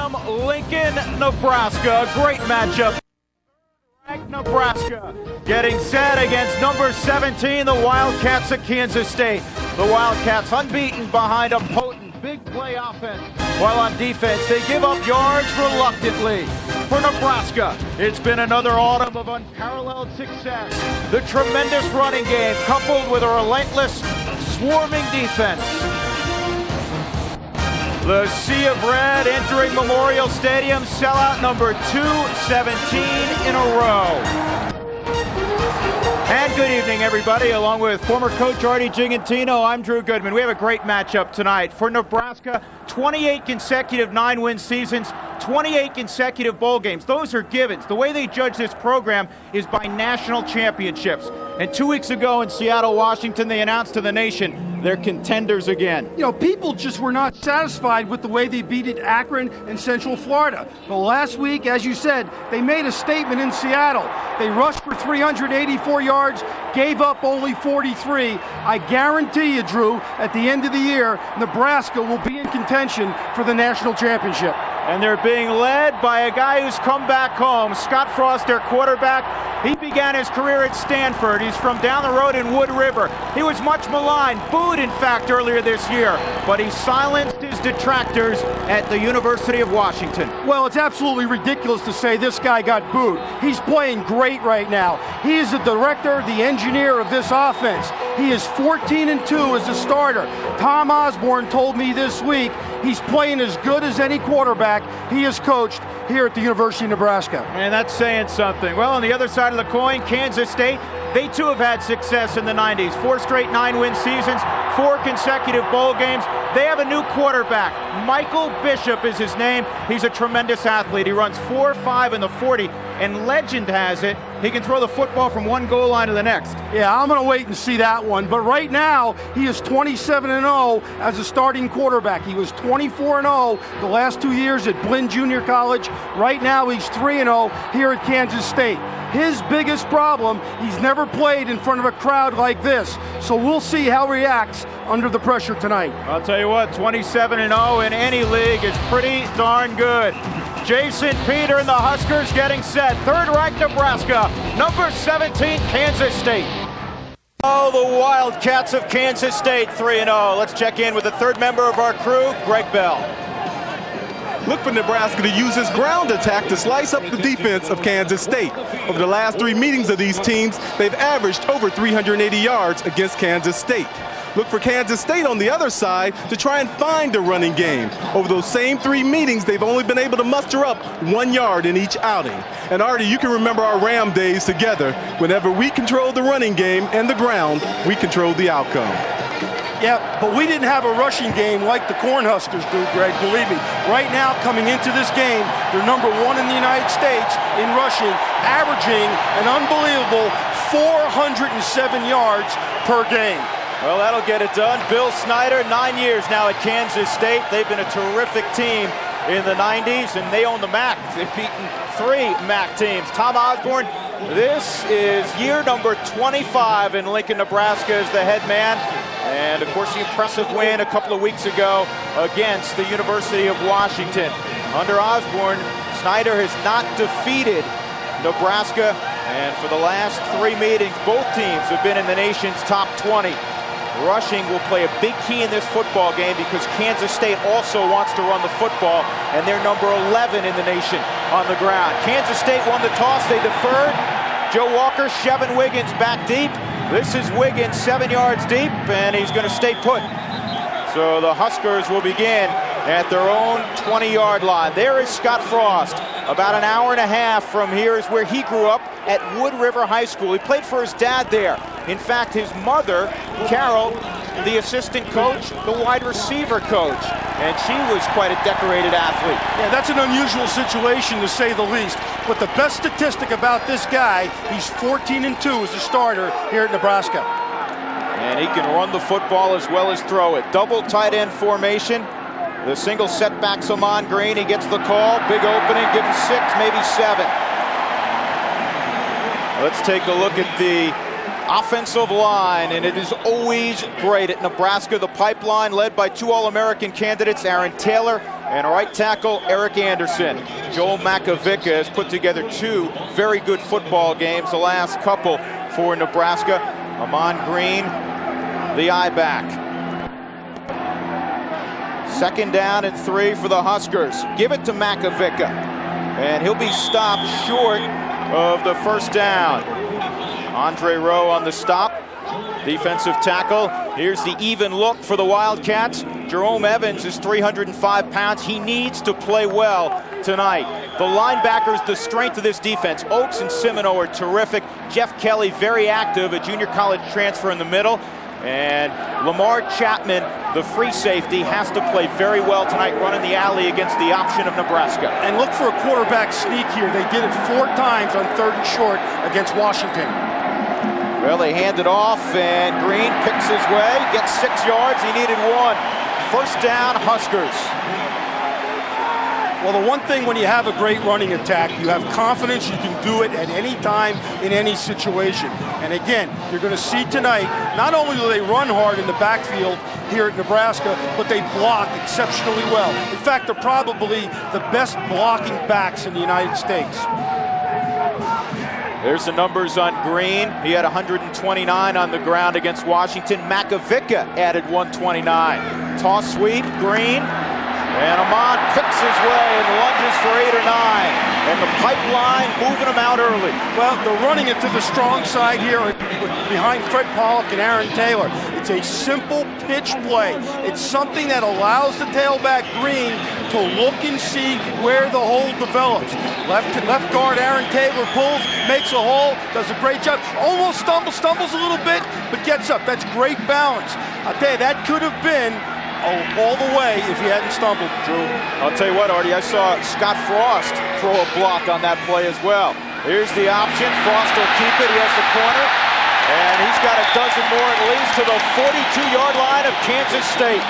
Stadium, Lincoln, Nebraska. A great matchup. Nebraska getting set against number 17, the Wildcats of Kansas State. The Wildcats unbeaten behind a potent big play offense. While on defense, they give up yards reluctantly. For Nebraska, it's been another autumn of unparalleled success. The tremendous running game coupled with a relentless, swarming defense. The Sea of Red entering Memorial Stadium, sellout number 217 in a row. And good evening, everybody. Along with former coach Artie Gigantino, I'm Drew Goodman. We have a great matchup tonight. For Nebraska, 28 consecutive 9-win seasons, 28 consecutive bowl games. Those are givens. The way they judge this program is by national championships. And 2 weeks ago in Seattle, Washington, they announced to the nation they're contenders again. You know, people just were not satisfied with the way they beat at Akron and Central Florida. But last week, as you said, they made a statement in Seattle. They rushed for 384 yards, gave up only 43. I guarantee you, Drew, at the end of the year, Nebraska will be in contention for the national championship. And they're being led by a guy who's come back home, Scott Frost, their quarterback. He began his career at Stanford. He's from down the road in Wood River. He was much maligned, booed in fact earlier this year, but he silenced his detractors at the University of Washington. Well, it's absolutely ridiculous to say this guy got booed. He's playing great right now. He is the director, the engineer of this offense. He is 14-2 as a starter. Tom Osborne told me this week he's playing as good as any quarterback he has coached here at the University of Nebraska. And that's saying something. Well, on the other side of the coin, Kansas State, they too have had success in the 90s. 4 straight 9-win seasons, 4 consecutive bowl games. They have a new quarterback. Michael Bishop is his name. He's a tremendous athlete. He runs 4.5 in the 40, and legend has it, he can throw the football from one goal line to the next. Yeah, I'm going to wait and see that one. But right now, he is 27-0 as a starting quarterback. He was 24-0 the last 2 years at Blinn Junior College. Right now, he's 3-0 here at Kansas State. His biggest problem, he's never played in front of a crowd like this. So we'll see how he reacts under the pressure tonight. I'll tell you what, 27-0 in any league is pretty darn good. Jason Peter and the Huskers getting set. Third-ranked Nebraska, number 17, Kansas State. Oh, the Wildcats of Kansas State, 3-0. Let's check in with the third member of our crew, Greg Bell. Look for Nebraska to use his ground attack to slice up the defense of Kansas State. Over the last 3 meetings of these teams, they've averaged over 380 yards against Kansas State. Look for Kansas State on the other side to try and find a running game. Over those same 3 meetings, they've only been able to muster up 1 yard in each outing. And Artie, you can remember our Ram days together. Whenever we controlled the running game and the ground, we controlled the outcome. Yeah, but we didn't have a rushing game like the Cornhuskers do, Greg, believe me. Right now, coming into this game, they're number 1 in the United States in rushing, averaging an unbelievable 407 yards per game. Well, that'll get it done. Bill Snyder, 9 years now at Kansas State. They've been a terrific team in the 90s, and they own the MAC. They've beaten 3 MAC teams. Tom Osborne, this is year number 25 in Lincoln, Nebraska as the head man. And, of course, the impressive win a couple of weeks ago against the University of Washington. Under Osborne, Snyder has not defeated Nebraska. And for the last 3 meetings, both teams have been in the nation's top 20. Rushing will play a big key in this football game because Kansas State also wants to run the football, and they're number 11 in the nation on the ground. Kansas State won the toss. They deferred. Joe Walker, Chevin Wiggins back deep. This is Wiggins 7 yards deep, and he's going to stay put. So the Huskers will begin at their own 20-yard line. There is Scott Frost. About an hour and a half from here is where he grew up at Wood River High School. He played for his dad there. In fact, his mother, Carol, the assistant coach, the wide receiver coach. And she was quite a decorated athlete. Yeah, that's an unusual situation to say the least. But the best statistic about this guy, he's 14-2 as a starter here at Nebraska. And he can run the football as well as throw it. Double tight end formation. The single setbacks Amon Green. He gets the call. Big opening. Give him 6, maybe 7. Let's take a look at the offensive line, and it is always great at Nebraska. The pipeline led by 2 All-American candidates, Aaron Taylor and right tackle Eric Anderson. Joel Makovica has put together 2 very good football games, the last couple for Nebraska. Amon Green, the I-back. 2nd down and 3 for the Huskers. Give it to Makovica, and he'll be stopped short of the 1st down. Andre Rowe on the stop, defensive tackle. Here's the even look for the Wildcats. Jerome Evans is 305 pounds. He needs to play well tonight. The linebackers, the strength of this defense. Oaks and Semino are terrific. Jeff Kelly, very active, a junior college transfer in the middle. And Lamar Chapman, the free safety, has to play very well tonight, running the alley against the option of Nebraska. And look for a quarterback sneak here. They did it 4 times on 3rd and short against Washington. Well, they hand it off, and Green picks his way, gets 6 yards. He needed 1. 1st down, Huskers. Well, the one thing when you have a great running attack, you have confidence you can do it at any time in any situation. And again, you're going to see tonight, not only do they run hard in the backfield here at Nebraska, but they block exceptionally well. In fact, they're probably the best blocking backs in the United States. There's the numbers on Green. He had 129 on the ground against Washington. Makovica added 129. Toss sweep, Green. And Amon picks his way and lunges for 8 or 9. And the pipeline moving him out early. Well, they're running it to the strong side here behind Fred Pollock and Aaron Taylor. It's a simple pitch play. It's something that allows the tailback Green to look and see where the hole develops. Left guard Aaron Taylor pulls, makes a hole, does a great job. Almost stumbles a little bit, but gets up. That's great balance. I'll tell you, that could have been all the way if he hadn't stumbled, Drew. I'll tell you what, Artie, I saw Scott Frost throw a block on that play as well. Here's the option. Frost will keep it. He has the corner. And he's got a dozen more at least to the 42-yard line of Kansas State.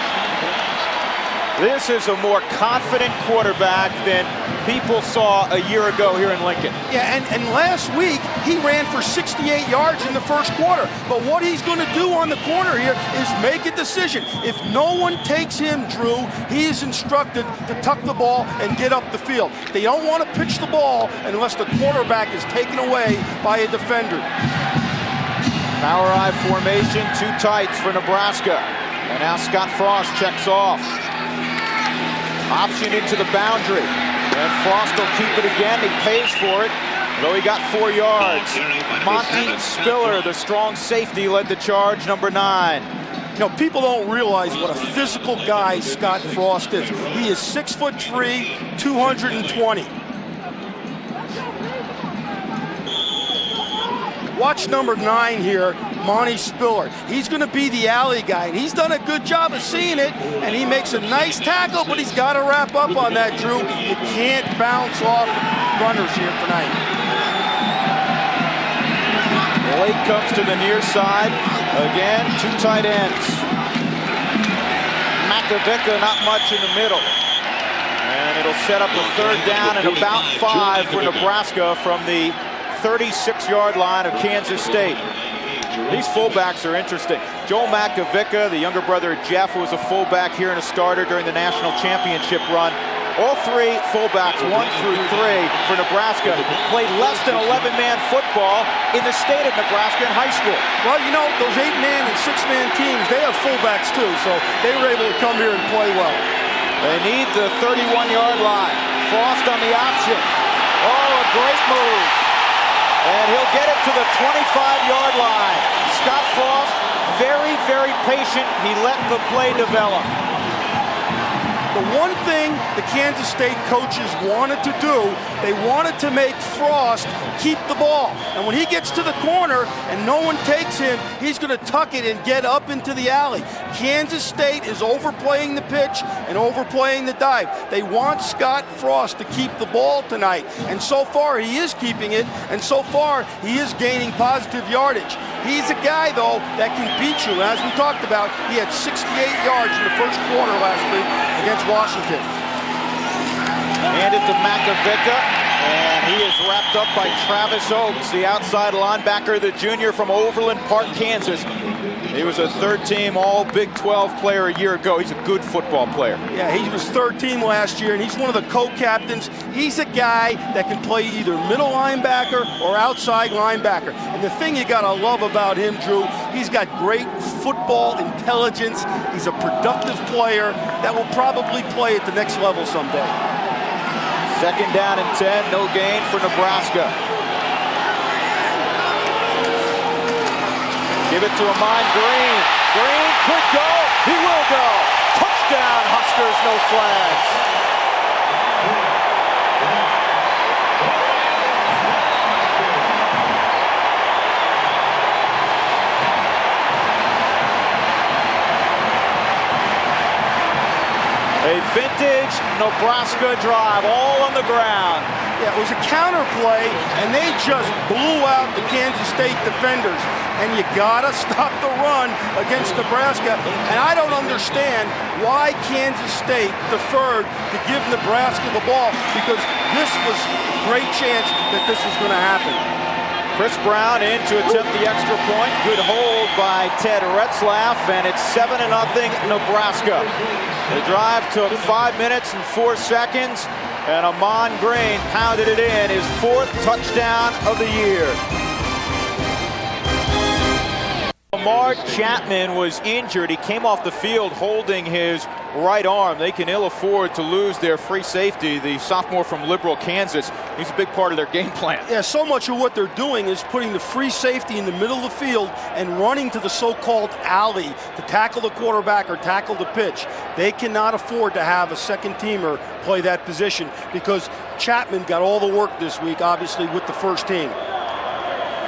This is a more confident quarterback than people saw a year ago here in Lincoln. Yeah, and last week, he ran for 68 yards in the 1st quarter. But what he's going to do on the corner here is make a decision. If no one takes him, Drew, he is instructed to tuck the ball and get up the field. They don't want to pitch the ball unless the quarterback is taken away by a defender. Power I formation, 2 tights for Nebraska. And now Scott Frost checks off. Option into the boundary. And Frost will keep it again. He pays for it, though he got 4 yards. Monty Spiller, the strong safety, led the charge, number 9. You know, people don't realize what a physical guy Scott Frost is. He is 6'3", 220. Watch number 9 here, Monty Spiller. He's going to be the alley guy, and he's done a good job of seeing it, and he makes a nice tackle, but he's got to wrap up on that, Drew. You can't bounce off runners here tonight. Blake comes to the near side. Again, 2 tight ends. Makovica not much in the middle. And it'll set up a 3rd down and about 5 for Nebraska from the 36-yard line of Kansas State. These fullbacks are interesting. Joel Makovica, the younger brother of Jeff, who was a fullback here and a starter during the national championship run. All 3 fullbacks, 1 through 3 for Nebraska, played less than 11-man football in the state of Nebraska in high school. Well, you know, those 8-man and 6-man teams, they have fullbacks too, so they were able to come here and play well. They need the 31-yard line. Frost on the option. Oh, a great move. And he'll get it to the 25-yard line. Scott Frost, very, very patient. He let the play develop. The one thing the Kansas State coaches wanted to do, they wanted to make Frost keep the ball. And when he gets to the corner and no one takes him, he's going to tuck it and get up into the alley. Kansas State is overplaying the pitch and overplaying the dive. They want Scott Frost to keep the ball tonight. And so far, he is keeping it. And so far, he is gaining positive yardage. He's a guy, though, that can beat you. As we talked about, he had 68 yards in the 1st quarter last week against Washington. Hand it to Makovica. And he is wrapped up by Travis Oakes, the outside linebacker, the junior from Overland Park, Kansas. He was a third-team All-Big 12 player a year ago. He's a good football player. Yeah, he was third team last year, and he's one of the co-captains. He's a guy that can play either middle linebacker or outside linebacker. And the thing you gotta love about him, Drew, he's got great football intelligence. He's a productive player that will probably play at the next level someday. Second down and 10, no gain for Nebraska. Give it to Amon Green. Green could go. He will go. Touchdown, Huskers, no flags. A vintage Nebraska drive, all on the ground. Yeah, it was a counter play, and they just blew out the Kansas State defenders. And you gotta stop the run against Nebraska. And I don't understand why Kansas State deferred to give Nebraska the ball, because this was a great chance that this was gonna happen. Chris Brown in to attempt the extra point. Good hold by Ted Retzlaff, and it's 7-0 Nebraska. The drive took 5 minutes and 4 seconds, and Amon Green pounded it in, his 4th touchdown of the year. Lamar Chapman was injured. He came off the field holding his right arm. They can ill afford to lose their free safety, the sophomore from Liberal, Kansas. He's a big part of their game plan. Yeah, so much of what they're doing is putting the free safety in the middle of the field and running to the so-called alley to tackle the quarterback or tackle the pitch. They cannot afford to have a second teamer play that position, because Chapman got all the work this week, obviously, with the first team.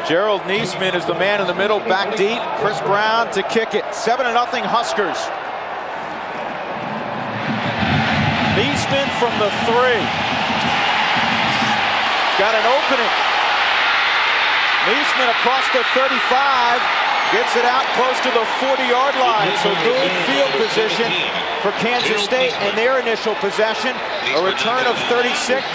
Gerald Niesman is the man in the middle, back deep. Chris Brown to kick it. 7-0 Huskers. Niesman from the 3. Got an opening. Niesman across the 35. Gets it out close to the 40-yard line. So good field position for Kansas State in their initial possession. A return of 36.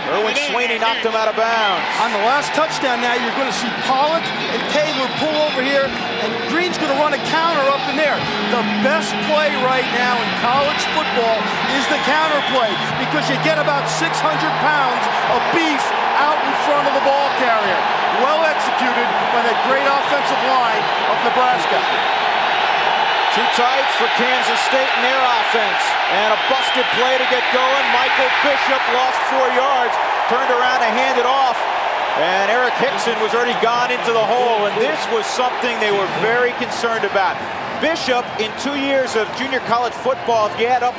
Erwin Sweeney knocked him out of bounds. On the last touchdown now, you're going to see Pollock and Taylor pull over here, and Green's going to run a counter up in there. The best play right now in college football is the counter play, because you get about 600 pounds of beef out in front of the ball carrier. Well executed by that great offensive line of Nebraska. Too tight for Kansas State in their offense. And a busted play to get going. Michael Bishop lost 4 yards, turned around to hand it off. And Eric Hickson was already gone into the hole. And this was something they were very concerned about. Bishop, in 2 years of junior college football, if you add up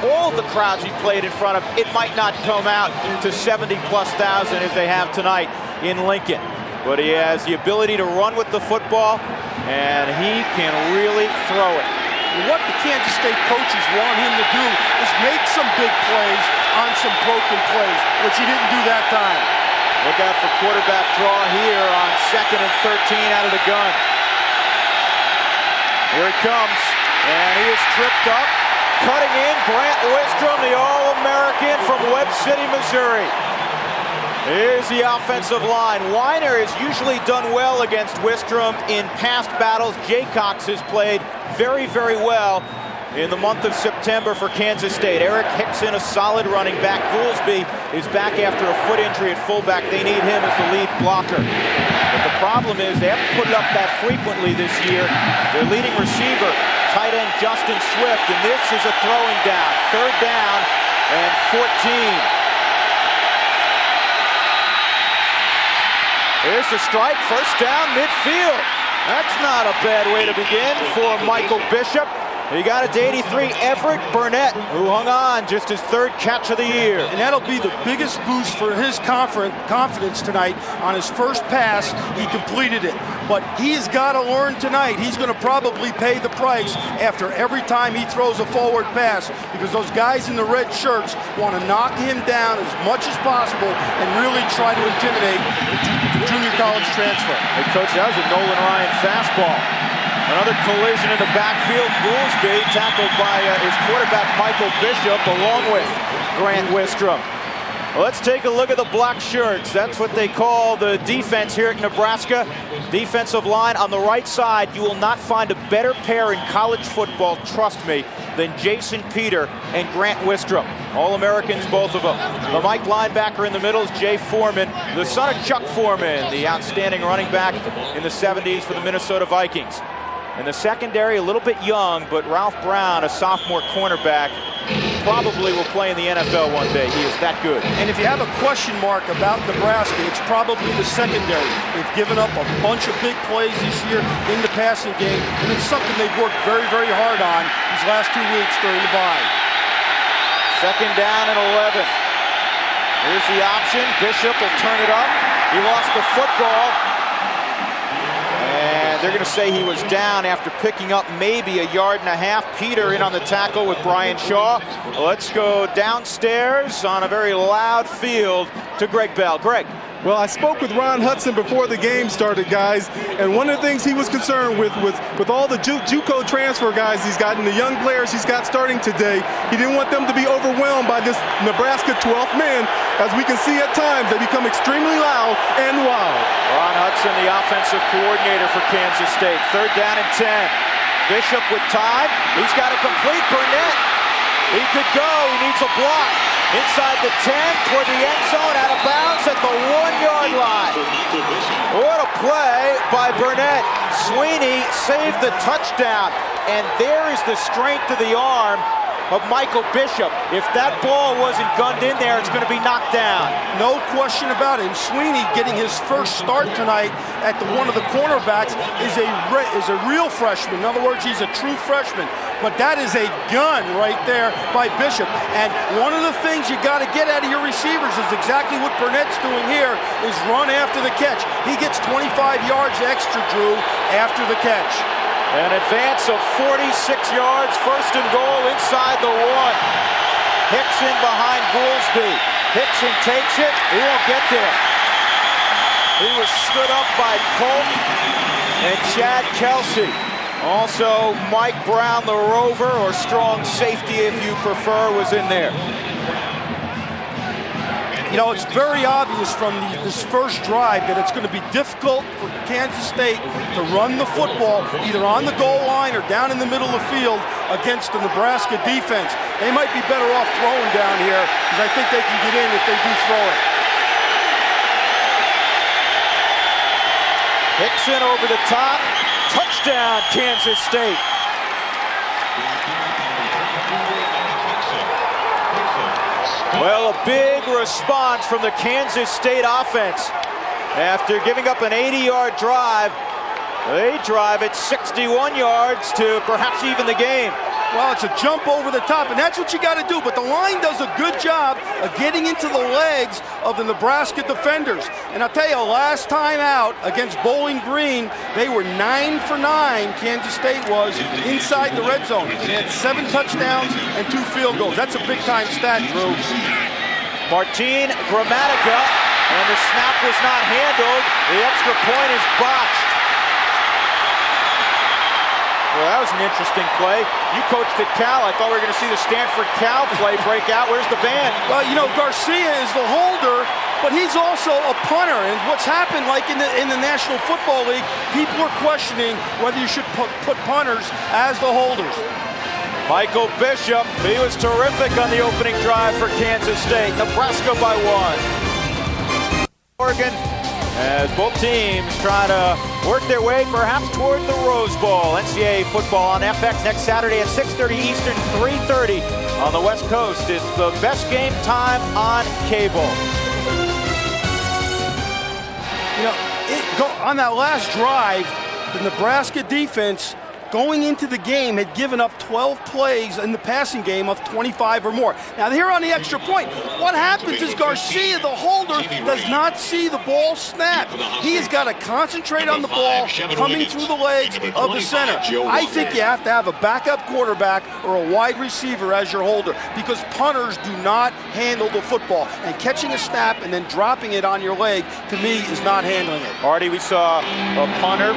all the crowds he played in front of, it might not come out to 70,000+ as they have tonight in Lincoln. But he has the ability to run with the football, and he can really throw it. What the Kansas State coaches want him to do is make some big plays on some broken plays, which he didn't do that time. Look out for quarterback draw here on 2nd and 13 out of the gun. Here he comes, and he is tripped up. Cutting in, Grant Wistrom, the All-American from Webb City, Missouri. Here's the offensive line. Weiner has usually done well against Wistrom in past battles. Jaycox has played very, very well in the month of September for Kansas State. Eric Hickson, a solid running back. Goolsby is back after a foot injury at fullback. They need him as the lead blocker. But the problem is they haven't put it up that frequently this year. Their leading receiver, tight end Justin Swift, and this is a throwing down. 3rd down and 14. Here's the strike, 1st down midfield. That's not a bad way to begin for Michael Bishop. He got it to 83. Everett Burnett, who hung on, just his 3rd catch of the year. And that'll be the biggest boost for his confidence tonight. On his first pass, he completed it. But he's got to learn tonight. He's going to probably pay the price after every time he throws a forward pass, because those guys in the red shirts want to knock him down as much as possible and really try to intimidate the junior college transfer. Hey, Coach, that was a Nolan Ryan fastball. Another collision in the backfield. Goolsby tackled by his quarterback, Michael Bishop, along with Grant Wistrom. Let's take a look at the black shirts. That's what they call the defense here at Nebraska. Defensive line on the right side. You will not find a better pair in college football, trust me, than Jason Peter and Grant Wistrom. All-Americans, both of them. The Mike linebacker in the middle is Jay Foreman, the son of Chuck Foreman, the outstanding running back in the 70s for the Minnesota Vikings. In the secondary, a little bit young, but Ralph Brown, a sophomore cornerback, probably will play in the NFL one day. He is that good. And if you have a question mark about Nebraska, it's probably the secondary. They've given up a bunch of big plays this year in the passing game, and it's something they've worked very, very hard on these last 2 weeks during the bye. Second down and 11. Here's the option. Bishop will turn it up. He lost the football. And they're going to say he was down after picking up maybe 1.5 yards. Peter in on the tackle with Brian Shaw. Let's go downstairs on a very loud field to Greg Bell. Greg. Well, I spoke with Ron Hudson before the game started, guys, and one of the things he was concerned with all the JUCO transfer guys he's gotten, the young players he's got starting today, he didn't want them to be overwhelmed by this Nebraska 12th man. As we can see at times, they become extremely loud and wild. Ron Hudson, the offensive coordinator for Kansas State. Third down and 10. Bishop with time. He's got to complete. Burnett. He could go. He needs a block. Inside the 10, toward the end zone, out of bounds at the 1-yard line. What a play by Burnett. Sweeney saved the touchdown, and there is the strength of the arm of Michael Bishop. If that ball wasn't gunned in there, it's going to be knocked down. No question about it. And Sweeney getting his first start tonight at one of the cornerbacks is a real freshman. In other words, he's a true freshman. But that is a gun right there by Bishop. And one of the things you got to get out of your receivers is exactly what Burnett's doing here, is run after the catch. He gets 25 yards extra, Drew, after the catch. An advance of 46 yards, first and goal inside the 1. Hickson behind Goolsby. Hickson takes it, he won't get there. He was stood up by Polk and Chad Kelsey. Also, Mike Brown, the rover, or strong safety if you prefer, was in there. You know, it's very obvious from this first drive that it's going to be difficult for Kansas State to run the football either on the goal line or down in the middle of the field against the Nebraska defense. They might be better off throwing down here because I think they can get in if they do throw it. Hickson over the top. Touchdown, Kansas State. Well, a big response from the Kansas State offense. After giving up an 80-yard drive, they drive it 61 yards to perhaps even the game. Well, it's a jump over the top, and that's what you got to do. But the line does a good job of getting into the legs of the Nebraska defenders. And I'll tell you, last time out against Bowling Green, they were 9 for 9, Kansas State was, inside the red zone. They had 7 touchdowns and 2 field goals. That's a big-time stat, Drew. Martin Gramatica, and the snap was not handled. The extra point is botched. Well, that was an interesting play. You coached at Cal. I thought we were going to see the Stanford Cal play break out. Where's the band? Well, you know, Garcia is the holder, but he's also a punter. And what's happened, like in the National Football League, people are questioning whether you should put punters as the holders. Michael Bishop, he was terrific on the opening drive for Kansas State. Nebraska by 1. Oregon, as both teams trying to work their way perhaps toward the Rose Bowl. NCAA football on FX next Saturday at 6:30 Eastern, 3:30 on the West Coast. It's the best game time on cable. You know, on that last drive, the Nebraska defense going into the game had given up 12 plays in the passing game of 25 or more. Now here on the extra point, what happens is Garcia, the holder, does not see the ball snap. He has got to concentrate on the ball coming through the legs of the center. I think you have to have a backup quarterback or a wide receiver as your holder because punters do not handle the football. And catching a snap and then dropping it on your leg, to me, is not handling it. Already we saw a punter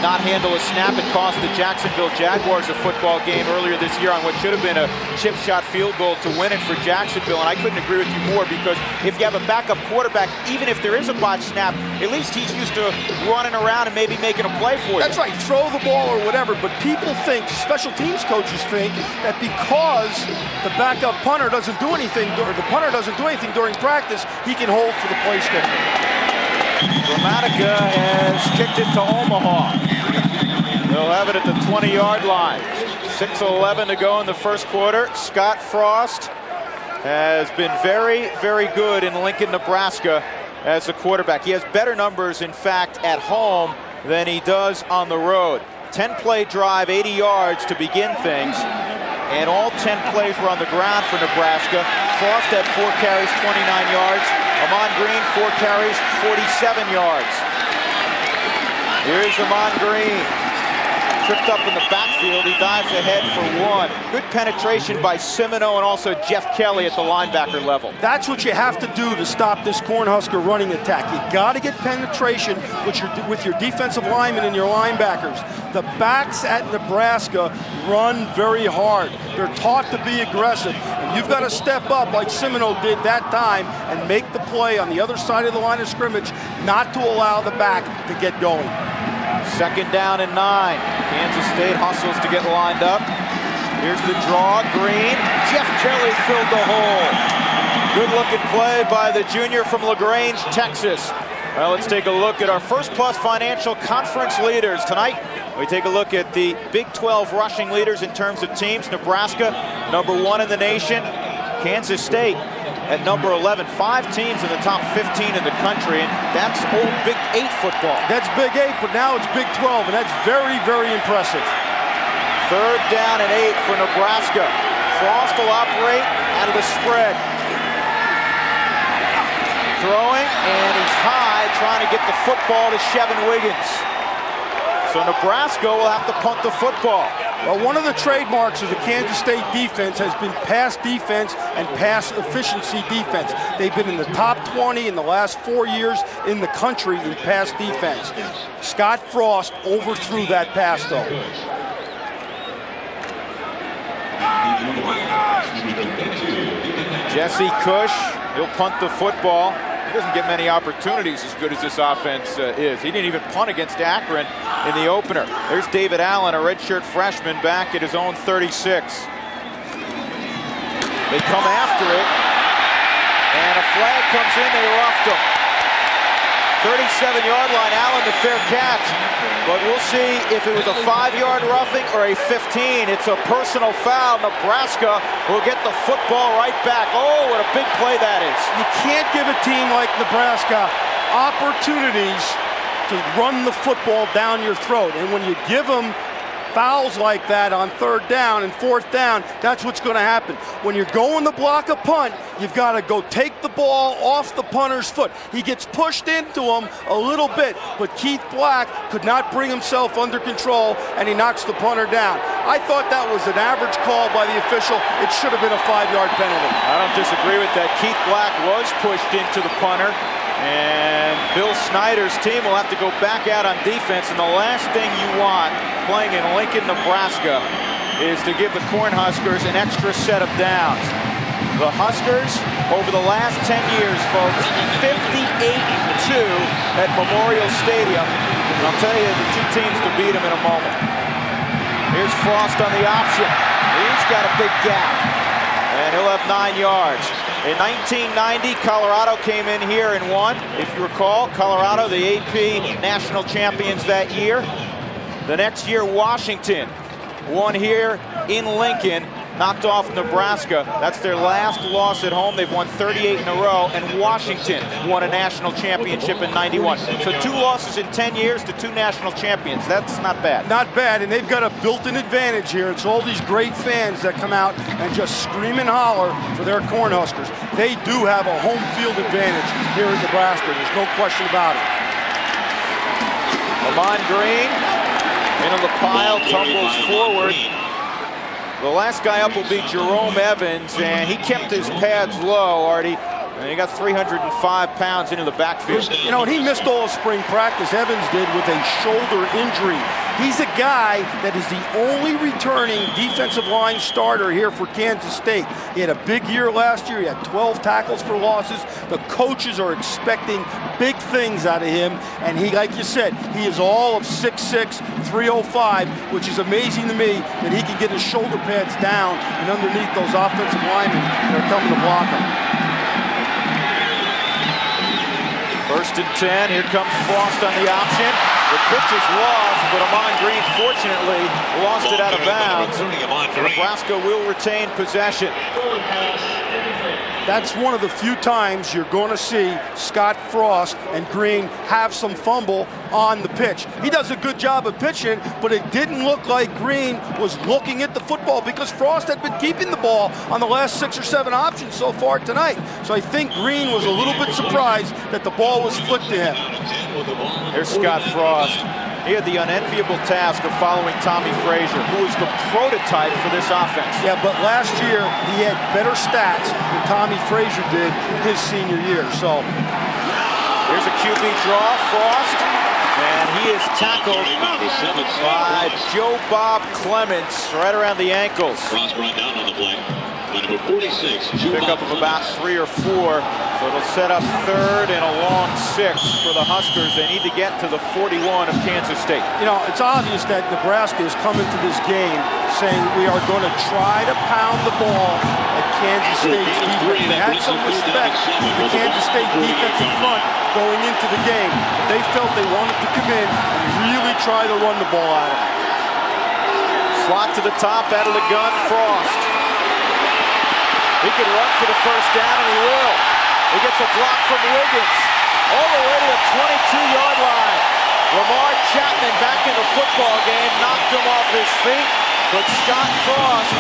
not handle a snap. It cost the Jacksonville Jaguars a football game earlier this year on what should have been a chip shot field goal to win it for Jacksonville. And I couldn't agree with you more, because if you have a backup quarterback, even if there is a botched snap, at least he's used to running around and maybe making a play for you. That's right, throw the ball or whatever, but people think, special teams coaches think, that because the backup punter doesn't do anything, or the punter doesn't do anything during practice, he can hold for the place kicker. Dramatica has kicked it to Omaha. They'll have it at the 20-yard line. 6:11 to go in the first quarter. Scott Frost has been very, very good in Lincoln, Nebraska as a quarterback. He has better numbers, in fact, at home than he does on the road. 10-play drive, 80 yards to begin things, and all 10 plays were on the ground for Nebraska. Frost had 4 carries, 29 yards. Amon Green, 4 carries, 47 yards. Here's Amon Green. Tripped up in the backfield. He dives ahead for 1. Good penetration by Semino and also Jeff Kelly at the linebacker level. That's what you have to do to stop this Cornhusker running attack. You got to get penetration with your defensive linemen and your linebackers. The backs at Nebraska run very hard. They're taught to be aggressive. And you've got to step up like Semino did that time and make the play on the other side of the line of scrimmage, not to allow the back to get going. 2nd down and 9. Kansas State hustles to get lined up. Here's the draw. Green. Jeff Kelly filled the hole. Good looking play by the junior from LaGrange, Texas. Well, let's take a look at our First Plus Financial Conference leaders. Tonight, we take a look at the Big 12 rushing leaders in terms of teams. Nebraska, number 1 in the nation. Kansas State at number 11. 5 teams in the top 15 in the country, and that's old Big 8 football. That's Big 8, but now it's Big 12, and that's very, very impressive. 3rd down and 8 for Nebraska. Frost will operate out of the spread. Throwing, and he's high, trying to get the football to Chevin Wiggins. So Nebraska will have to punt the football. Well, one of the trademarks of the Kansas State defense has been pass defense and pass efficiency defense. They've been in the top 20 in the last 4 years in the country in pass defense. Scott Frost overthrew that pass, though. Jesse Cush, he'll punt the football. He doesn't get many opportunities as good as this offense is. He didn't even punt against Akron in the opener. There's David Allen, a redshirt freshman, back at his own 36. They come after it, and a flag comes in. They roughed him. 37-yard line, Allen the fair catch. But we'll see if it was a 5-yard roughing or a 15. It's a personal foul. Nebraska will get the football right back. Oh, what a big play that is. You can't give a team like Nebraska opportunities to run the football down your throat. And when you give them fouls like that on 3rd down and 4th down, that's what's going to happen. When you're going to block a punt, you've got to go take the ball off the punter's foot. He gets pushed into him a little bit, but Keith Black could not bring himself under control, and he knocks the punter down. I thought that was an average call by the official. It should have been a 5-yard penalty. I don't disagree with that. Keith Black was pushed into the punter, and Bill Snyder's team will have to go back out on defense. And the last thing you want playing in Lincoln, Nebraska, is to give the Cornhuskers an extra set of downs. The Huskers, over the last 10 years, folks, 58-2 at Memorial Stadium. And I'll tell you the 2 teams to beat them in a moment. Here's Frost on the option. He's got a big gap, and he'll have 9 yards. In 1990, Colorado came in here and won. If you recall, Colorado, the AP national champions that year. The next year, Washington won here in Lincoln, knocked off Nebraska. That's their last loss at home. They've won 38 in a row, and Washington won a national championship in '91. So 2 losses in 10 years to 2 national champions. That's not bad. Not bad, and they've got a built-in advantage here. It's all these great fans that come out and just scream and holler for their Cornhuskers. They do have a home field advantage here in Nebraska. There's no question about it. Amon Green into the pile, tumbles forward. The last guy up will be Jerome Evans, and he kept his pads low, Artie. And he got 305 pounds into the backfield. You know, and he missed all of spring practice, Evans did, with a shoulder injury. He's a guy that is the only returning defensive line starter here for Kansas State. He had a big year last year. He had 12 tackles for losses. The coaches are expecting big things out of him. And he, like you said, he is all of 6'6", 305, which is amazing to me that he can get his shoulder pads down and underneath those offensive linemen that are coming to block him. 1st and 10. Here comes Frost on the option. The pitch is lost, but Amon Green fortunately lost it out of bounds. Nebraska will retain possession. That's one of the few times you're going to see Scott Frost and Green have some fumble on the pitch. He does a good job of pitching, but it didn't look like Green was looking at the football because Frost had been keeping the ball on the last 6 or 7 options so far tonight. So I think Green was a little bit surprised that the ball was flicked to him. Here's Scott Frost. He had the unenviable task of following Tommy Frazier, who was the prototype for this offense. Yeah, but last year he had better stats than Tommy Frazier did his senior year. So here's a QB draw, Frost, and he is tackled by Joe Bob Clements right around the ankles. Frost brought down on the play. Number 46. Pickup of about 3 or 4, so it'll set up 3rd and a long 6 for the Huskers. They need to get to the 41 of Kansas State. You know, it's obvious that Nebraska is coming to this game saying we are going to try to pound the ball at Kansas State's defense. They had some respect for the Kansas State defensive front going into the game. They felt they wanted to come in and really try to run the ball at them. Slot to the top, out of the gun, Frost. He can run for the 1st down, and he will. He gets a block from Wiggins all the way to the 22-yard line. Lamar Chapman back in the football game, knocked him off his feet, but Scott Frost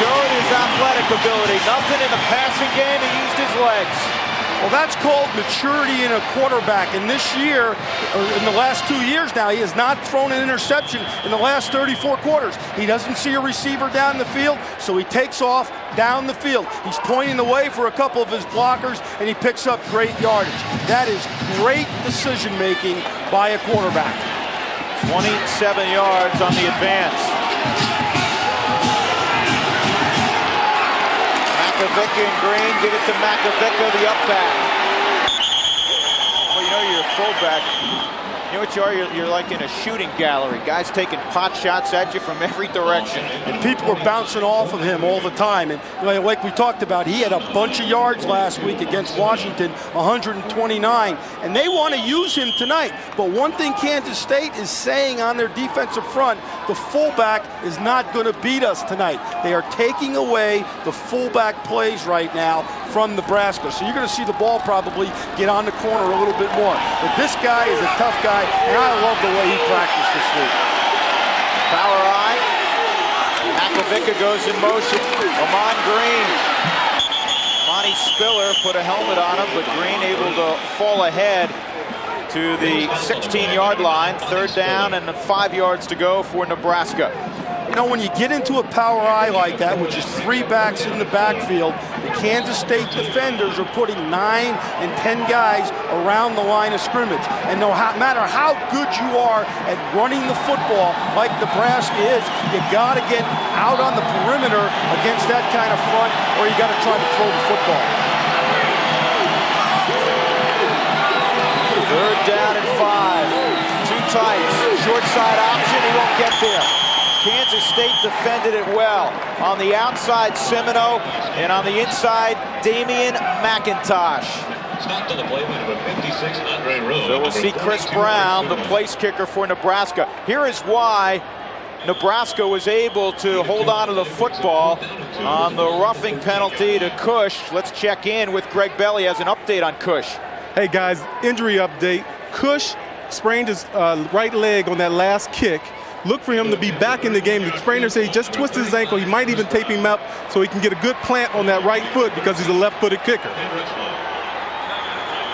showed his athletic ability. Nothing in the passing game, he used his legs. Well, that's called maturity in a quarterback. And this year, or in the last 2 years now, he has not thrown an interception in the last 34 quarters. He doesn't see a receiver down the field, so he takes off down the field. He's pointing the way for a couple of his blockers, and he picks up great yardage. That is great decision-making by a quarterback. 27 yards on the advance. Macavicka and Green give it to Macavicka, the up back. Well, you know you're a fullback. You know what you are? You're like in a shooting gallery. Guys taking pot shots at you from every direction. And people are bouncing off of him all the time. And like we talked about, he had a bunch of yards last week against Washington, 129. And they want to use him tonight. But one thing Kansas State is saying on their defensive front, the fullback is not going to beat us tonight. They are taking away the fullback plays right now from Nebraska. So you're going to see the ball probably get on the corner a little bit more. But this guy is a tough guy, and I love the way he practiced this week. Power eye. Macavicka goes in motion. Amon Green. Monty Spiller put a helmet on him, but Green able to fall ahead to the 16-yard line. 3rd down and 5 yards to go for Nebraska. You know, when you get into a power eye like that, which is 3 backs in the backfield, the Kansas State defenders are putting 9 and 10 guys around the line of scrimmage. And no matter how good you are at running the football like Nebraska is, you got to get out on the perimeter against that kind of front, or you got to try to throw the football. 3rd down and 5. 2 tights. Short side option. He won't get there. Kansas State defended it well. On the outside, Semino, and on the inside, Damian McIntosh. Stopped on the play by number 56, Andre Rowe. So we'll see Chris Brown, the place kicker for Nebraska. Here is why Nebraska was able to hold on to the football on the roughing penalty to Cush. Let's check in with Greg Belly as an update on Cush. Hey guys, injury update. Cush sprained his right leg on that last kick. Look for him to be back in the game. The trainer said he just twisted his ankle. He might even tape him up so he can get a good plant on that right foot because he's a left-footed kicker.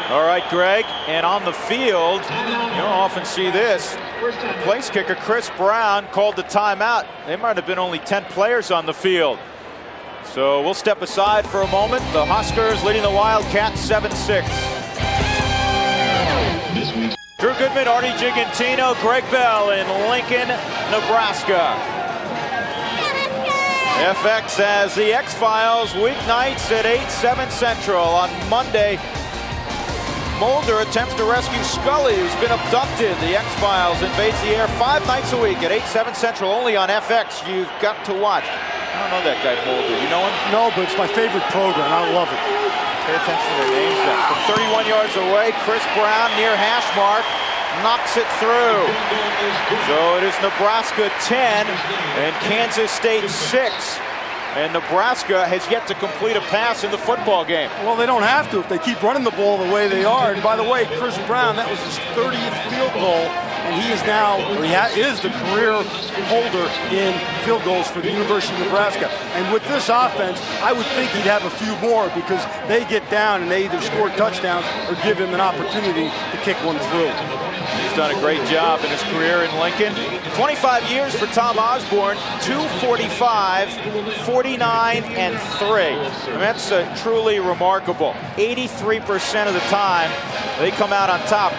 All right, Greg, and on the field, you don't often see this. The place kicker, Chris Brown, called the timeout. There might have been only 10 players on the field. So we'll step aside for a moment. The Huskers leading the Wildcats 7-6. Drew Goodman, Artie Gigantino, Greg Bell in Lincoln, Nebraska. FX has the X-Files weeknights at 8/7 Central. On Monday, Mulder attempts to rescue Scully, who's been abducted. The X-Files invades the air 5 nights a week at 8/7 Central, only on FX. You've got to watch. I don't know that guy Mulder. You know him? No, but it's my favorite program. I love it. Pay attention to their names then. From 31 yards away, Chris Brown near hash mark knocks it through. So it is Nebraska 10 and Kansas State 6. And Nebraska has yet to complete a pass in the football game. Well, they don't have to if they keep running the ball the way they are. And by the way, Chris Brown, that was his 30th field goal. And he is now, or is the career holder in field goals for the University of Nebraska. And with this offense, I would think he'd have a few more because they get down and they either score touchdowns or give him an opportunity to kick one through. He's done a great job in his career in Lincoln. 25 years for Tom Osborne, 245, 49, and 3. And that's truly remarkable. 83% of the time, they come out on top.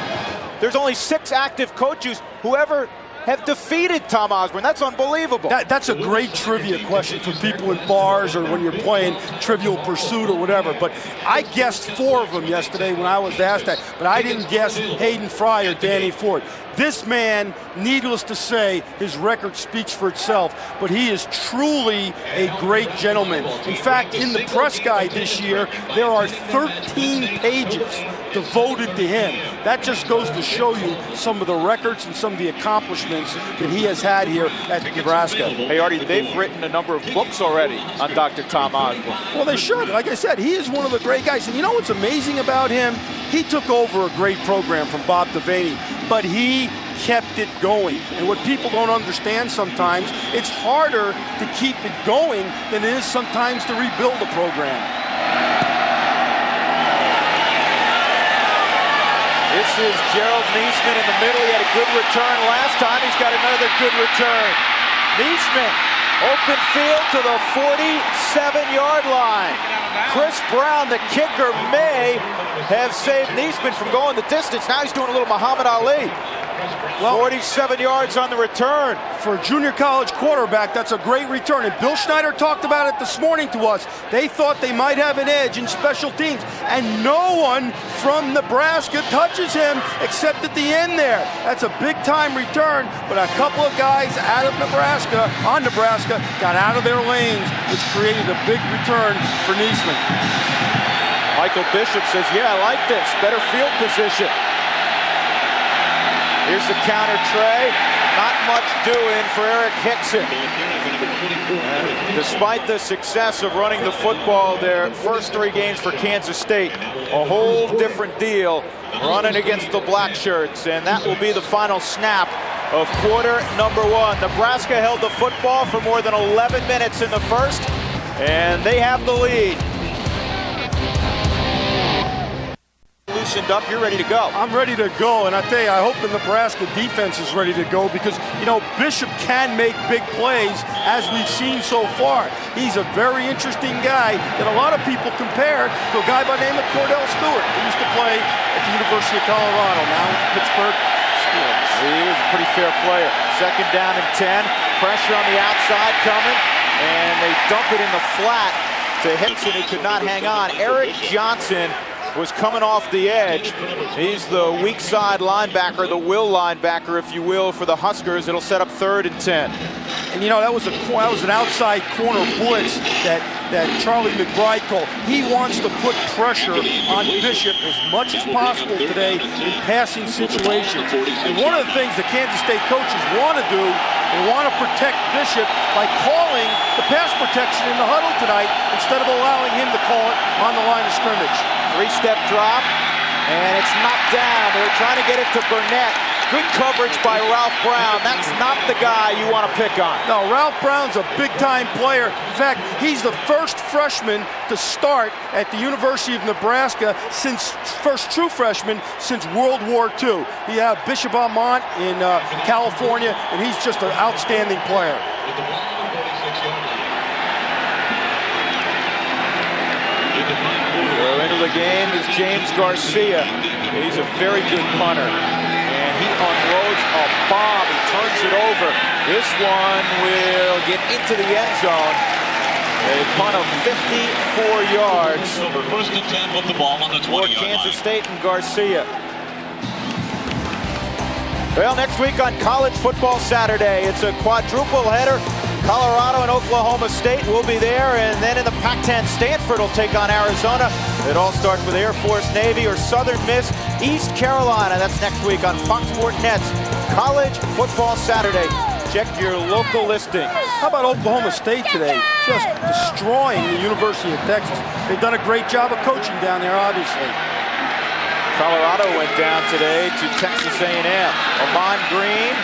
There's only 6 active coaches who ever have defeated Tom Osborne. That's unbelievable. That's a great trivia question for people in bars or when you're playing Trivial Pursuit or whatever. But I guessed 4 of them yesterday when I was asked that. But I didn't guess Hayden Fry or Danny Ford. This man, needless to say, his record speaks for itself, but he is truly a great gentleman. In fact, in the press guide this year, there are 13 pages devoted to him. That just goes to show you some of the records and some of the accomplishments that he has had here at Nebraska. Hey, Artie, they've written a number of books already on Dr. Tom Osborne. Well, they should. Like I said, he is one of the great guys. And you know what's amazing about him? He took over a great program from Bob Devaney, but he kept it going. And what people don't understand sometimes, it's harder to keep it going than it is sometimes to rebuild a program. This is Gerald Niesman in the middle. He had a good return last time. He's got another good return. Niesman, open field to the 47-yard line. Chris Brown, the kicker, may have saved Niesman from going the distance. Now he's doing a little Muhammad Ali. Well, 47 yards on the return. For a junior college quarterback, that's a great return. And Bill Schneider talked about it this morning to us. They thought they might have an edge in special teams. And no one from Nebraska touches him except at the end there. That's a big-time return. But a couple of guys out of Nebraska, got out of their lanes, which created a big return for Niesman. Michael Bishop says, yeah, I like this. Better field position. Here's the counter tray. Not much doing for Eric Hickson. Despite the success of running the football their first 3 games for Kansas State, a whole different deal running against the Black Shirts. And that will be the final snap of quarter number 1. Nebraska held the football for more than 11 minutes in the first, and they have the lead. Loosened up, you're ready to go. I'm ready to go, and I tell you, I hope the Nebraska defense is ready to go because, you know, Bishop can make big plays as we've seen so far. He's a very interesting guy that a lot of people compare to a guy by the name of Cordell Stewart. He used to play at the University of Colorado, now in Pittsburgh Steelers. He is a pretty fair player. 2nd down and 10. Pressure on the outside coming, and they dump it in the flat to Hickson, who could not hang on. Eric Johnson was coming off the edge. He's the weak side linebacker, the will linebacker, if you will, for the Huskers. It'll set up 3rd and 10. And you know, that was an outside corner blitz that Charlie McBride called. He wants to put pressure on Bishop as much as possible today in passing situations. And one of the things the Kansas State coaches want to do, they want to protect Bishop by calling the pass protection in the huddle tonight instead of allowing him to call it on the line of scrimmage. 3-step drop, and it's knocked down. They were trying to get it to Burnett. Good coverage by Ralph Brown. That's not the guy you want to pick on. No, Ralph Brown's a big-time player. In fact, he's the first freshman to start at the University of Nebraska first true freshman since World War II. You have Bishop Almont in California, and he's just an outstanding player. the game is James Garcia. He's a very good punter. And he unloads a bomb. He turns it over. This one will get into the end zone. A punt of 54 yards. First and 10 with the ball on the 20-yard line. Kansas State and Garcia. Well, next week on College Football Saturday, it's a quadruple header. Colorado and Oklahoma State will be there, and then in the Pac-10, Stanford will take on Arizona. It all starts with Air Force, Navy, or Southern Miss, East Carolina. That's next week on Fox Sports Net's College Football Saturday. Check your local listings. How about Oklahoma State today? Just destroying the University of Texas. They've done a great job of coaching down there, obviously. Colorado went down today to Texas A&M. Amon Green,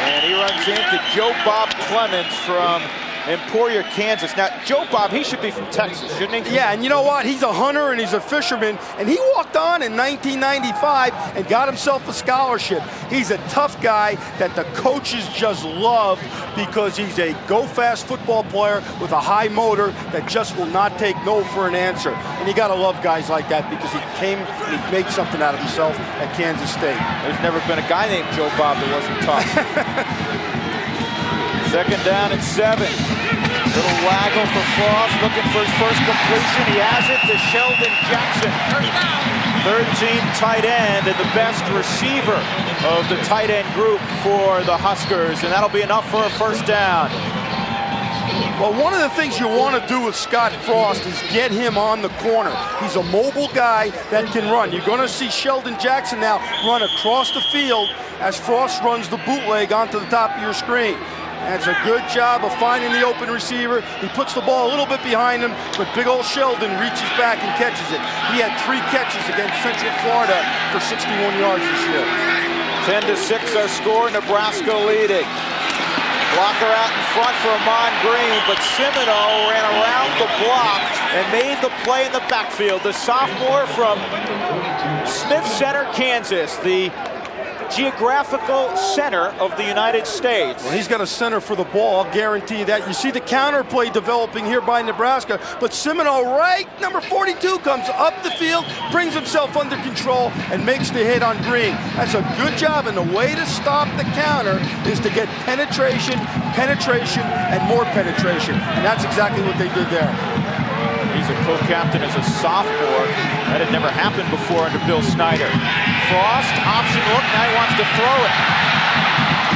and he runs into Joe Bob Clements from Emporia, Kansas. Now, Joe Bob, he should be from Texas, shouldn't he? Yeah, and you know what? He's a hunter and he's a fisherman, and he walked on in 1995 and got himself a scholarship. He's a tough guy that the coaches just love because he's a go-fast football player with a high motor that just will not take no for an answer. And you got to love guys like that because he came and he made something out of himself at Kansas State. There's never been a guy named Joe Bob that wasn't tough. Second down and 7. Little waggle for Frost, looking for his first completion. He has it to Sheldon Jackson. Third-team tight end and the best receiver of the tight end group for the Huskers, and that'll be enough for a first down. Well, one of the things you want to do with Scott Frost is get him on the corner. He's a mobile guy that can run. You're going to see Sheldon Jackson now run across the field as Frost runs the bootleg onto the top of your screen. That's a good job of finding the open receiver. He puts the ball a little bit behind him, but big old Sheldon reaches back and catches it. He had 3 catches against Central Florida for 61 yards this year. 10-6 our score, Nebraska leading. Blocker out in front for Amon Green, but Semino ran around the block and made the play in the backfield. The sophomore from Smith Center, Kansas, the geographical center of the United States. Well, he's got a center for the ball, I'll guarantee you that. You see the counterplay developing here by Nebraska, but Semino, right, number 42, comes up the field, brings himself under control, and makes the hit on Green. That's a good job, and the way to stop the counter is to get penetration, and more penetration, and that's exactly what they did there. He's a co-captain as a sophomore. That had never happened before under Bill Snyder. Frost, option look, now he wants to throw it.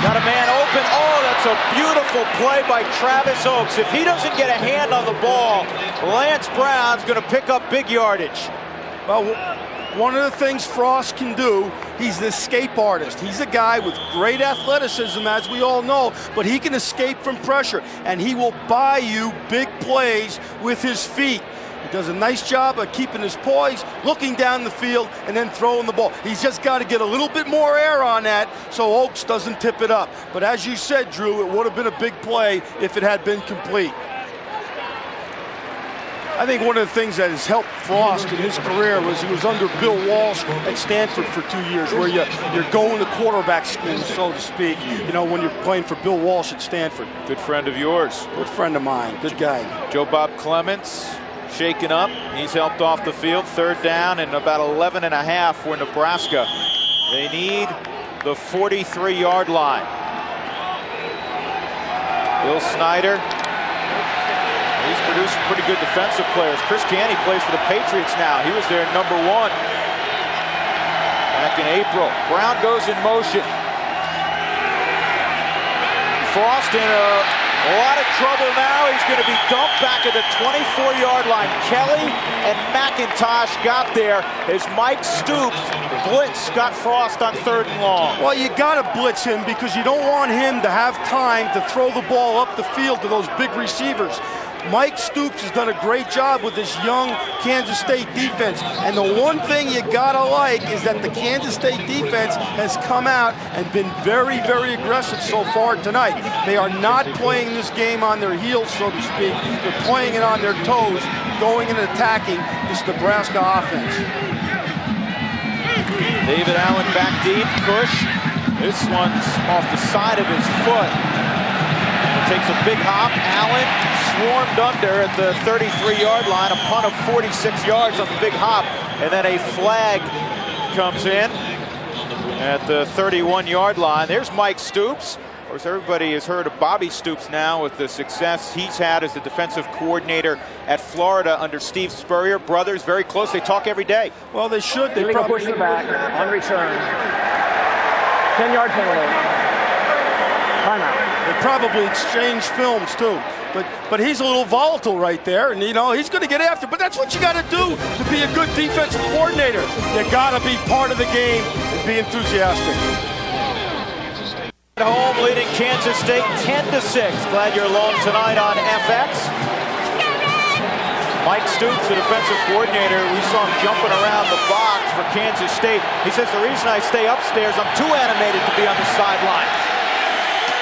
Got a man open. Oh, that's a beautiful play by Travis Oaks. If he doesn't get a hand on the ball, Lance Brown's going to pick up big yardage. Well, one of the things Frost can do, he's an escape artist. He's a guy with great athleticism, as we all know, but he can escape from pressure, and he will buy you big plays with his feet. He does a nice job of keeping his poise, looking down the field, and then throwing the ball. He's just got to get a little bit more air on that so Oaks doesn't tip it up. But as you said, Drew, it would have been a big play if it had been complete. I think one of the things that has helped Frost in his career was he was under Bill Walsh at Stanford for 2 years, where you're going to quarterback school, so to speak, you know, when you're playing for Bill Walsh at Stanford. Good friend of yours. Good friend of mine, good guy. Joe Bob Clements shaken up. He's helped off the field. Third down and about 11.5 for Nebraska. They need the 43-yard line. Bill Snyder. He's produced pretty good defensive players. Chris Canty plays for the Patriots now. He was their number 1 back in April. Brown goes in motion. Frost in a lot of trouble now. He's going to be dumped back at the 24-yard line. Kelly and McIntosh got there as Mike Stoops blitz Scott Frost on 3rd and long. Well, you got to blitz him because you don't want him to have time to throw the ball up the field to those big receivers. Mike Stoops has done a great job with this young Kansas State defense. And the one thing you gotta like is that the Kansas State defense has come out and been very, very aggressive so far tonight. They are not playing this game on their heels, so to speak. They're playing it on their toes, going and attacking this Nebraska offense. David Allen back deep, push. This one's off the side of his foot. Takes a big hop. Allen swarmed under at the 33-yard line. A punt of 46 yards on the big hop. and then a flag comes in at the 31-yard line. There's Mike Stoops. Of course, everybody has heard of Bobby Stoops now with the success he's had as the defensive coordinator at Florida under Steve Spurrier. Brothers, very close. They talk every day. Well, they should. They Illegal probably push in the back on return. 10-yard penalty. Timeout. They probably exchange films too. But he's a little volatile right there, and you know he's going to get after. But that's what you got to do to be a good defensive coordinator. You got to be part of the game and be enthusiastic. At home, leading Kansas State 10-6. Glad you're along tonight on FX. Mike Stoops, the defensive coordinator, we saw him jumping around the box for Kansas State. He says the reason I stay upstairs, I'm too animated to be on the sideline.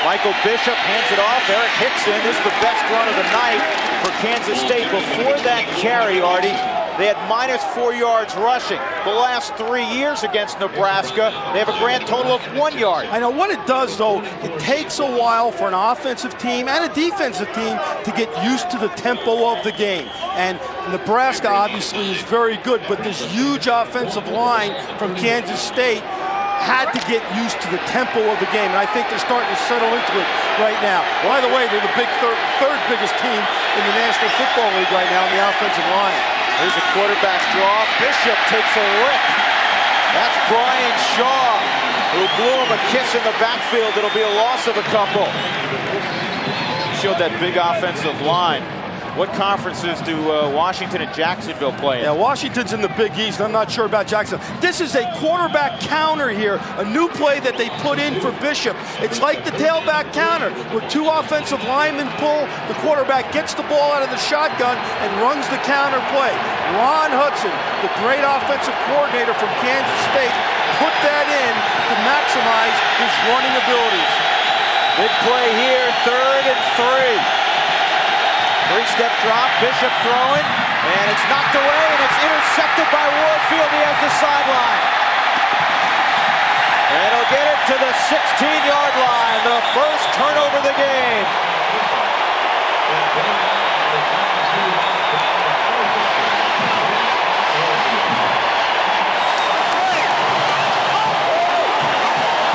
Michael Bishop hands it off. Eric Hickson, this is the best run of the night for Kansas State. Before that carry, Artie, they had -4 yards rushing. The last 3 years against Nebraska, they have a grand total of 1 yard. I know what it does, though. It takes a while for an offensive team and a defensive team to get used to the tempo of the game. And Nebraska obviously is very good, but this huge offensive line from Kansas State had to get used to the tempo of the game, and I think they're starting to settle into it right now. By the way, they're the third biggest team in the National Football League right now in the offensive line. Here's a quarterback draw. Bishop takes a rip. That's Brian Shaw, who blew him a kiss in the backfield. It'll be a loss of a couple. Showed that big offensive line. What conferences do Washington and Jacksonville play in? Yeah, Washington's in the Big East. I'm not sure about Jacksonville. This is a quarterback counter here, a new play that they put in for Bishop. It's like the tailback counter, where two offensive linemen pull, the quarterback gets the ball out of the shotgun and runs the counter play. Ron Hudson, the great offensive coordinator from Kansas State, put that in to maximize his running abilities. Big play here, 3rd and 3. Three-step drop, Bishop throwing, and it's knocked away, and it's intercepted by Warfield. He has the sideline. And he'll get it to the 16-yard line, the first turnover of the game.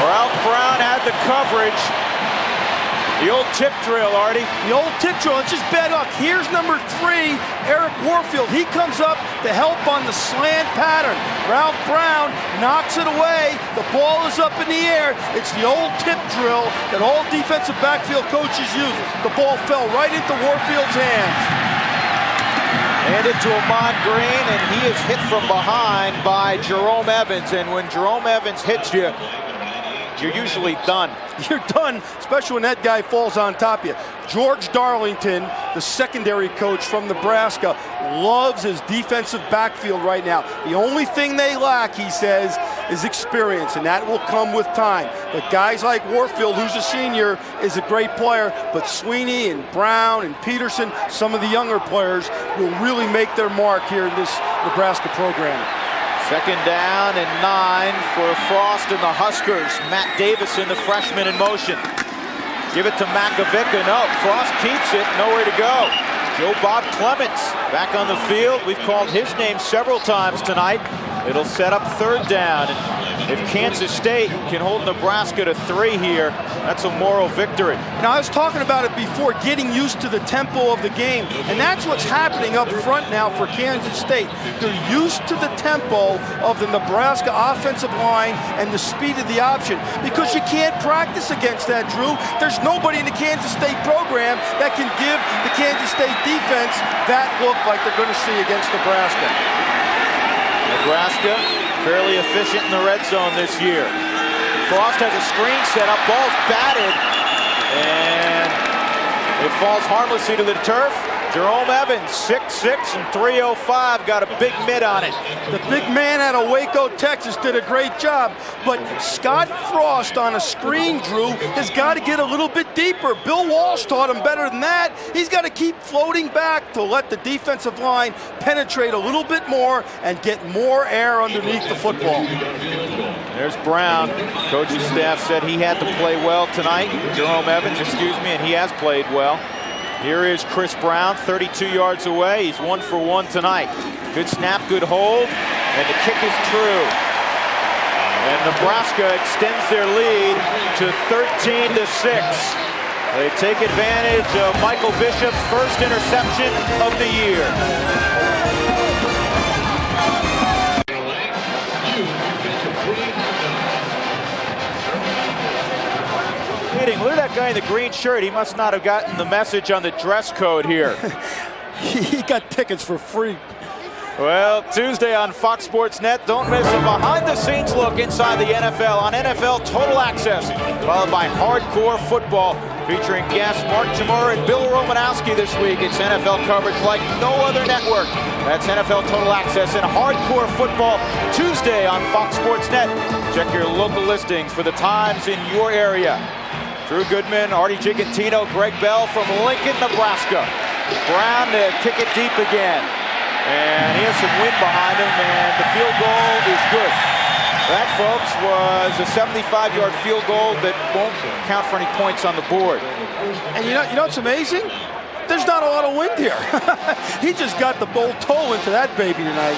Ralph Brown had the coverage. The old tip drill, Artie. The old tip drill, it's just bad luck. Here's number 3, Eric Warfield. He comes up to help on the slant pattern. Ralph Brown knocks it away. The ball is up in the air. It's the old tip drill that all defensive backfield coaches use. The ball fell right into Warfield's hands. Handed to Ahman Green, and he is hit from behind by Jerome Evans. And when Jerome Evans hits you, you're usually done. You're done, especially when that guy falls on top of you. George Darlington, the secondary coach from Nebraska, loves his defensive backfield right now. The only thing they lack, he says, is experience, and that will come with time. But guys like Warfield, who's a senior, is a great player, but Sweeney and Brown and Peterson, some of the younger players, will really make their mark here in this Nebraska program. 2nd down and 9 for Frost and the Huskers. Matt Davison, the freshman, in motion. Give it to Makovica. No, Frost keeps it. Nowhere to go. Joe Bob Clements back on the field. We've called his name several times tonight. It'll set up 3rd down. And if Kansas State can hold Nebraska to 3 here, that's a moral victory. Now, I was talking about it before, getting used to the tempo of the game, and that's what's happening up front now for Kansas State. They're used to the tempo of the Nebraska offensive line and the speed of the option, because you can't practice against that, Drew. There's nobody in the Kansas State program that can give the Kansas State defense that look like they're going to see against Nebraska. Nebraska fairly efficient in the red zone this year. Frost has a screen set up, ball's batted, and it falls harmlessly to the turf. Jerome Evans, 6'6" and 305, got a big mid on it. The big man out of Waco, Texas, did a great job. But Scott Frost on a screen, Drew, has got to get a little bit deeper. Bill Walsh taught him better than that. He's got to keep floating back to let the defensive line penetrate a little bit more and get more air underneath the football. There's Brown. Coach's staff said he had to play well tonight. Jerome Evans, and he has played well. Here is Chris Brown, 32 yards away. He's 1 for 1 tonight. Good snap, good hold. and the kick is true. And Nebraska extends their lead to 13-6. They take advantage of Michael Bishop's first interception of the year. Look at that guy in the green shirt. He must not have gotten the message on the dress code here. He got tickets for free. Well, Tuesday on Fox Sports Net, don't miss a behind-the-scenes look inside the NFL on NFL Total Access, followed by Hardcore Football, featuring guests Mark Jamura and Bill Romanowski this week. It's NFL coverage like no other network. That's NFL Total Access and Hardcore Football Tuesday on Fox Sports Net. Check your local listings for the times in your area. Drew Goodman, Artie Gigantino, Greg Bell from Lincoln, Nebraska. Brown to kick it deep again. And he has some wind behind him, and the field goal is good. That, folks, was a 75-yard field goal that won't count for any points on the board. And you know what's amazing? There's not a lot of wind here. He just got the bolt toe into that baby tonight.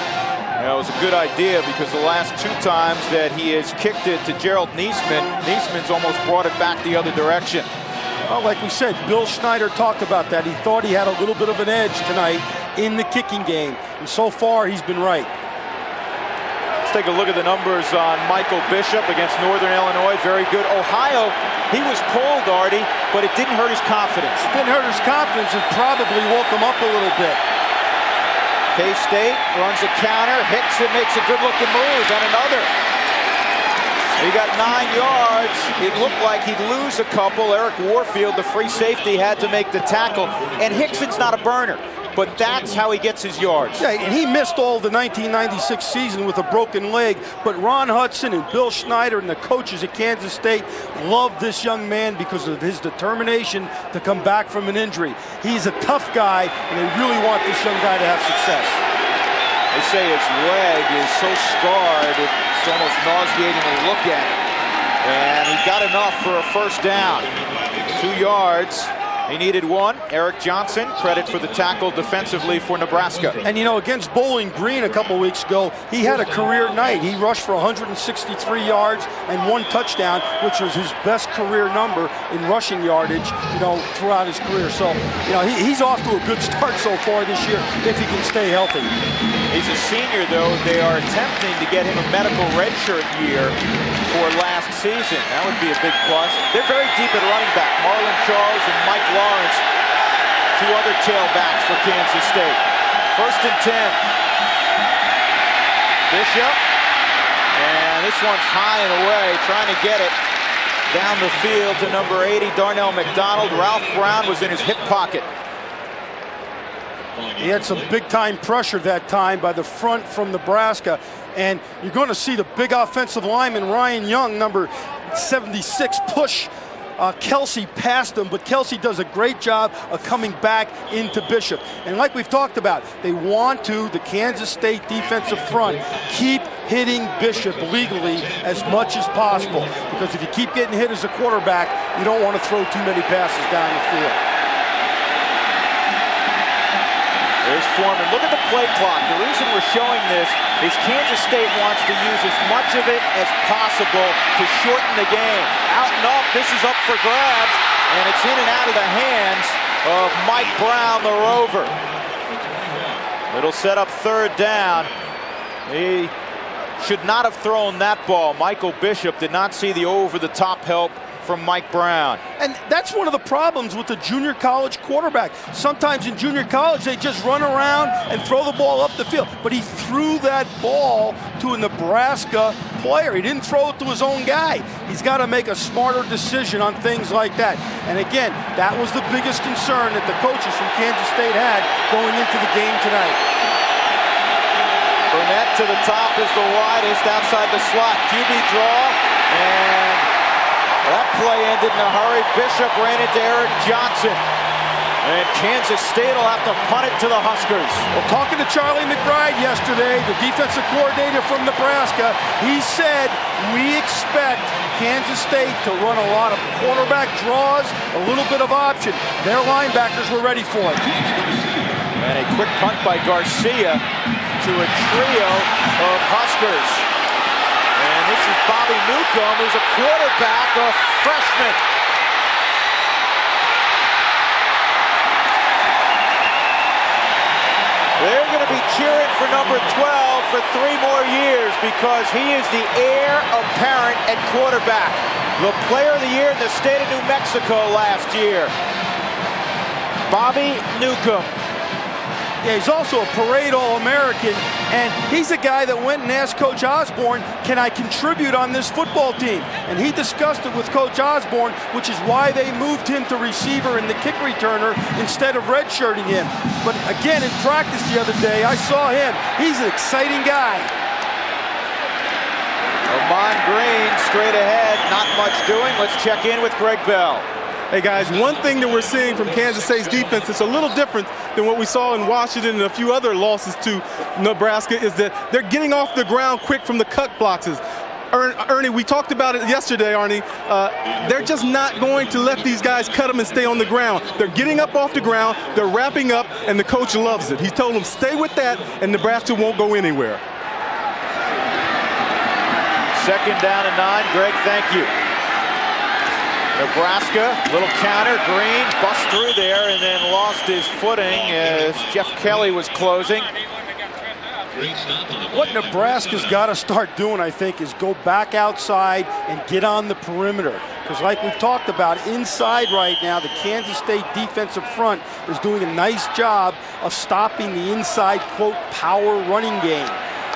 Yeah, it was a good idea because the last two times that he has kicked it to Gerald Niesman's almost brought it back the other direction. Well, like we said, Bill Schneider talked about that. He thought he had a little bit of an edge tonight in the kicking game, and so far he's been right. Let's take a look at the numbers on Michael Bishop against Northern Illinois. Very good. Ohio, he was pulled, Artie, but it didn't hurt his confidence. It didn't hurt his confidence. It probably woke him up a little bit. K-State runs a counter. Hickson makes a good-looking move, and another. He got 9 yards. It looked like he'd lose a couple. Eric Warfield, the free safety, had to make the tackle. And Hickson's not a burner, but that's how he gets his yards. Yeah, and he missed all the 1996 season with a broken leg. But Ron Hudson and Bill Schneider and the coaches at Kansas State love this young man because of his determination to come back from an injury. He's a tough guy, and they really want this young guy to have success. They say his leg is so scarred, it's almost nauseating to look at. And he got enough for a first down. 2 yards. He needed one. Eric Johnson, credit for the tackle defensively for Nebraska. And you know, against Bowling Green a couple weeks ago, he had a career night. He rushed for 163 yards and 1 touchdown, which was his best career number in rushing yardage, you know, throughout his career. So, you know, he's off to a good start so far this year if he can stay healthy. He's a senior, though. They are attempting to get him a medical redshirt year for last season. That would be a big plus. They're very deep at running back. Marlon Charles and Mike Lawrence, 2 other tailbacks for Kansas State. 1st and 10. Bishop. And this one's high and away, trying to get it down the field to number 80, Darnell McDonald. Ralph Brown was in his hip pocket. He had some big-time pressure that time by the front from Nebraska. And you're going to see the big offensive lineman, Ryan Young, number 76, push Kelsey past him, but Kelsey does a great job of coming back into Bishop. And like we've talked about, they want to, the Kansas State defensive front, keep hitting Bishop legally as much as possible. Because if you keep getting hit as a quarterback, you don't want to throw too many passes down the field. There's Foreman. Look at the play clock. The reason we're showing this is Kansas State wants to use as much of it as possible to shorten the game. Out and up, this is up for grabs, and it's in and out of the hands of Mike Brown, the Rover. It'll set up 3rd down. He should not have thrown that ball. Michael Bishop did not see the over-the-top help from Mike Brown. And that's one of the problems with the junior college quarterback. Sometimes in junior college, they just run around and throw the ball up the field. But he threw that ball to a Nebraska player. He didn't throw it to his own guy. He's got to make a smarter decision on things like that. And again, that was the biggest concern that the coaches from Kansas State had going into the game tonight. Burnett to the top is the widest outside the slot. QB draw, and that play ended in a hurry. Bishop ran into Eric Johnson. And Kansas State will have to punt it to the Huskers. Well, talking to Charlie McBride yesterday, the defensive coordinator from Nebraska, he said, we expect Kansas State to run a lot of quarterback draws, a little bit of option. Their linebackers were ready for it. And a quick punt by Garcia to a trio of Huskers. And this is Bobby Newcomb, who's a quarterback, a freshman. They're going to be cheering for number 12 for 3 more years because he is the heir apparent at quarterback. The player of the year in the state of New Mexico last year. Bobby Newcomb. Yeah, he's also a parade All-American, and he's a guy that went and asked Coach Osborne, can I contribute on this football team? And he discussed it with Coach Osborne, which is why they moved him to receiver and the kick returner instead of redshirting him. But again, in practice the other day, I saw him. He's an exciting guy. Amon Green straight ahead, not much doing. Let's check in with Greg Bell. Hey guys, one thing that we're seeing from Kansas State's defense that's a little different than what we saw in Washington and a few other losses to Nebraska is that they're getting off the ground quick from the cut blocks. Ernie, we talked about it yesterday, Arnie. They're just not going to let these guys cut them and stay on the ground. They're getting up off the ground, they're wrapping up, and the coach loves it. He told them stay with that, and Nebraska won't go anywhere. 2nd down and 9. Greg, thank you. Nebraska, little counter, Green bust through there and then lost his footing as Jeff Kelly was closing. What Nebraska's got to start doing, I think, is go back outside and get on the perimeter. Because like we've talked about, inside right now, the Kansas State defensive front is doing a nice job of stopping the inside, quote, power running game.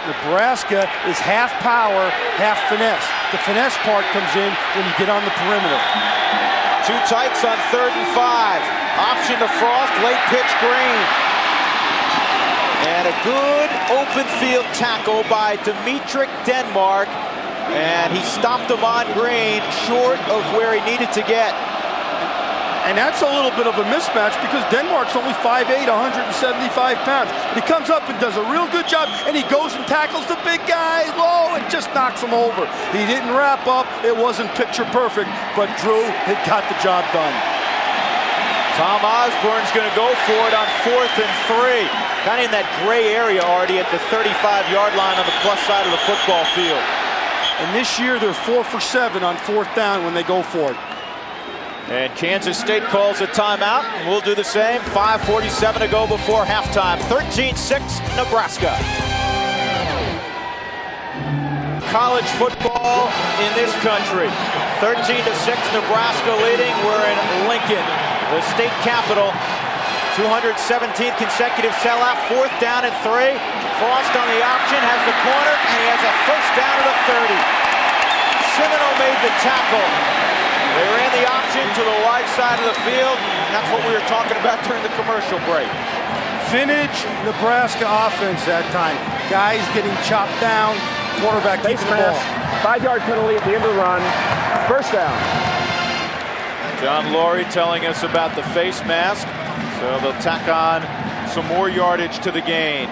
Nebraska is half power, half finesse. The finesse part comes in when you get on the perimeter. 2 tights on 3rd and 5. Option to Frost, late pitch Green. And a good open field tackle by Dimitrik Denmark. And he stopped him on Green short of where he needed to get. And that's a little bit of a mismatch because Denmark's only 5'8", 175 pounds. He comes up and does a real good job, and he goes and tackles the big guy low and just knocks him over. He didn't wrap up. It wasn't picture perfect, but Drew had got the job done. Tom Osborne's going to go for it on 4th and 3. Kind of in that gray area already at the 35-yard line on the plus side of the football field. And this year they're 4 for 7 on 4th down when they go for it. And Kansas State calls a timeout. We'll do the same. 5:47 to go before halftime. 13-6 Nebraska. College football in this country. 13-6 Nebraska leading. We're in Lincoln, the state capital. 217th consecutive sellout. 4th down and 3. Frost on the option, has the corner, and he has a 1st down at the 30. Semino made the tackle. They ran the option to the wide side of the field. That's what we were talking about during the commercial break. Vintage Nebraska offense that time. Guys getting chopped down, quarterback keeps the ball. 5-yard penalty at the end of the run. 1st down. John Laurie telling us about the face mask. So they'll tack on some more yardage to the gain.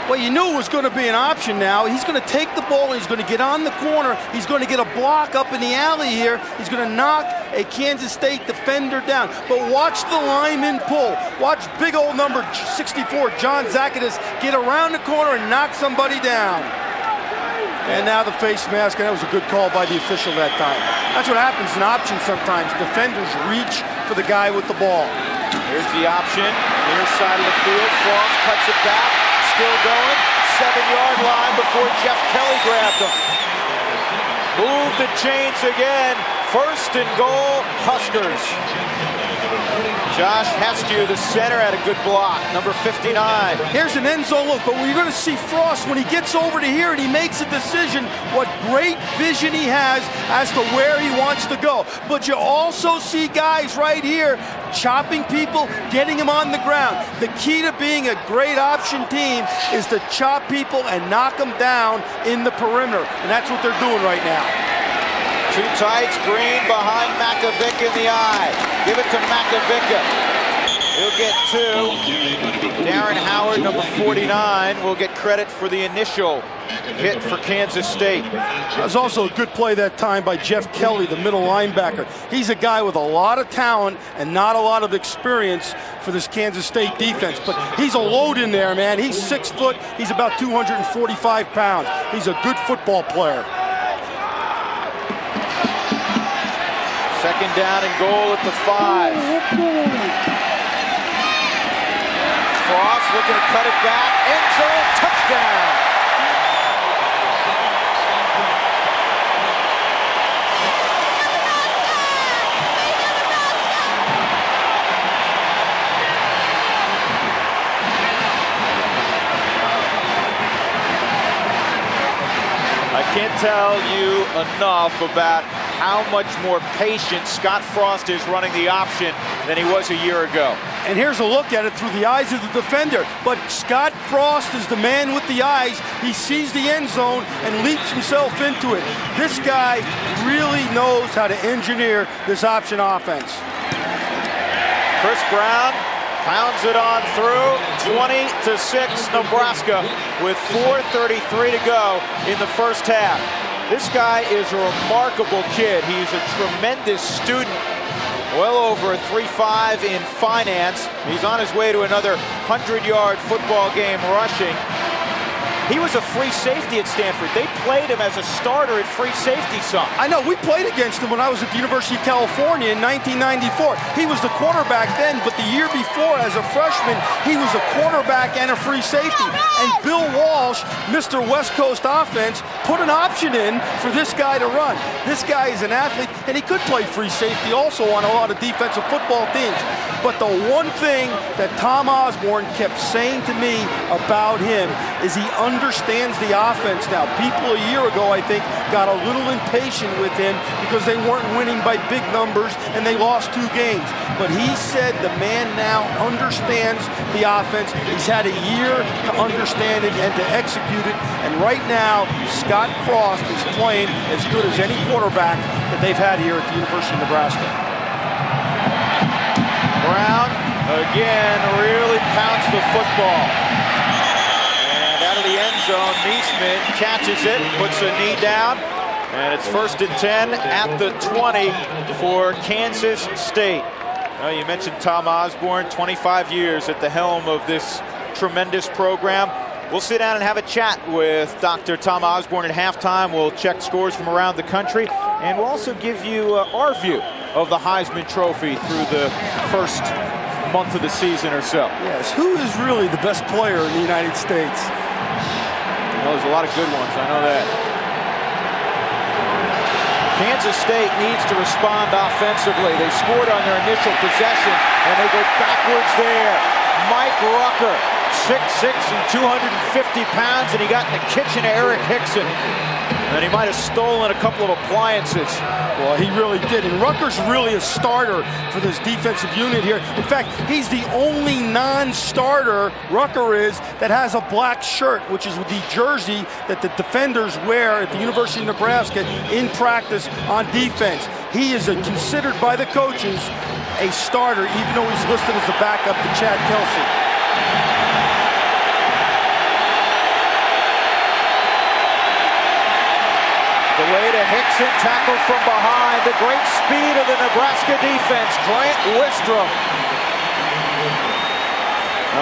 Well, you knew it was going to be an option now. He's going to take the ball. He's going to get on the corner. He's going to get a block up in the alley here. He's going to knock a Kansas State defender down. But watch the lineman pull. Watch big old number 64, John Zacchaeus, get around the corner and knock somebody down. And now the face mask, and that was a good call by the official that time. That's what happens in options sometimes. Defenders reach for the guy with the ball. Here's the option. Near side of the field. Frost cuts it back. Still going. 7-yard line before Jeff Kelly grabbed him. Move the chains again. 1st and goal, Huskers. Josh Hestiu, the center, had a good block. Number 59. Here's an end zone look, but you're going to see Frost when he gets over to here and he makes a decision, what great vision he has as to where he wants to go. But you also see guys right here chopping people, getting them on the ground. The key to being a great option team is to chop people and knock them down in the perimeter. And that's what they're doing right now. 2 tights, Green behind Makovic in the eye. Give it to Makovic. He'll get 2. Darren Howard, number 49, will get credit for the initial hit for Kansas State. That was also a good play that time by Jeff Kelly, the middle linebacker. He's a guy with a lot of talent and not a lot of experience for this Kansas State defense, but he's a load in there, man. He's 6 foot, he's about 245 pounds. He's a good football player. Second down and goal at the 5. Frost looking to cut it back. End zone, touchdown. I can't tell you enough about how much more patient Scott Frost is running the option than he was a year ago. And here's a look at it through the eyes of the defender. But Scott Frost is the man with the eyes. He sees the end zone and leaps himself into it. This guy really knows how to engineer this option offense. Chris Brown pounds it on through. 20-6 Nebraska with 4:33 to go in the first half. This guy is a remarkable kid. He's a tremendous student. Well over a 3.5 in finance. He's on his way to another 100-yard football game rushing. He was a free safety at Stanford. They played him as a starter at free safety some. I know, we played against him when I was at the University of California in 1994. He was the quarterback then, but the year before, as a freshman, he was a quarterback and a free safety. And Bill Walsh, Mr. West Coast offense, put an option in for this guy to run. This guy is an athlete, and he could play free safety also on a lot of defensive football teams. But the one thing that Tom Osborne kept saying to me about him is he understands the offense now. People a year ago, I think, got a little impatient with him because they weren't winning by big numbers and they lost 2 games. But he said the man now understands the offense. He's had a year to understand it and to execute it. And right now, Scott Frost is playing as good as any quarterback that they've had here at the University of Nebraska. Brown again really pounds the football. And out of the end zone, Neesman catches it, puts a knee down, and it's 1st and 10 at the 20 for Kansas State. Well, you mentioned Tom Osborne, 25 years at the helm of this tremendous program. We'll sit down and have a chat with Dr. Tom Osborne at halftime. We'll check scores from around the country, and we'll also give you our view of the Heisman Trophy through the first month of the season or so. Yes, who is really the best player in the United States? Well, there's a lot of good ones, I know that. Kansas State needs to respond offensively. They scored on their initial possession, and they go backwards there. Mike Rucker, 6'6" and 250 pounds, and he got in the kitchen of Eric Hickson. And he might have stolen a couple of appliances. Well, he really did. And Rucker's really a starter for this defensive unit here. In fact, he's the only non-starter, Rucker is, that has a black shirt, which is the jersey that the defenders wear at the University of Nebraska in practice on defense. He is considered by the coaches a starter, even though he's listed as a backup to Chad Kelsey. Away to Hickson, tackled from behind. The great speed of the Nebraska defense. Grant Wistrom.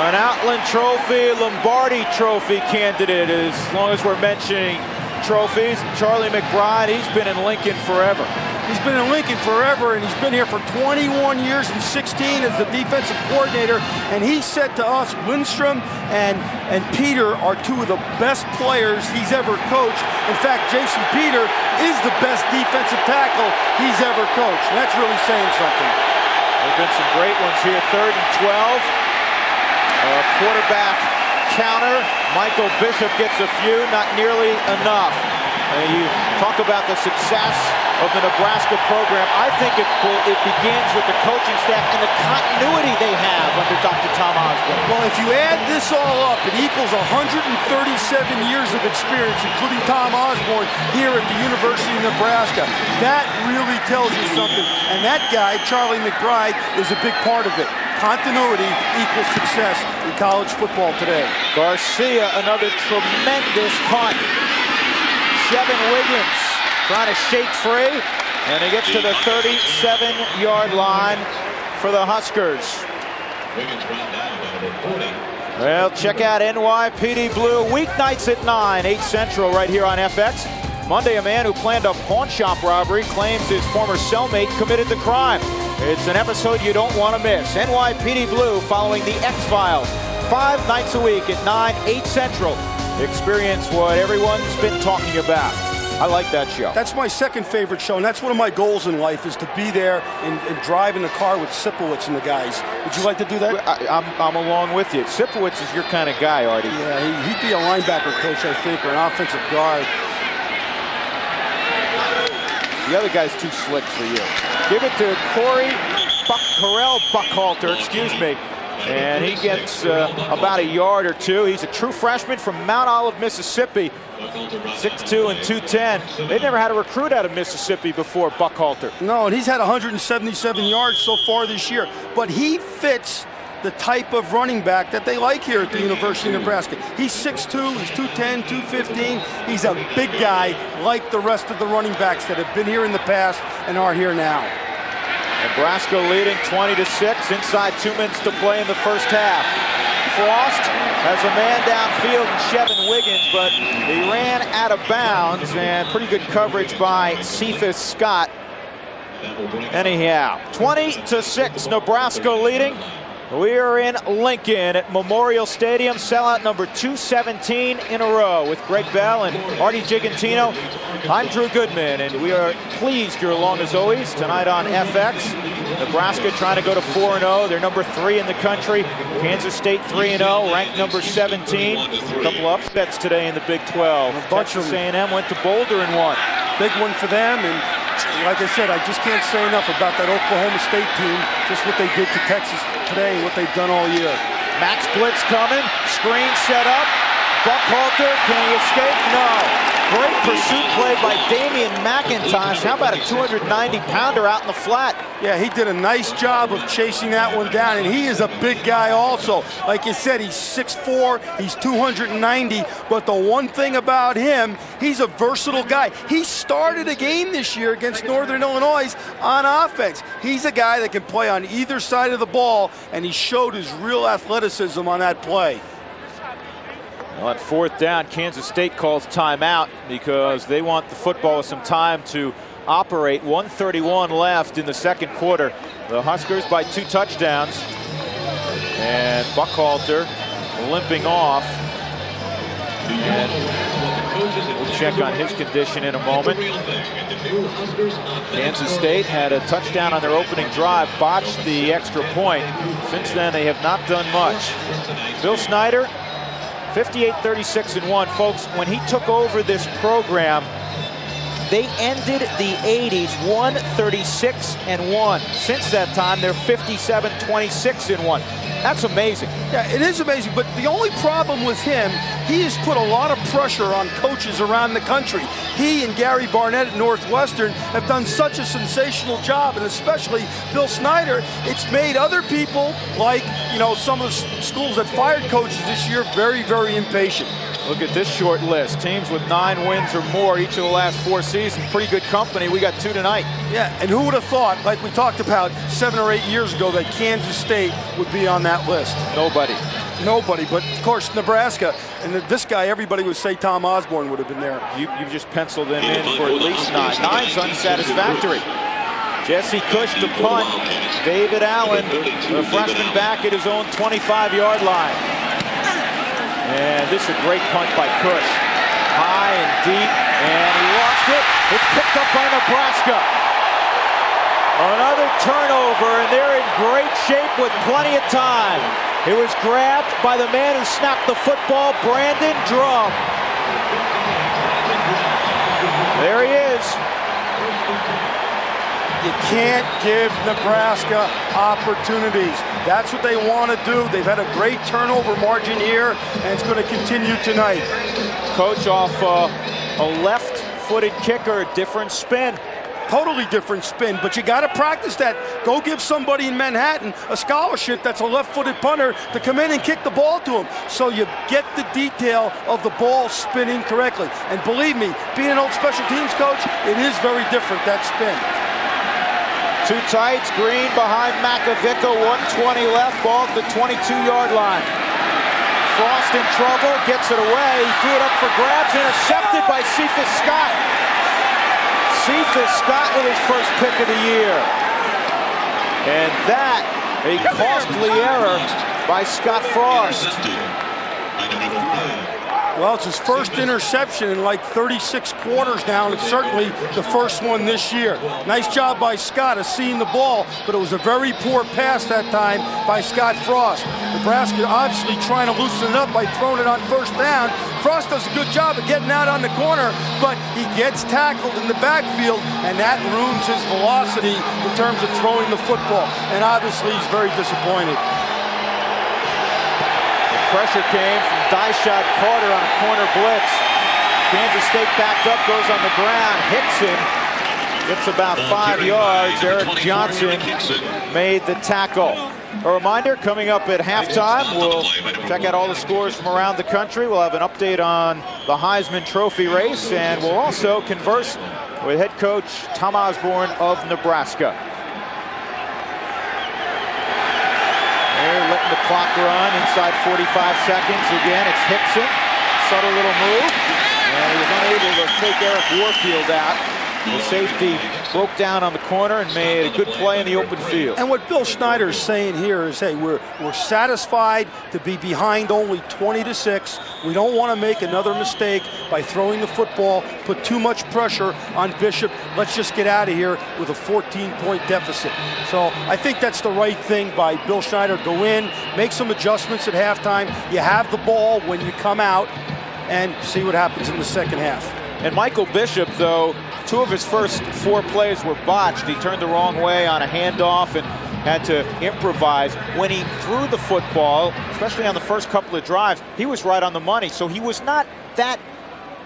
An Outland Trophy, Lombardi Trophy candidate, as long as we're mentioning trophies. Charlie McBride, he's been in Lincoln forever. He's been in Lincoln forever, and he's been here for 21 years and 16 as the defensive coordinator. And he said to us, Lindstrom and Peter are 2 of the best players he's ever coached. In fact, Jason Peter is the best defensive tackle he's ever coached. And that's really saying something. There have been some great ones here. 3rd and 12. Quarterback counter. Michael Bishop gets a few, not nearly enough. And you talk about the success of the Nebraska program. I think it begins with the coaching staff and the continuity they have under Dr. Tom Osborne. Well, if you add this all up, it equals 137 years of experience, including Tom Osborne, here at the University of Nebraska. That really tells you something. And that guy, Charlie McBride, is a big part of it. continuity equals success in college football today. Garcia, another tremendous punt. Shevin Wiggins trying to shake free, and he gets to the 37-yard line for the Huskers. Well, check out NYPD Blue weeknights at 9, 8 Central right here on FX. Monday, a man who planned a pawn shop robbery claims his former cellmate committed the crime. It's an episode you don't want to miss. NYPD Blue following the X-Files. 5 nights a week at 9, 8 Central. Experience what everyone's been talking about. I like that show. That's my second favorite show, and that's one of my goals in life, is to be there and drive in the car with Sipowicz and the guys. Would you like to do that? I'm along with you. Sipowicz is your kind of guy, Artie. Yeah, he'd be a linebacker coach, I think, or an offensive guard. The other guy's too slick for you. Give it to Correll Buckhalter, excuse me. And he gets about a yard or two. He's a true freshman from Mount Olive, Mississippi. 6'2" and 210. They've never had a recruit out of Mississippi before, Buckhalter. No, and he's had 177 yards so far this year. But he fits the type of running back that they like here at the University of Nebraska. He's 6'2", he's 210, 215. He's a big guy like the rest of the running backs that have been here in the past and are here now. Nebraska leading 20-6, inside 2 minutes to play in the first half. Frost has a man downfield in Shevin Wiggins, but he ran out of bounds, and pretty good coverage by Cephas Scott. Anyhow, 20-6, Nebraska leading. We are in Lincoln at Memorial Stadium, sellout number 217 in a row with Greg Bell and Artie Gigantino. I'm Drew Goodman, and we are pleased you're along as always tonight on FX. Nebraska trying to go to 4-0. They're number 3 in the country. Kansas State 3-0, ranked number 17. A couple upsets today in the Big 12. Texas A&M went to Boulder and won. Big one for them, and like I said, I just can't say enough about that Oklahoma State team, just what they did to Texas today and what they've done all year. Max blitz coming, screen set up. Buckhalter, can he escape? No. Great pursuit play by Damian McIntosh. How about a 290-pounder out in the flat? Yeah, he did a nice job of chasing that one down, and he is a big guy also. Like you said, he's 6'4", he's 290, but the one thing about him, he's a versatile guy. He started a game this year against Northern Illinois on offense. He's a guy that can play on either side of the ball, and he showed his real athleticism on that play. On 4th down, Kansas State calls timeout because they want the football with some time to operate. 1:31 left in the second quarter. The Huskers by 2 touchdowns. And Buckhalter limping off. And we'll check on his condition in a moment. Kansas State had a touchdown on their opening drive, botched the extra point. Since then, they have not done much. Bill Snyder, 58-36-1. Folks, when he took over this program, they ended the 80s 136-1. Since that time, they're 57-26-1. That's amazing. Yeah, it is amazing, but the only problem with him, he has put a lot of pressure on coaches around the country. He and Gary Barnett at Northwestern have done such a sensational job, and especially Bill Snyder, it's made other people, like, some of the schools that fired coaches this year, very, very impatient. Look at this short list. Teams with 9 wins or more each of the last 4 seasons. Pretty good company. We got 2 tonight. Yeah, and who would have thought, like we talked about 7 or 8 years ago, that Kansas State would be on that list? Nobody. Nobody, but of course Nebraska, and this guy, everybody would say Tom Osborne would have been there. You've just penciled him in for at least 9. 9's unsatisfactory. Jesse Cush to punt. David Allen, the freshman, back at his own 25-yard line. And this is a great punt by Cush. High and deep, and he lost it. It's picked up by Nebraska. Another turnover, and they're in great shape with plenty of time. It was grabbed by the man who snapped the football, Brandon Drum. There he is. You can't give Nebraska opportunities. That's what they want to do. They've had a great turnover margin here, and it's going to continue tonight. Coach off a left-footed kicker, different spin. totally different spin, but you got to practice that. Go give somebody in Manhattan a scholarship that's a left-footed punter to come in and kick the ball to him, so you get the detail of the ball spinning correctly. And believe me, being an old special teams coach, it is very different, that spin. Two tights, Green behind Makovica, 120 left, ball at the 22-yard line. Frost in trouble, gets it away, he threw it up for grabs, intercepted by Cephas Scott. Cephas Scott with his first pick of the year. And that, a costly error by Scott Frost. Well, it's his first interception in like 36 quarters now, and it's certainly the first one this year. Nice job by Scott of seeing the ball, but it was a very poor pass that time by Scott Frost. Nebraska obviously trying to loosen it up by throwing it on first down. Frost does a good job of getting out on the corner, but he gets tackled in the backfield, and that ruins his velocity in terms of throwing the football. And obviously, he's very disappointed. Pressure came from Dyshot Carter on a corner blitz. Kansas State backed up, goes on the ground, hits him. Gets about 5 yards. Eric Johnson made the tackle. A reminder, coming up at halftime, we'll check out all the scores from around the country. We'll have an update on the Heisman Trophy race, and we'll also converse with head coach Tom Osborne of Nebraska. They're letting the clock run inside 45 seconds. Again, it's Hickson. Subtle little move. And he was unable to take Eric Warfield out. The safety broke down on the corner and made a good play in the open field. And what Bill Snyder is saying here is, hey, we're satisfied to be behind only 20-6. We don't want to make another mistake by throwing the football, put too much pressure on Bishop. Let's just get out of here with a 14-point deficit. So I think that's the right thing by Bill Snyder. Go in, make some adjustments at halftime. You have the ball when you come out, and see what happens in the second half. And Michael Bishop, though, 2 of his first 4 plays were botched. He turned the wrong way on a handoff and had to improvise. When he threw the football, especially on the first couple of drives, he was right on the money. So he was not that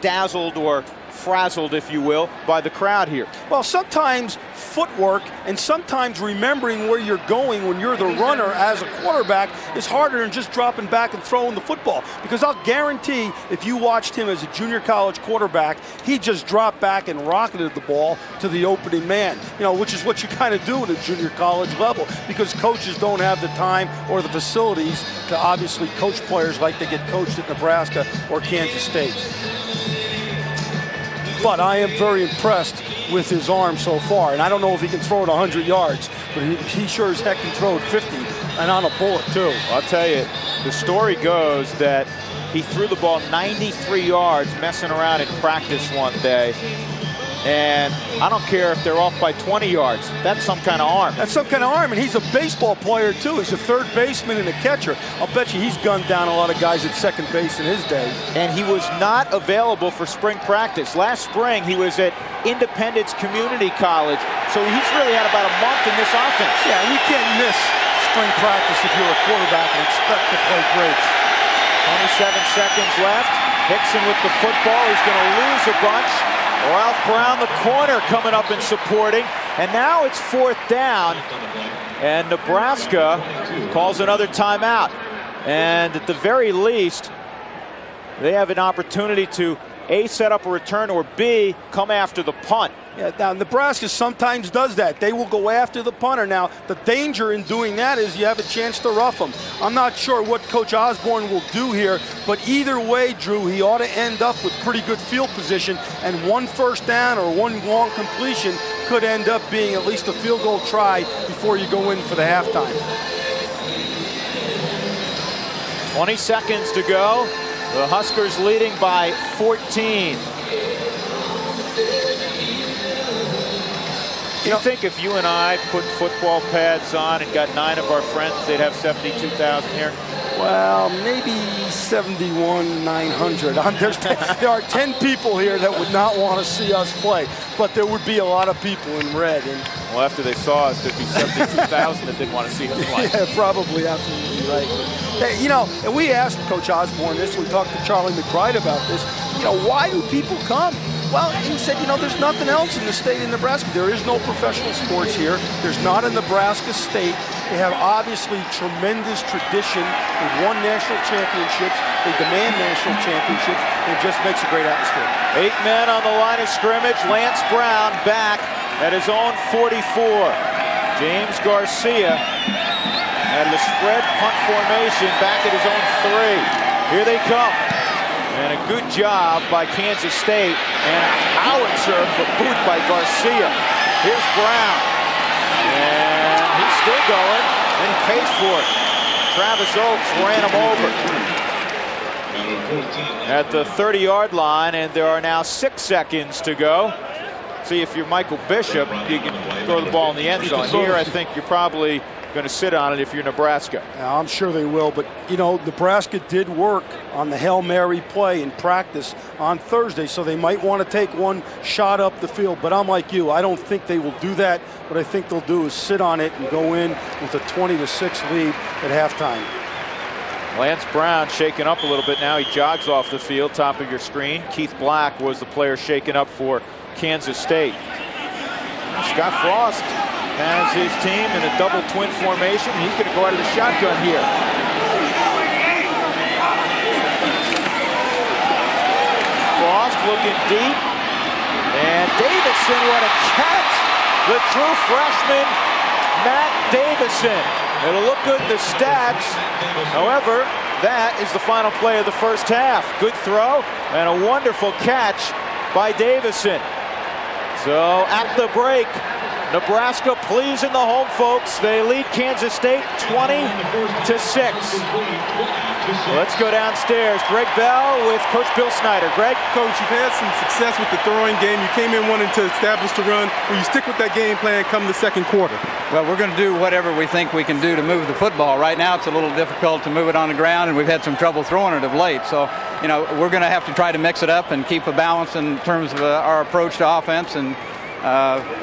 dazzled or frazzled, if you will, by the crowd here. Well, sometimes footwork and sometimes remembering where you're going when you're the runner as a quarterback is harder than just dropping back and throwing the football. Because I'll guarantee if you watched him as a junior college quarterback, he just dropped back and rocketed the ball to the opening man, you know, which is what you kind of do at a junior college level, because coaches don't have the time or the facilities to obviously coach players like they get coached at Nebraska or Kansas State. But I am very impressed with his arm so far. And I don't know if he can throw it 100 yards, but he sure as heck can throw it 50 and on a bullet too. I'll tell you, the story goes that he threw the ball 93 yards messing around in practice one day. And I don't care if they're off by 20 yards. That's some kind of arm. That's some kind of arm, and he's a baseball player too. He's a third baseman and a catcher. I'll bet you he's gunned down a lot of guys at second base in his day. And he was not available for spring practice. Last spring, he was at Independence Community College, so he's really had about a month in this offense. Yeah, and you can't miss spring practice if you're a quarterback and expect to play great. 27 seconds left. Hickson with the football. He's going to lose a bunch. Ralph Brown, the corner, coming up and supporting. And now it's 4th down. And Nebraska calls another timeout. And at the very least, they have an opportunity to A, set up a return, or B, come after the punt. Yeah, now Nebraska sometimes does that. They will go after the punter. Now, the danger in doing that is you have a chance to rough them. I'm not sure what Coach Osborne will do here, but either way, Drew, he ought to end up with pretty good field position, and 1 first down or 1 long completion could end up being at least a field goal try before you go in for the halftime. 20 seconds to go. The Huskers leading by 14. Do you think if you and I put football pads on and got 9 of our friends, they'd have 72,000 here? Well, maybe 71,900. There are 10 people here that would not want to see us play, but there would be a lot of people in red. And well, after they saw us, there'd be 72,000 that didn't want to see us play. Yeah, probably, absolutely right. Hey, you know, and we asked Coach Osborne this. We talked to Charlie McBride about this. You know, why do people come? Well, he said, you know, there's nothing else in the state of Nebraska. There is no professional sports here. There's not a Nebraska state. They have obviously tremendous tradition. They've won national championships. They demand national championships. It just makes a great atmosphere. 8 men on the line of scrimmage. Lance Brown back at his own 44. James Garcia at the spread punt formation back at his own 3. Here they come. And a good job by Kansas State. And a howitzer for boot by Garcia. Here's Brown. And he's still going. And he pays for it. Travis Oakes ran him over at the 30-yard line. And there are now 6 seconds to go. See, if you're Michael Bishop, you can throw the ball in the end zone. Here, I think you're probably going to sit on it if you're Nebraska. Yeah, I'm sure they will, but you know, Nebraska did work on the Hail Mary play in practice on Thursday, so they might want to take one shot up the field, but I'm like you, I don't think they will do that. What I think they'll do is sit on it and go in with a 20-6 lead at halftime. Lance Brown shaken up a little bit now. He jogs off the field, top of your screen. Keith Black was the player shaken up for Kansas State. Scott Frost has his team in a double twin formation. He's going to go out of the shotgun here. Frost looking deep. And Davison, what a catch! The true freshman, Matt Davison. It'll look good in the stats. However, that is the final play of the first half. Good throw and a wonderful catch by Davison. So at the break, Nebraska pleasing the home folks. They lead Kansas State 20-6. Let's go downstairs. Greg Bell with Coach Bill Snyder. Greg? Coach, you've had some success with the throwing game. You came in wanting to establish the run. Will you stick with that game plan come the second quarter? Well, we're going to do whatever we think we can do to move the football. Right now it's a little difficult to move it on the ground, and we've had some trouble throwing it of late. So, you know, we're going to have to try to mix it up and keep a balance in terms of our approach to offense and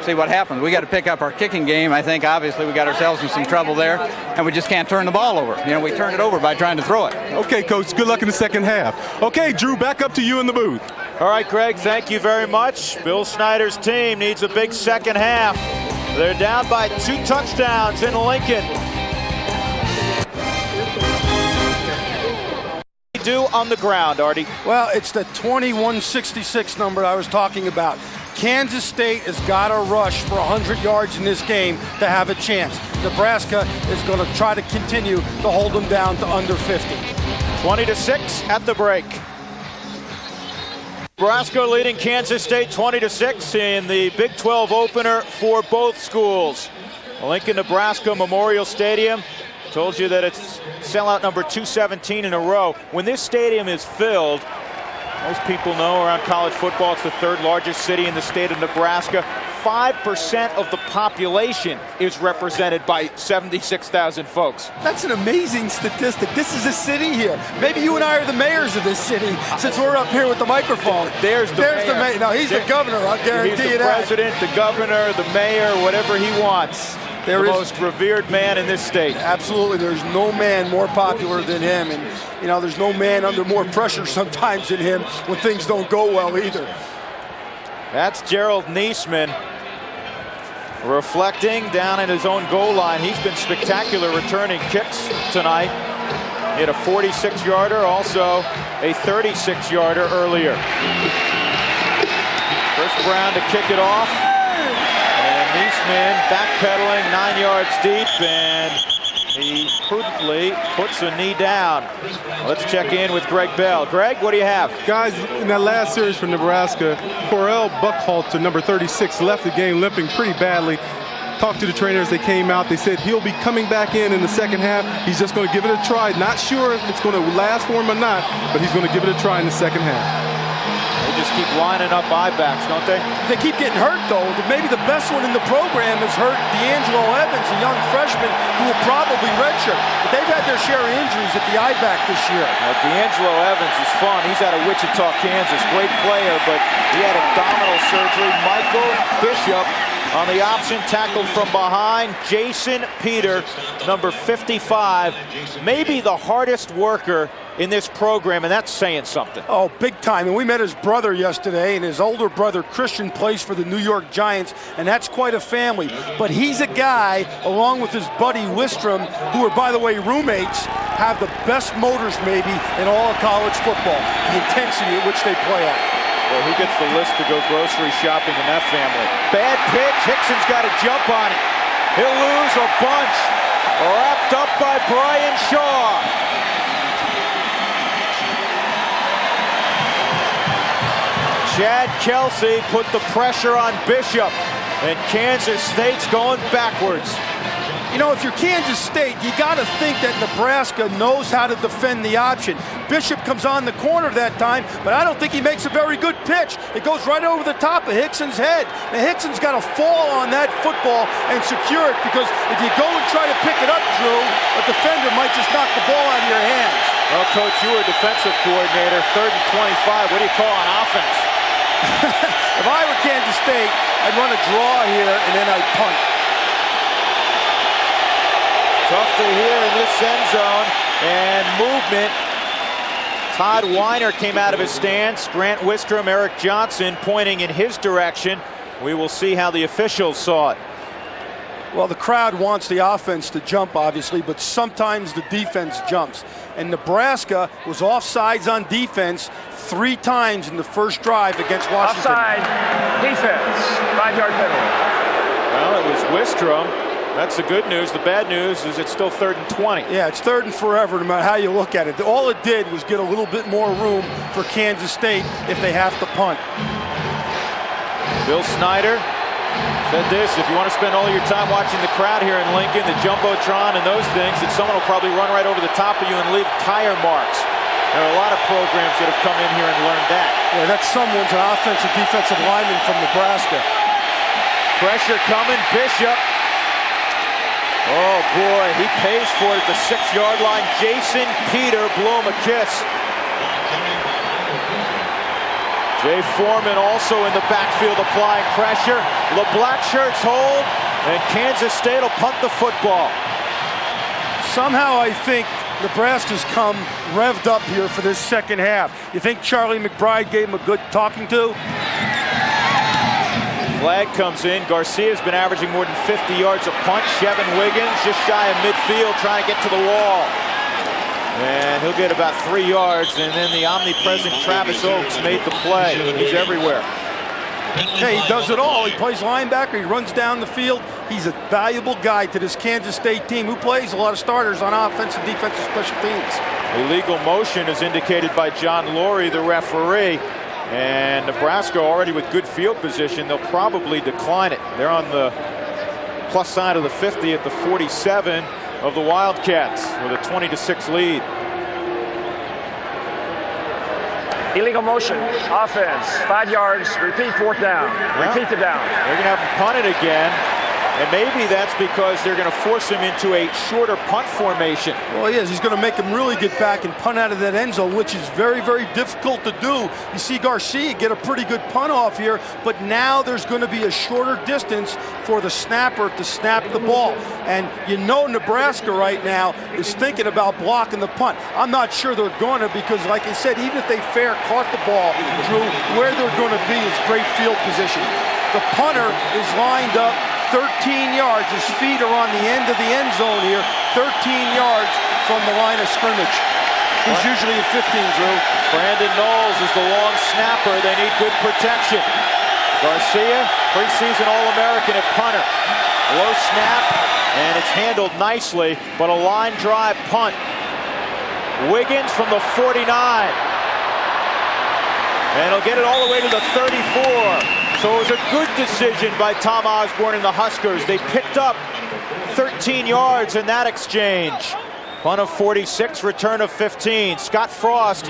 see what happens. We got to pick up our kicking game. I think obviously we got ourselves in some trouble there, and we just can't turn the ball over. You know, we turned it over by trying to throw it. Okay, Coach, good luck in the second half. Okay, Drew, back up to you in the booth. All right, Greg, thank you very much. Bill Snyder's team needs a big second half. They're down by 2 touchdowns in Lincoln. Do on the ground, Artie? Well, it's the 21-66 number I was talking about. Kansas State has got to rush for 100 yards in this game to have a chance. Nebraska is going to try to continue to hold them down to under 50. 20-6 at the break. Nebraska leading Kansas State 20-6 in the Big 12 opener for both schools. Lincoln, Nebraska Memorial Stadium. Told you that it's sellout number 217 in a row. When this stadium is filled, most people know around college football, it's the 3rd largest city in the state of Nebraska. 5% of the population is represented by 76,000 folks. That's an amazing statistic. This is a city here. Maybe you and I are the mayors of this city since we're up here with the microphone. There's the mayor. No, he's the governor, I'll guarantee you that. He's the president, the governor, the mayor, whatever he wants. The most revered man in this state. Absolutely. There's no man more popular than him. And, you know, there's no man under more pressure sometimes than him when things don't go well either. That's Gerald Niesman reflecting down at his own goal line. He's been spectacular returning kicks tonight. He had a 46-yarder, also a 36-yarder earlier. First Brown to kick it off. Niesman backpedaling 9 yards deep, and he prudently puts a knee down. Let's check in with Greg Bell. Greg, what do you have? Guys, in that last series for Nebraska, Correll Buckhalter, number 36, left the game limping pretty badly. Talked to the trainers, they came out, they said he'll be coming back in the second half. He's just going to give it a try. Not sure if it's going to last for him or not, but he's going to give it a try in the second half. They just keep lining up I-backs, don't they? They keep getting hurt, though. Maybe the best one in the program is hurt D'Angelo Evans, a young freshman who will probably redshirt. But they've had their share of injuries at the I-back this year. Now, D'Angelo Evans is fun. He's out of Wichita, Kansas. Great player, but he had abdominal surgery. Michael Bishop on the option, tackled from behind. Jason Peter, number 55, maybe the hardest worker in this program, and that's saying something. Oh, big time. And we met his brother yesterday, and his older brother, Christian, plays for the New York Giants, and that's quite a family. But he's a guy, along with his buddy Wistrom, who are, by the way, roommates, have the best motors maybe in all of college football, the intensity at which they play at. Well, who gets the list to go grocery shopping in that family? Bad pitch. Hickson's got to jump on it. He'll lose a bunch. Wrapped up by Brian Shaw. Chad Kelsey put the pressure on Bishop, and Kansas State's going backwards. You know, if you're Kansas State, you got to think that Nebraska knows how to defend the option. Bishop comes on the corner that time, but I don't think he makes a very good pitch. It goes right over the top of Hickson's head. Now, Hickson's got to fall on that football and secure it, because if you go and try to pick it up, Drew, a defender might just knock the ball out of your hands. Well, Coach, you were a defensive coordinator. 3rd and 25. What do you call on offense? If I were Kansas State, I'd run a draw here, and then I'd punt. Tough to hear in this end zone, and movement. Todd Weiner came out of his stance. Grant Wistrom, Eric Johnson pointing in his direction. We will see how the officials saw it. Well, the crowd wants the offense to jump, obviously, but sometimes the defense jumps. And Nebraska was offsides on defense 3 times in the first drive against Washington. Offside defense, 5-yard penalty. Well, it was Wistrom. That's the good news. The bad news is it's still 3rd and 20. Yeah, it's 3rd and forever, no matter how you look at it. All it did was get a little bit more room for Kansas State if they have to punt. Bill Snyder said this: if you want to spend all your time watching the crowd here in Lincoln, the Jumbotron and those things, that someone will probably run right over the top of you and leave tire marks. There are a lot of programs that have come in here and learned that. Yeah, that's someone's an offensive, defensive lineman from Nebraska. Pressure coming, Bishop. Oh boy, he pays for it at the 6-yard line. Jason Peter blew him a kiss. Jay Foreman also in the backfield applying pressure. The black shirts hold, and Kansas State will punt the football. Somehow I think Nebraska's come revved up here for this second half. You think Charlie McBride gave him a good talking to? Flag comes in. Garcia's been averaging more than 50 yards a punt. Chevin Wiggins just shy of midfield trying to get to the wall. And he'll get about 3 yards, and then the omnipresent Travis Oakes made the play. He's everywhere. Hey, he does it all. He plays linebacker. He runs down the field. He's a valuable guy to this Kansas State team, who plays a lot of starters on offense and defensive special teams. Illegal motion is indicated by John Laurie, the referee. And Nebraska already with good field position. They'll probably decline it. They're on the plus side of the 50 at the 47 of the Wildcats with a 20-6 lead. Illegal motion, offense, 5 yards, repeat 4th down. Well, repeat the down. They're going to have him punt it again. And maybe that's because they're going to force him into a shorter punt formation. Well, he is. He's going to make him really get back and punt out of that end zone, which is very, very difficult to do. You see Garcia get a pretty good punt off here, but now there's going to be a shorter distance for the snapper to snap the ball. And you know Nebraska right now is thinking about blocking the punt. I'm not sure they're going to, because like I said, even if they fair caught the ball, Drew, where they're going to be is great field position. The punter is lined up 13 yards. His feet are on the end of the end zone here, 13 yards from the line of scrimmage. He's usually at 15, Drew. Brandon Knowles is the long snapper. They need good protection. Garcia, preseason All-American at punter. Low snap, and it's handled nicely, but a line drive punt. Wiggins from the 49. And he'll get it all the way to the 34. So it was a good decision by Tom Osborne and the Huskers. They picked up 13 yards in that exchange. Punt of 46, return of 15. Scott Frost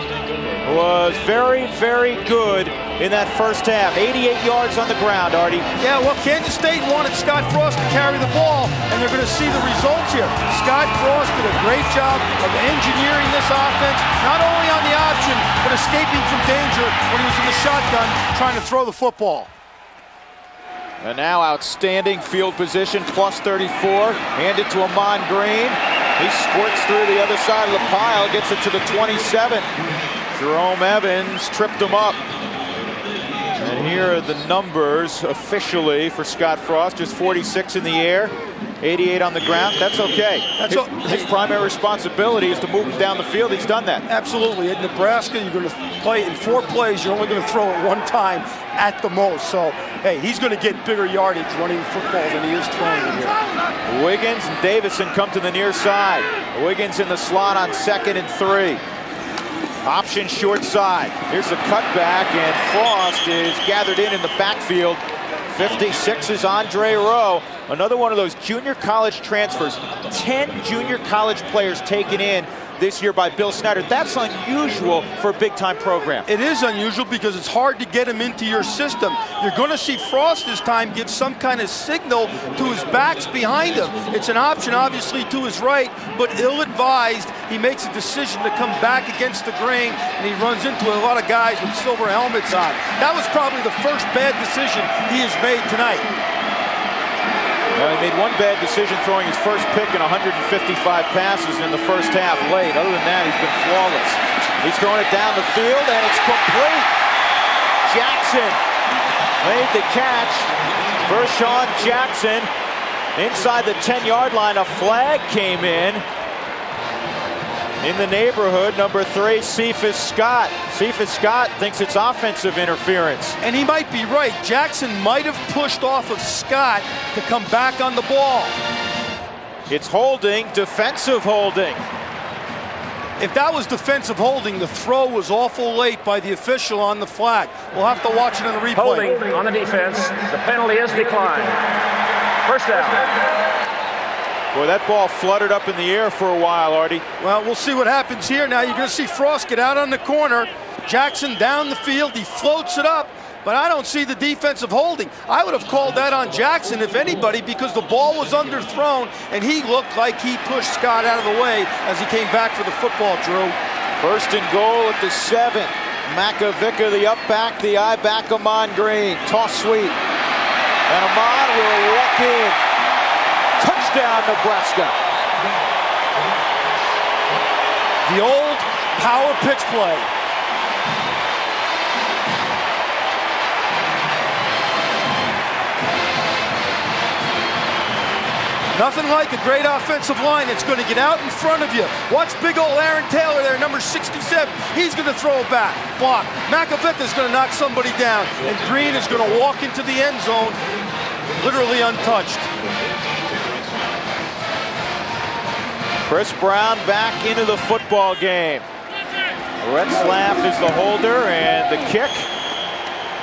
was very, very good in that first half. 88 yards on the ground, Artie. Yeah, well, Kansas State wanted Scott Frost to carry the ball, and they're going to see the results here. Scott Frost did a great job of engineering this offense, not only on the option, but escaping from danger when he was in the shotgun trying to throw the football. And now outstanding field position, plus 34. Handed to Amon Green. He squirts through the other side of the pile, gets it to the 27. Jerome Evans tripped him up. And here are the numbers officially for Scott Frost. Just 46 in the air, 88 on the ground. That's okay. His primary responsibility is to move him down the field. He's done that. Absolutely. At Nebraska, you're going to play in 4 plays. You're only going to throw it 1 time at the most. So, hey, he's going to get bigger yardage running the football than he is throwing it here. Wiggins and Davison come to the near side. Wiggins in the slot on 2nd and 3. Option short side. Here's a cutback, and Frost is gathered in the backfield. 56 is Andre Rowe. Another one of those junior college transfers. 10 junior college players taken in this year by Bill Snyder. That's unusual for a big-time program. It is unusual because it's hard to get him into your system. You're going to see Frost this time give some kind of signal to his backs behind him. It's an option, obviously, to his right, but ill-advised. He makes a decision to come back against the grain, and he runs into a lot of guys with silver helmets on. That was probably the first bad decision he has made tonight. Well, he made one bad decision throwing his first pick in 155 passes in the first half late. Other than that, he's been flawless. He's throwing it down the field, and it's complete. Jackson made the catch. Vershawn Jackson inside the 10-yard line. A flag came in the neighborhood. Number 3, Cephas Scott. Cephas Scott thinks it's offensive interference. And he might be right. Jackson might have pushed off of Scott to come back on the ball. It's holding, defensive holding. If that was defensive holding, the throw was awful late by the official on the flag. We'll have to watch it on the replay. Holding on the defense. The penalty is declined. First down. Boy, that ball fluttered up in the air for a while, Artie. Well, we'll see what happens here. Now you're going to see Frost get out on the corner. Jackson down the field. He floats it up, but I don't see the defensive holding. I would have called that on Jackson, if anybody, because the ball was underthrown, and he looked like he pushed Scott out of the way as he came back for the football, Drew. 1st and goal at the 7. Makovica, the up back, the eye back, Amon Green. Toss sweep. And Amon will walk in. Touchdown, Nebraska. The old power pitch play. Nothing like a great offensive line that's going to get out in front of you. Watch big old Aaron Taylor there, number 67. He's going to throw it back. Block. Makovica is going to knock somebody down, and Green is going to walk into the end zone literally untouched. Chris Brown back into the football game. Retzlaff is the holder, and the kick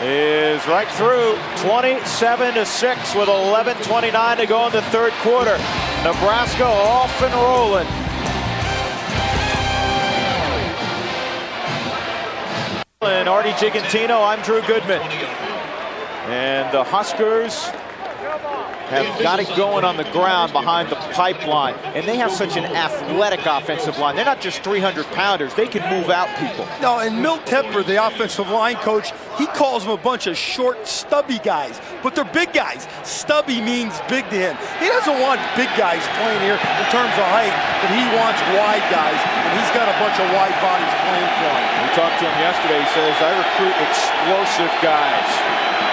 is right through. 27-6 with 11:29 to go in the 3rd quarter. Nebraska off and rolling. And Artie Gigantino, I'm Drew Goodman. And the Huskers have got it going on the ground behind the pipeline. And they have such an athletic offensive line. They're not just 300-pounders. They can move out people. No, and Milt Tepper, the offensive line coach, he calls them a bunch of short, stubby guys. But they're big guys. Stubby means big to him. He doesn't want big guys playing here in terms of height, but he wants wide guys. And he's got a bunch of wide bodies playing for him. We talked to him yesterday. He says, I recruit explosive guys.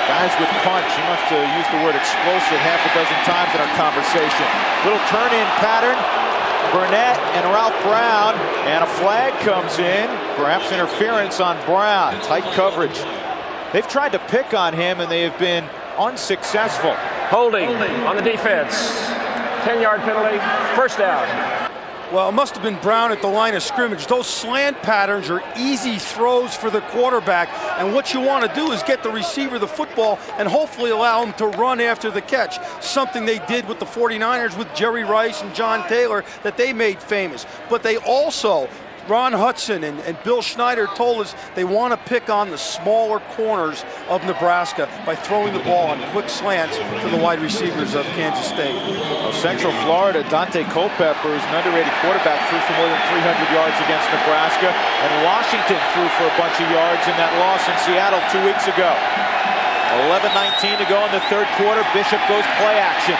Guys with punch. He must have used the word explosive half a dozen times in our conversation. Little turn-in pattern. Burnett and Ralph Brown. And a flag comes in. Perhaps interference on Brown. Tight coverage. They've tried to pick on him, and they have been unsuccessful. Holding on the defense. 10-yard penalty. First down. Well, it must have been Brown at the line of scrimmage. Those slant patterns are easy throws for the quarterback, and what you want to do is get the receiver the football and hopefully allow him to run after the catch, something they did with the 49ers with Jerry Rice and John Taylor that they made famous. But they also, Ron Hudson and Bill Schneider told us they want to pick on the smaller corners of Nebraska by throwing the ball on quick slants to the wide receivers of Kansas State. Well, Central Florida, Dante Culpepper is an underrated quarterback, threw for more than 300 yards against Nebraska, and Washington threw for a bunch of yards in that loss in Seattle 2 weeks ago. 11:19 to go in the third quarter. Bishop goes play action.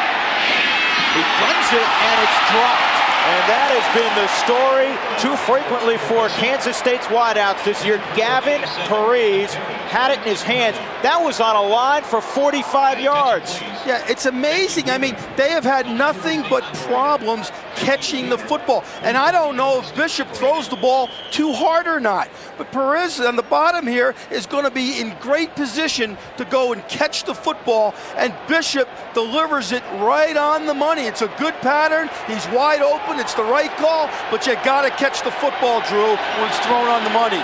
He guns it, and it's dropped. And that has been the story too frequently for Kansas State's wideouts this year. Gavin Parise had it in his hands. That was on a line for 45 yards. Yeah, it's amazing. I mean, they have had nothing but problems catching the football. And I don't know if Bishop throws the ball too hard or not. But Perez on the bottom here is going to be in great position to go and catch the football. And Bishop delivers it right on the money. It's a good pattern. He's wide open. It's the right call. But you got to catch the football, Drew, when it's thrown on the money.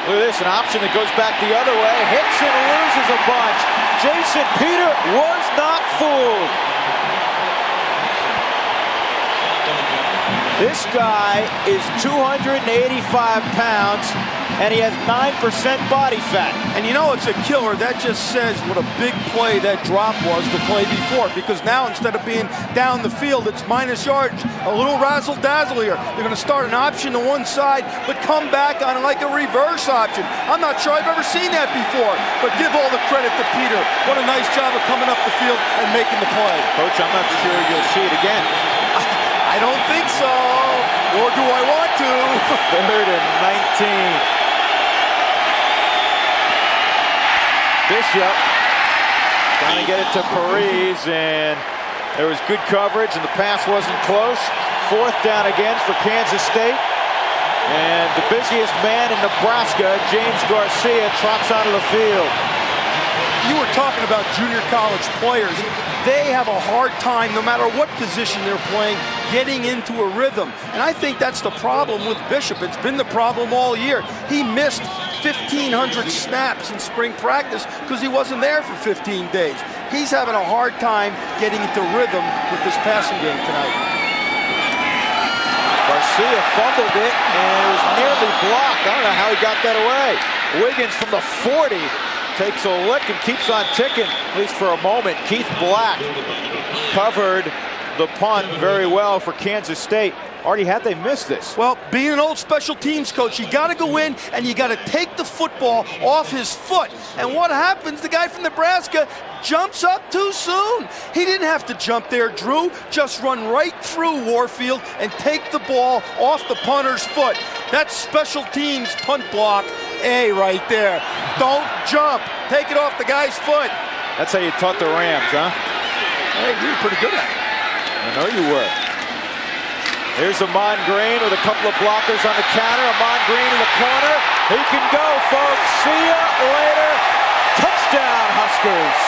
Look at this, an option that goes back the other way. Hits and loses a bunch. Jason Peter was not fooled. This guy is 285 pounds, and he has 9% body fat. And you know it's a killer. That just says what a big play that drop was the play before. Because now instead of being down the field, it's minus yards. A little razzle-dazzle here. They're going to start an option to one side, but come back on like a reverse option. I'm not sure I've ever seen that before. But give all the credit to Peter. What a nice job of coming up the field and making the play. Coach, I'm not sure you'll see it again. I don't think so. Or do I want to? 3rd and 19. Bishop trying to get it to Parise, and there was good coverage, and the pass wasn't close. 4th down again for Kansas State. And the busiest man in Nebraska, James Garcia, trots onto the field. You were talking about junior college players. They have a hard time, no matter what position they're playing, getting into a rhythm. And I think that's the problem with Bishop. It's been the problem all year. He missed 1,500 snaps in spring practice because he wasn't there for 15 days. He's having a hard time getting into rhythm with this passing game tonight. Garcia fumbled it, and it was nearly blocked. I don't know how he got that away. Wiggins from the 40 takes a lick and keeps on ticking, at least for a moment. Keith Black covered the punt very well for Kansas State. Artie, how'd they miss this? Well, being an old special teams coach, you got to go in and you got to take the football off his foot. And what happens? The guy from Nebraska jumps up too soon. He didn't have to jump there, Drew. Just run right through Warfield and take the ball off the punter's foot. That's special teams punt block A right there. Don't jump. Take it off the guy's foot. That's how you taught the Rams, huh? Hey, you were pretty good at it. I know you were. Here's Amon Green with a couple of blockers on the counter. Amon Green in the corner. He can go, folks. See ya later. Touchdown, Huskers.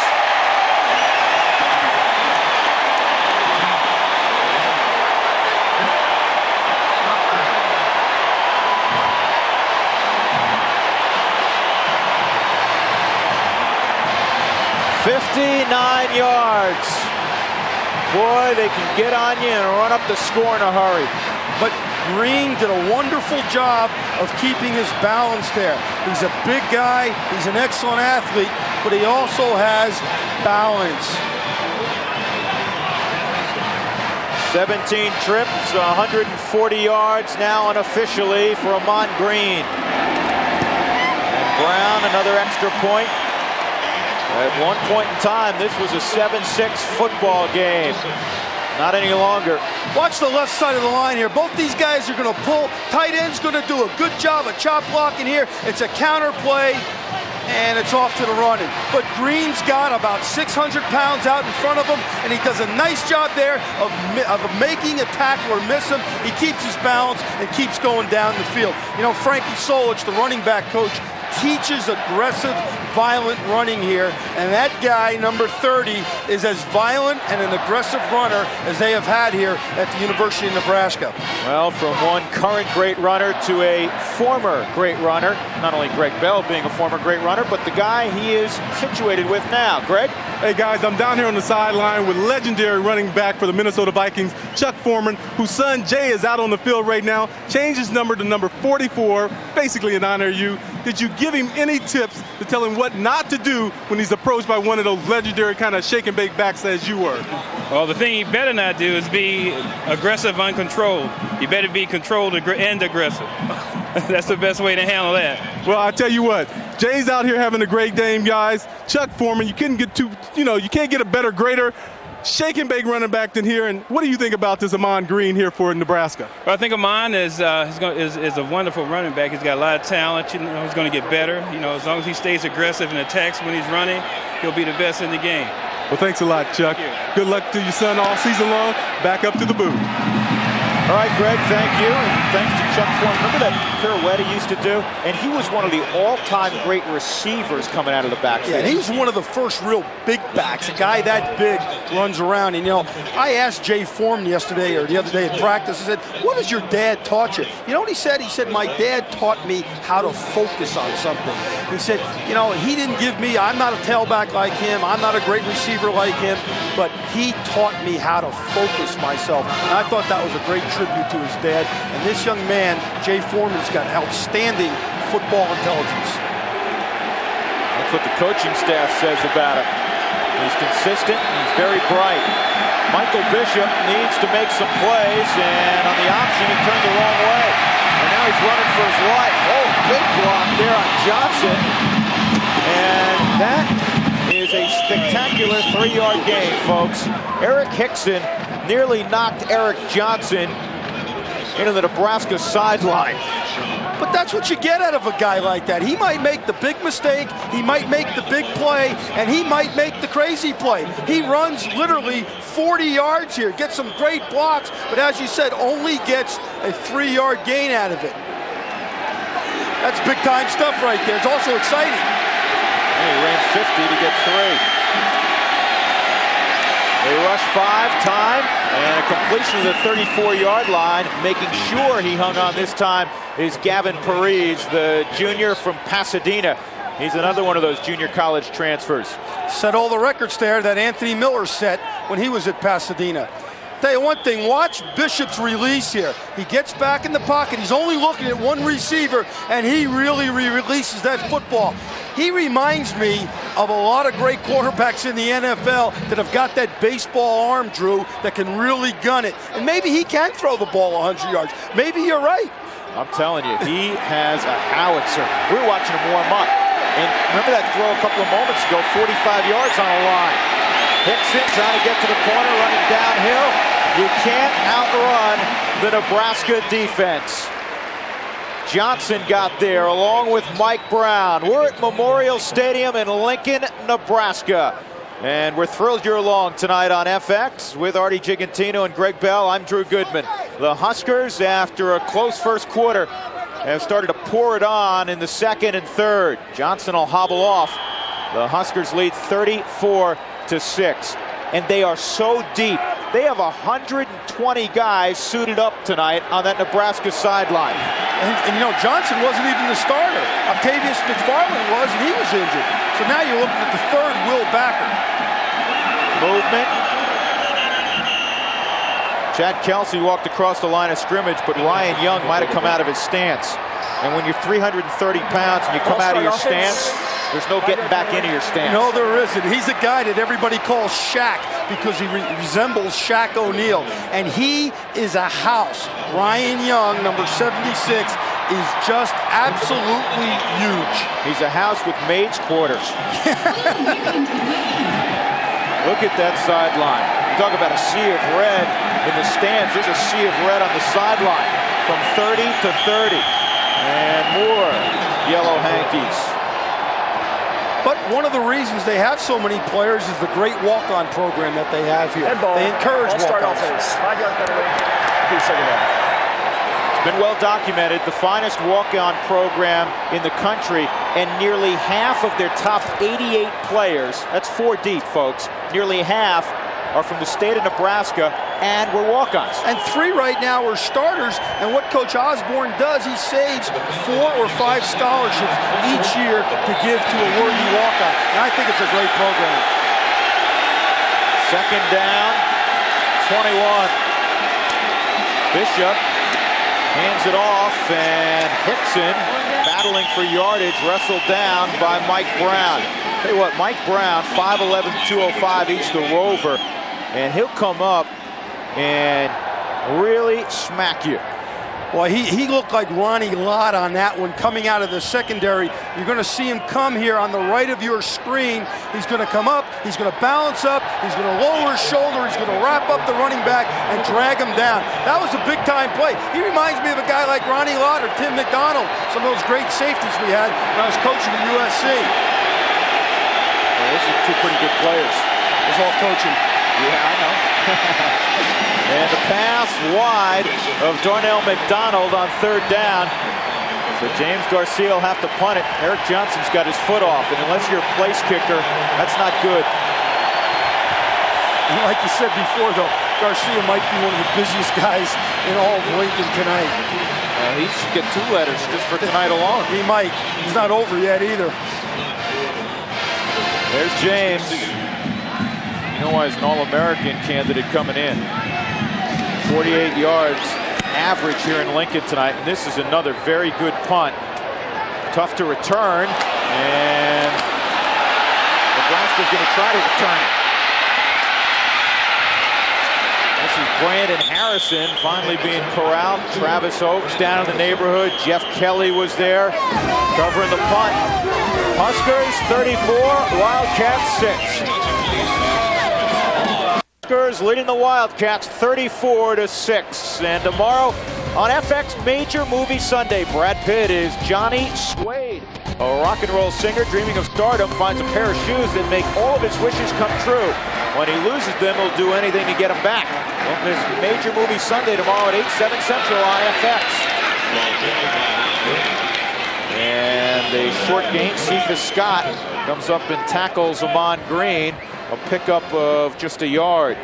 $59 yards. Boy, they can get on you and run up the score in a hurry. But Green did a wonderful job of keeping his balance there. He's a big guy. He's an excellent athlete, but he also has balance. 17 trips, 140 yards now unofficially for Amon Green. And Brown, another extra point. At one point in time, this was a 7-6 football game. Not any longer. Watch the left side of the line here. Both these guys are going to pull. Tight end's going to do a good job of chop blocking here. It's a counter play, and it's off to the running. But Green's got about 600 pounds out in front of him, and he does a nice job there of making a tackle or miss him. He keeps his balance and keeps going down the field. You know, Frankie Solich, the running back coach, teaches aggressive, violent running here, and that guy, number 30, is as violent and an aggressive runner as they have had here at the University of Nebraska. Well, from one current great runner to a former great runner, not only Greg Bell being a former great runner, but the guy he is situated with now. Greg? Hey guys, I'm down here on the sideline with legendary running back for the Minnesota Vikings, Chuck Foreman, whose son Jay is out on the field right now. Changed his number to number 44, basically in honor of you. Did you give him any tips to tell him what not to do when he's approached by one of those legendary kind of shake and bake backs as you were? Well, the thing he better not do is be aggressive, uncontrolled. You better be controlled and aggressive. That's the best way to handle that. Well, I tell you what, Jay's out here having a great game, guys. Chuck Foreman, you couldn't get you can't get a better grader, shake and bake running back than here. And what do you think about this Amon Green here for Nebraska? Well, I think Amon is a wonderful running back. He's got a lot of talent. He's going to get better. As long as he stays aggressive and attacks when he's running, he'll be the best in the game. Well, thanks a lot, Chuck. Good luck to your son all season long. Back up to the booth. All right, Greg, thank you. And thanks to Chuck Foreman. Remember that pirouette he used to do? And he was one of the all-time great receivers coming out of the backfield. Yeah, and he was one of the first real big backs. A guy that big runs around. And, I asked Jay Foreman yesterday or the other day at practice, I said, what has your dad taught you? You know what he said? He said, my dad taught me how to focus on something. He said, he didn't give me, I'm not a tailback like him. I'm not a great receiver like him. But he taught me how to focus myself. And I thought that was a great tribute to his dad. And this young man, Jay Foreman's got outstanding football intelligence. That's what the coaching staff says about him. He's consistent, he's very bright. Michael Bishop needs to make some plays, and on the option, he turned the wrong way. And now he's running for his life. Oh, big block there on Johnson. And that is a spectacular 3-yard gain, folks. Eric Hickson nearly knocked Eric Johnson into the Nebraska sideline. But that's what you get out of a guy like that. He might make the big mistake, he might make the big play, and he might make the crazy play. He runs literally 40 yards here, gets some great blocks, but as you said, only gets a 3-yard gain out of it. That's big-time stuff right there. It's also exciting. He ran 50 to get 3. They rush 5 time, and a completion to the 34-yard line. Making sure he hung on this time is Gavin Parise, the junior from Pasadena. He's another one of those junior college transfers. Set all the records there that Anthony Miller set when he was at Pasadena. Tell you one thing, watch Bishop's release here. He gets back in the pocket. He's only looking at one receiver, and he really releases that football. He reminds me of a lot of great quarterbacks in the NFL that have got that baseball arm, Drew, that can really gun it. And maybe he can throw the ball 100 yards. Maybe you're right. I'm telling you, he has a howitzer. We were watching him warm up. And remember that throw a couple of moments ago, 45 yards on the line. Hickson trying to get to the corner, running downhill. You can't outrun the Nebraska defense. Johnson got there along with Mike Brown. We're at Memorial Stadium in Lincoln, Nebraska. And we're thrilled you're along tonight on FX with Artie Gigantino and Greg Bell. I'm Drew Goodman. The Huskers, after a close first quarter, have started to pour it on in the second and third. Johnson will hobble off. The Huskers lead 34-6. And they are so deep. They have 120 guys suited up tonight on that Nebraska sideline. And Johnson wasn't even the starter. Octavius McFarland was, and he was injured. So now you're looking at the third Will Backer. Movement. Chad Kelsey walked across the line of scrimmage, but Ryan Young might have come out of his stance. And when you're 330 pounds and you come out of your stance, there's no getting back into your stance. No, there isn't. He's a guy that everybody calls Shaq because he resembles Shaq O'Neal. And he is a house. Ryan Young, number 76, is just absolutely huge. He's a house with maid's quarters. Look at that sideline. You talk about a sea of red in the stands. There's a sea of red on the sideline from 30 to 30. And more yellow hankies. But one of the reasons they have so many players is the great walk-on program that they have here. They encourage walk-ons. 5-yard penalty. Second down. It's been well documented, the finest walk-on program in the country, and nearly half of their top 88 players, that's 4 deep, folks, nearly half are from the state of Nebraska and were walk-ons. And 3 right now are starters, and what Coach Osborne does, he saves 4 or 5 scholarships each year to give to a worthy walk-on. And I think it's a great program. Second down, 21. Bishop hands it off, and Hickson, battling for yardage, wrestled down by Mike Brown. Tell you what, Mike Brown, 5'11", 205, he's the rover, and he'll come up and really smack you. Well, he looked like Ronnie Lott on that one coming out of the secondary. You're going to see him come here on the right of your screen. He's going to come up. He's going to balance up. He's going to lower his shoulder. He's going to wrap up the running back and drag him down. That was a big-time play. He reminds me of a guy like Ronnie Lott or Tim McDonald, some of those great safeties we had when I was coaching at USC. Well, those are two pretty good players. It was all coaching. Yeah, I know. And the pass wide of Darnell McDonald on 3rd down. So James Garcia will have to punt it. Eric Johnson's got his foot off, and unless you're a place kicker, that's not good. Like you said before, though, Garcia might be one of the busiest guys in all of Lincoln tonight. He should get 2 letters just for tonight alone. He might. He's not over yet either. There's James. You know why he's an All-American candidate coming in. 48 yards average here in Lincoln tonight, and this is another very good punt. Tough to return, and Nebraska's going to try to return it. This is Brandon Harrison finally being corralled. Travis Oaks down in the neighborhood. Jeff Kelly was there covering the punt. Huskers 34, Wildcats 6. Huskers leading the Wildcats 34-6. And tomorrow on FX Major Movie Sunday, Brad Pitt is Johnny Suede. A rock and roll singer dreaming of stardom finds a pair of shoes that make all of his wishes come true. When he loses them, he'll do anything to get them back. Don't miss Major Movie Sunday tomorrow at 8, 7 Central on FX. And a short gain, Cephas Scott comes up and tackles Amon Green. A pickup of just a yard.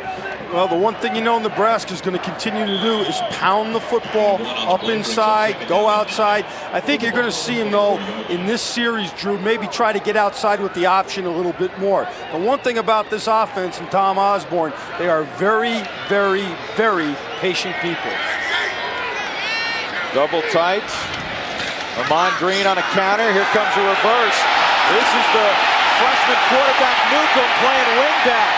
Well, the one thing you know Nebraska is going to continue to do is pound the football up inside, go outside. I think you're going to see him, though, in this series, Drew, maybe try to get outside with the option a little bit more. The one thing about this offense and Tom Osborne, they are very, very, very patient people. Double tight. Amon Green on a counter. Here comes a reverse. This is the freshman quarterback Newcomb playing wingback.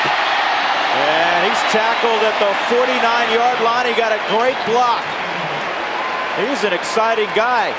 And he's tackled at the 49-yard line. He got a great block. He's an exciting guy.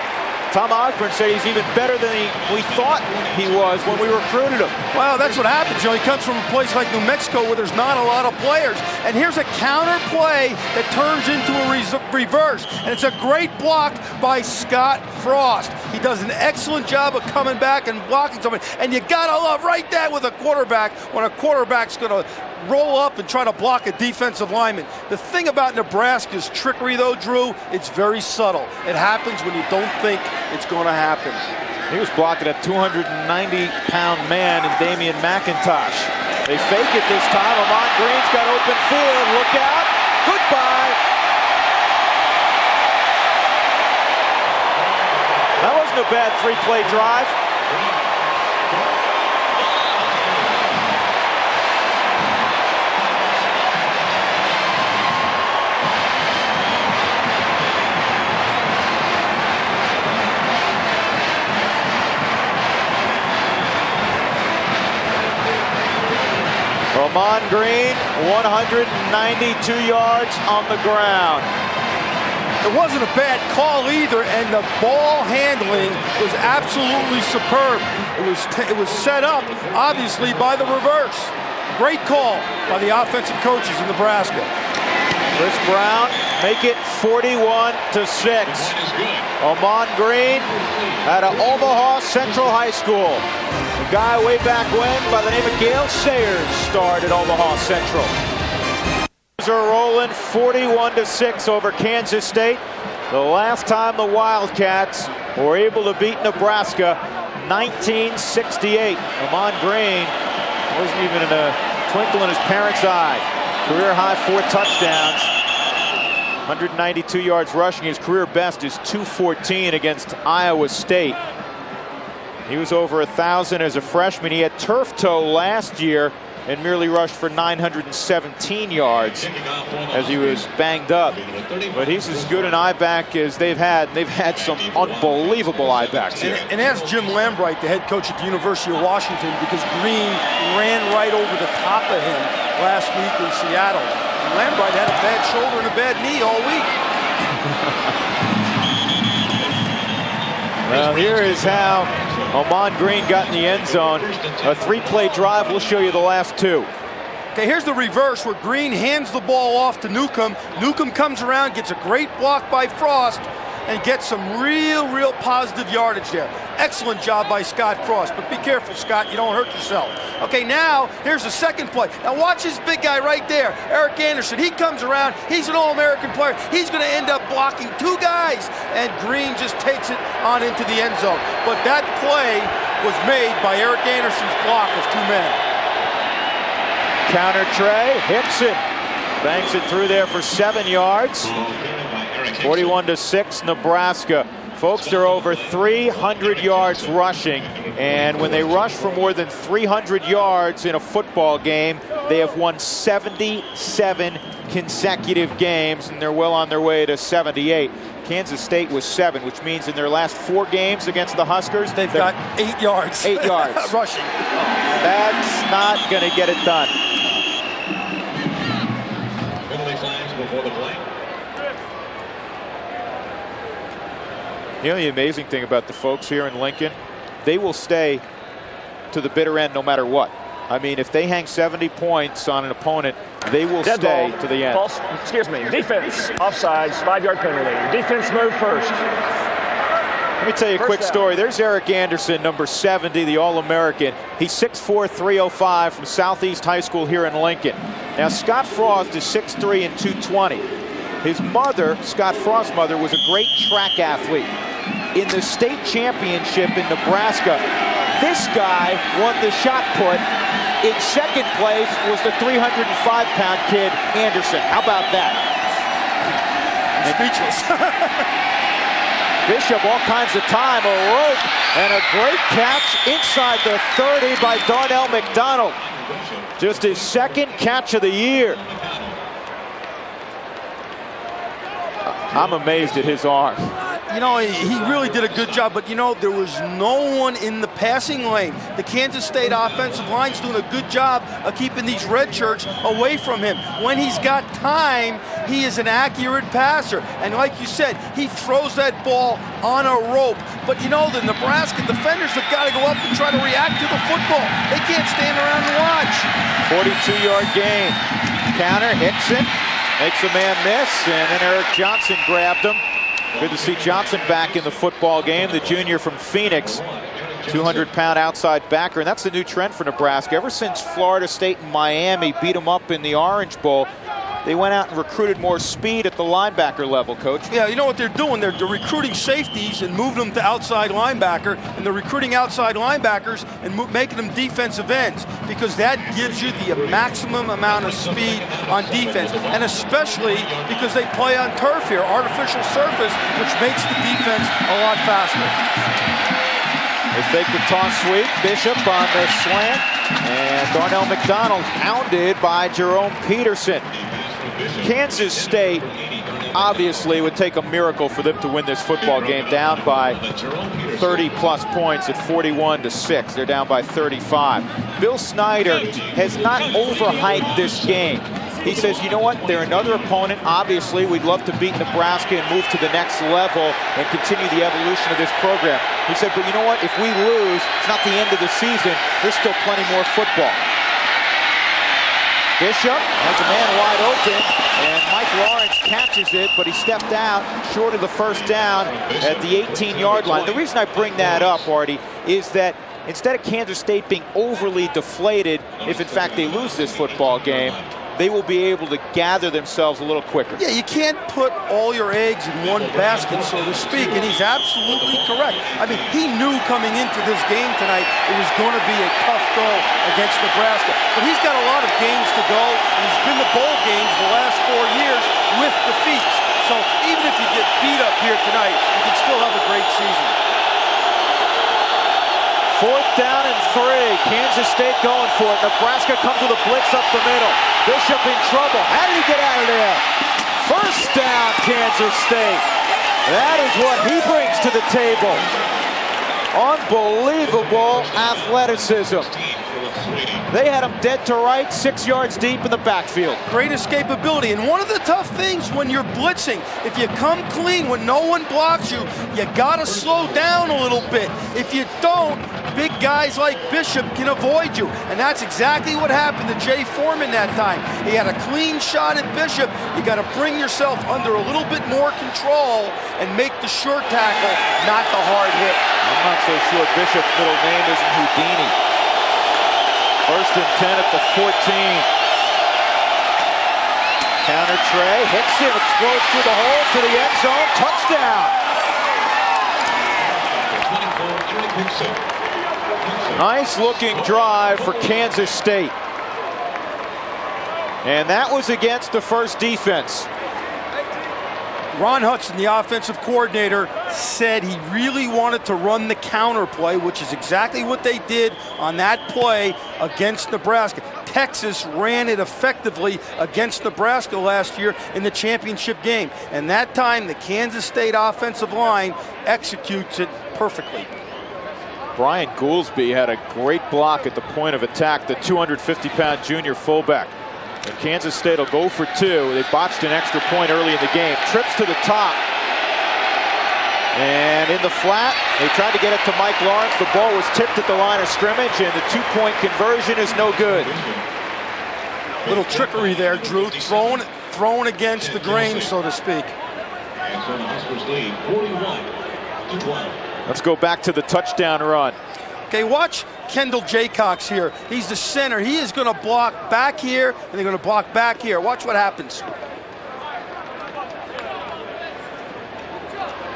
Tom Osborne said he's even better than we thought he was when we recruited him. Well, that's what happens. You know, he comes from a place like New Mexico where there's not a lot of players. And here's a counter play that turns into a reverse. And it's a great block by Scott Frost. He does an excellent job of coming back and blocking somebody. And you gotta love right that with a quarterback when a quarterback's gonna roll up and try to block a defensive lineman. The thing about Nebraska's trickery, though, Drew, it's very subtle. It happens when you don't think it's going to happen. He was blocking a 290-pound man in Damian McIntosh. They fake it this time. Amon Green's got open field. Look out. Goodbye. That wasn't a bad 3-play drive. Amon Green, 192 yards on the ground. It wasn't a bad call either, and the ball handling was absolutely superb. It was set up, obviously, by the reverse. Great call by the offensive coaches in Nebraska. Chris Brown make it 41-6. Amon Green out of Omaha Central High School. A guy way back when by the name of Gale Sayers starred at Omaha Central. Are rolling 41-6 over Kansas State. The last time the Wildcats were able to beat Nebraska, 1968. Amon Green wasn't even in a twinkle in his parents' eye. Career high 4 touchdowns, 192 yards rushing. His career best is 214 against Iowa State. He was over 1,000 as a freshman. He had turf toe last year and merely rushed for 917 yards as he was banged up. But he's as good an I-back as they've had. They've had some unbelievable I-backs here. And ask Jim Lambright, the head coach at the University of Washington, because Green ran right over the top of him last week in Seattle. And Lambright had a bad shoulder and a bad knee all week. Well, here is how Ahman Green got in the end zone. A 3-play drive. We'll show you the last 2. Okay, here's the reverse where Green hands the ball off to Newcomb. Newcomb comes around, gets a great block by Frost, and gets some real positive yardage there. Excellent job by Scott Frost, but be careful, Scott, you don't hurt yourself. Okay, now, here's the second play. Now watch this big guy right there, Eric Anderson. He comes around, he's an All-American player. He's gonna end up blocking 2 guys, and Green just takes it on into the end zone. But that play was made by Eric Anderson's block of 2 men. Counter tray, Hickson bangs it through there for 7 yards. 41-6 Nebraska. Folks, they're over 300 yards rushing, and when they rush for more than 300 yards in a football game, they have won 77 consecutive games, and they're well on their way to 78. Kansas State was 7, which means in their last 4 games against the Huskers, they've got 8 yards. 8 yards. Rushing. That's not going to get it done. Penalty flags before the play. You know the amazing thing about the folks here in Lincoln? They will stay to the bitter end no matter what. I mean, if they hang 70 points on an opponent, they will stay to the end. False, excuse me, defense, offsides, 5-yard penalty. Defense move first. Let me tell you a quick story. There's Eric Anderson, number 70, the All-American. He's 6'4", 305 from Southeast High School here in Lincoln. Now, Scott Frost is 6'3" and 220. His mother, Scott Frost's mother, was a great track athlete. In the state championship in Nebraska, this guy won the shot put. In second place was the 305-pound kid, Anderson. How about that? Speechless. Bishop, all kinds of time, a rope, and a great catch inside the 30 by Darnell McDonald. Just his second catch of the year. I'm amazed at his arm. You know, he really did a good job, but you know, there was no one in the passing lane. The Kansas State offensive line's doing a good job of keeping these red shirts away from him. When he's got time, he is an accurate passer. And like you said, he throws that ball on a rope. But you know, the Nebraska defenders have got to go up and try to react to the football. They can't stand around and watch. 42-yard gain. Counter, Hickson makes a man miss, and then Eric Johnson grabbed him. Good to see Johnson back in the football game, the junior from Phoenix. 200-pound outside backer, and that's the new trend for Nebraska. Ever since Florida State and Miami beat them up in the Orange Bowl, they went out and recruited more speed at the linebacker level, Coach. Yeah, you know what they're doing? They're recruiting safeties and moving them to outside linebacker, and they're recruiting outside linebackers and making them defensive ends, because that gives you the maximum amount of speed on defense, and especially because they play on turf here, artificial surface, which makes the defense a lot faster. They fake the toss sweep. Bishop on the slant, and Darnell McDonald hounded by Jerome Peterson. Kansas State obviously would take a miracle for them to win this football game, down by 30-plus points at 41-6. They're down by 35. Bill Snyder has not overhyped this game. He says, you know what, they're another opponent. Obviously, we'd love to beat Nebraska and move to the next level and continue the evolution of this program. He said, but you know what, if we lose, it's not the end of the season. There's still plenty more football. Bishop has a man wide open, and Mike Lawrence catches it, but he stepped out short of the first down at the 18-yard line. The reason I bring that up, Artie, is that instead of Kansas State being overly deflated, if in fact they lose this football game, they will be able to gather themselves a little quicker. Yeah, you can't put all your eggs in one basket, so to speak, and he's absolutely correct. I mean, he knew coming into this game tonight it was going to be a tough go against Nebraska. But he's got a lot of games to go, and he's been to bowl games the last 4 years with defeats. So even if you get beat up here tonight, you can still have a great season. 4th down and 3. Kansas State going for it. Nebraska comes with a blitz up the middle. Bishop in trouble. How did he get out of there? First down, Kansas State. That is what he brings to the table. Unbelievable athleticism. They had him dead to right, 6 yards deep in the backfield. Great escapability. And one of the tough things when you're blitzing, if you come clean when no one blocks you, you gotta slow down a little bit. If you don't, big guys like Bishop can avoid you. And that's exactly what happened to Jay Foreman that time. He had a clean shot at Bishop. You gotta bring yourself under a little bit more control and make the short tackle, not the hard hit. I'm not so sure Bishop's middle name isn't Houdini. First and 10 at the 14. Counter Trey, hits him, explodes through the hole to the end zone, touchdown. Nice looking drive for Kansas State. And that was against the first defense. Ron Hudson, the offensive coordinator, said he really wanted to run the counter play, which is exactly what they did on that play against Nebraska. Texas ran it effectively against Nebraska last year in the championship game. And that time, the Kansas State offensive line executes it perfectly. Brian Goolsby had a great block at the point of attack, the 250-pound junior fullback. And Kansas State will go for two. They botched an extra point early in the game. Trips to the top. And in the flat, they tried to get it to Mike Lawrence. The ball was tipped at the line of scrimmage, and the two-point conversion is no good. Little trickery there, Drew. Thrown against the grain, so to speak. Let's go back to the touchdown run. Okay, watch Kendall Jaycox here. He's the center. He is going to block back here, and they're going to block back here. Watch what happens.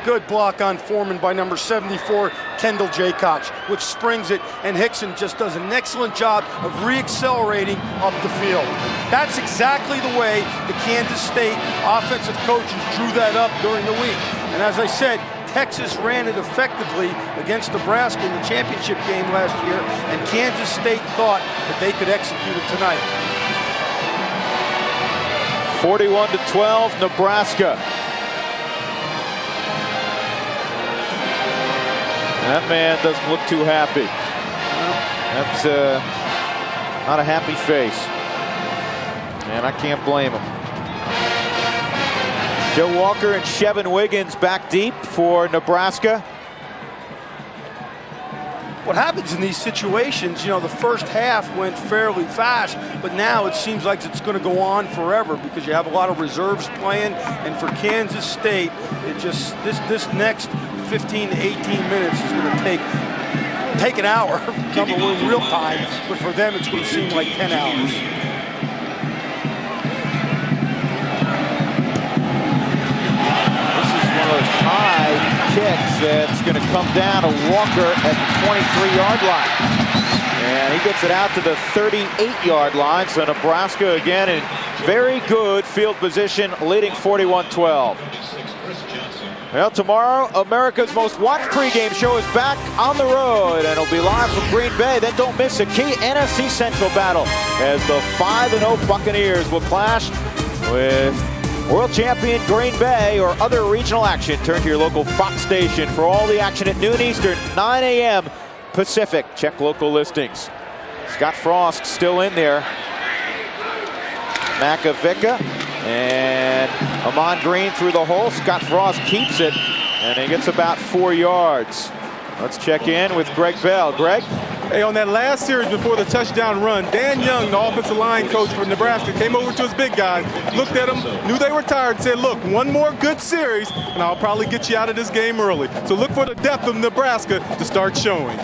Good block on Foreman by number 74, Kendall Jaycox, which springs it, and Hickson just does an excellent job of re-accelerating up the field. That's exactly the way the Kansas State offensive coaches drew that up during the week. And as I said, Texas ran it effectively against Nebraska in the championship game last year, and Kansas State thought that they could execute it tonight. 41-12, Nebraska. That man doesn't look too happy. That's not a happy face. And I can't blame him. Joe Walker and Shevin Wiggins back deep for Nebraska. What happens in these situations, you know, the first half went fairly fast, but now it seems like it's going to go on forever because you have a lot of reserves playing, and for Kansas State, it just this next 15 to 18 minutes is going to take an hour, number one, real time, but for them it's going to seem like 10 hours. High kicks that's going to come down to Walker at the 23-yard line. And he gets it out to the 38-yard line. So Nebraska again in very good field position, leading 41-12. Well, tomorrow, America's most watched pregame show is back on the road, and it'll be live from Green Bay. Then don't miss a key NFC Central battle as the 5-0 Buccaneers will clash with World champion Green Bay or other regional action. Turn to your local Fox station for all the action at noon Eastern, 9 a.m. Pacific. Check local listings. Scott Frost still in there. Makovica and Amon Green through the hole. Scott Frost keeps it, and he gets about 4 yards. Let's check in with Greg Bell. Greg? Hey, on that last series before the touchdown run, Dan Young, the offensive line coach for Nebraska, came over to his big guys, looked at them, knew they were tired, said, look, one more good series, and I'll probably get you out of this game early. So look for the depth of Nebraska to start showing.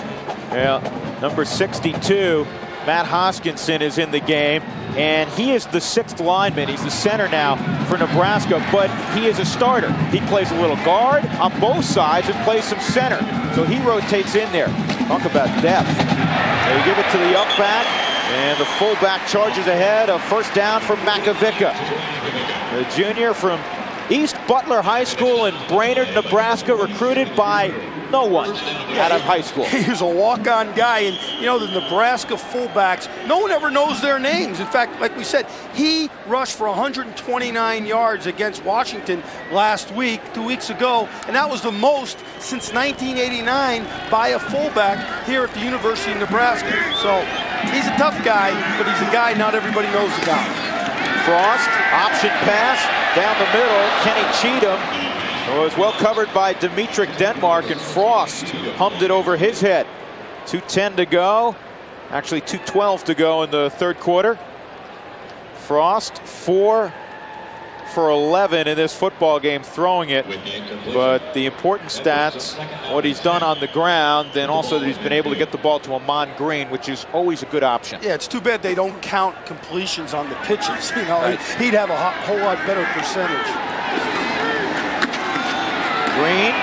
Yeah, number 62, Matt Hoskinson, is in the game, and he is the 6th lineman. He's the center now for Nebraska, but he is a starter. He plays a little guard on both sides and plays some center. So he rotates in there. Talk about depth. They give it to the up back, and the fullback charges ahead. A first down for Makovica. The junior from East Butler High School in Brainerd, Nebraska, recruited by no one out of high school. He was a walk-on guy, and you know, the Nebraska fullbacks, no one ever knows their names. In fact, like we said, he rushed for 129 yards against Washington last week, 2 weeks ago, and that was the most since 1989 by a fullback here at the University of Nebraska. So He's a tough guy, but he's a guy not everybody knows about. Frost, option pass, down the middle. Kenny Cheatham was well covered by Dimitrik Denmark, and Frost hummed it over his head. 2:10 to go. Actually, 2:12 to go in the third quarter. Frost, 4 for 11 in this football game throwing it. But the important stats, what he's done on the ground, and also that he's been able to get the ball to Amon Green, which is always a good option. Yeah, it's too bad they don't count completions on the pitches. You know, right. He'd have a whole lot better percentage. Green,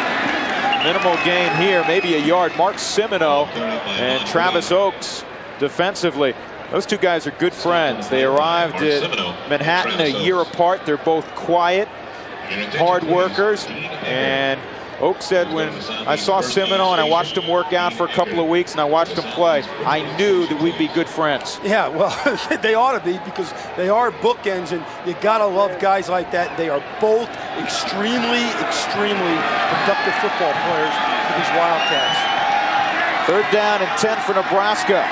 minimal gain here, maybe a yard. Mark Semino and Travis Oakes defensively. Those two guys are good friends. They arrived at Manhattan a year apart. They're both quiet, hard workers. And Oakes said, when I saw Semino and I watched him work out for a couple of weeks and I watched him play, I knew that we'd be good friends. Yeah, well, they ought to be, because they are bookends, and you got to love guys like that. They are both extremely, extremely productive football players for these Wildcats. 3rd down and 10 for Nebraska.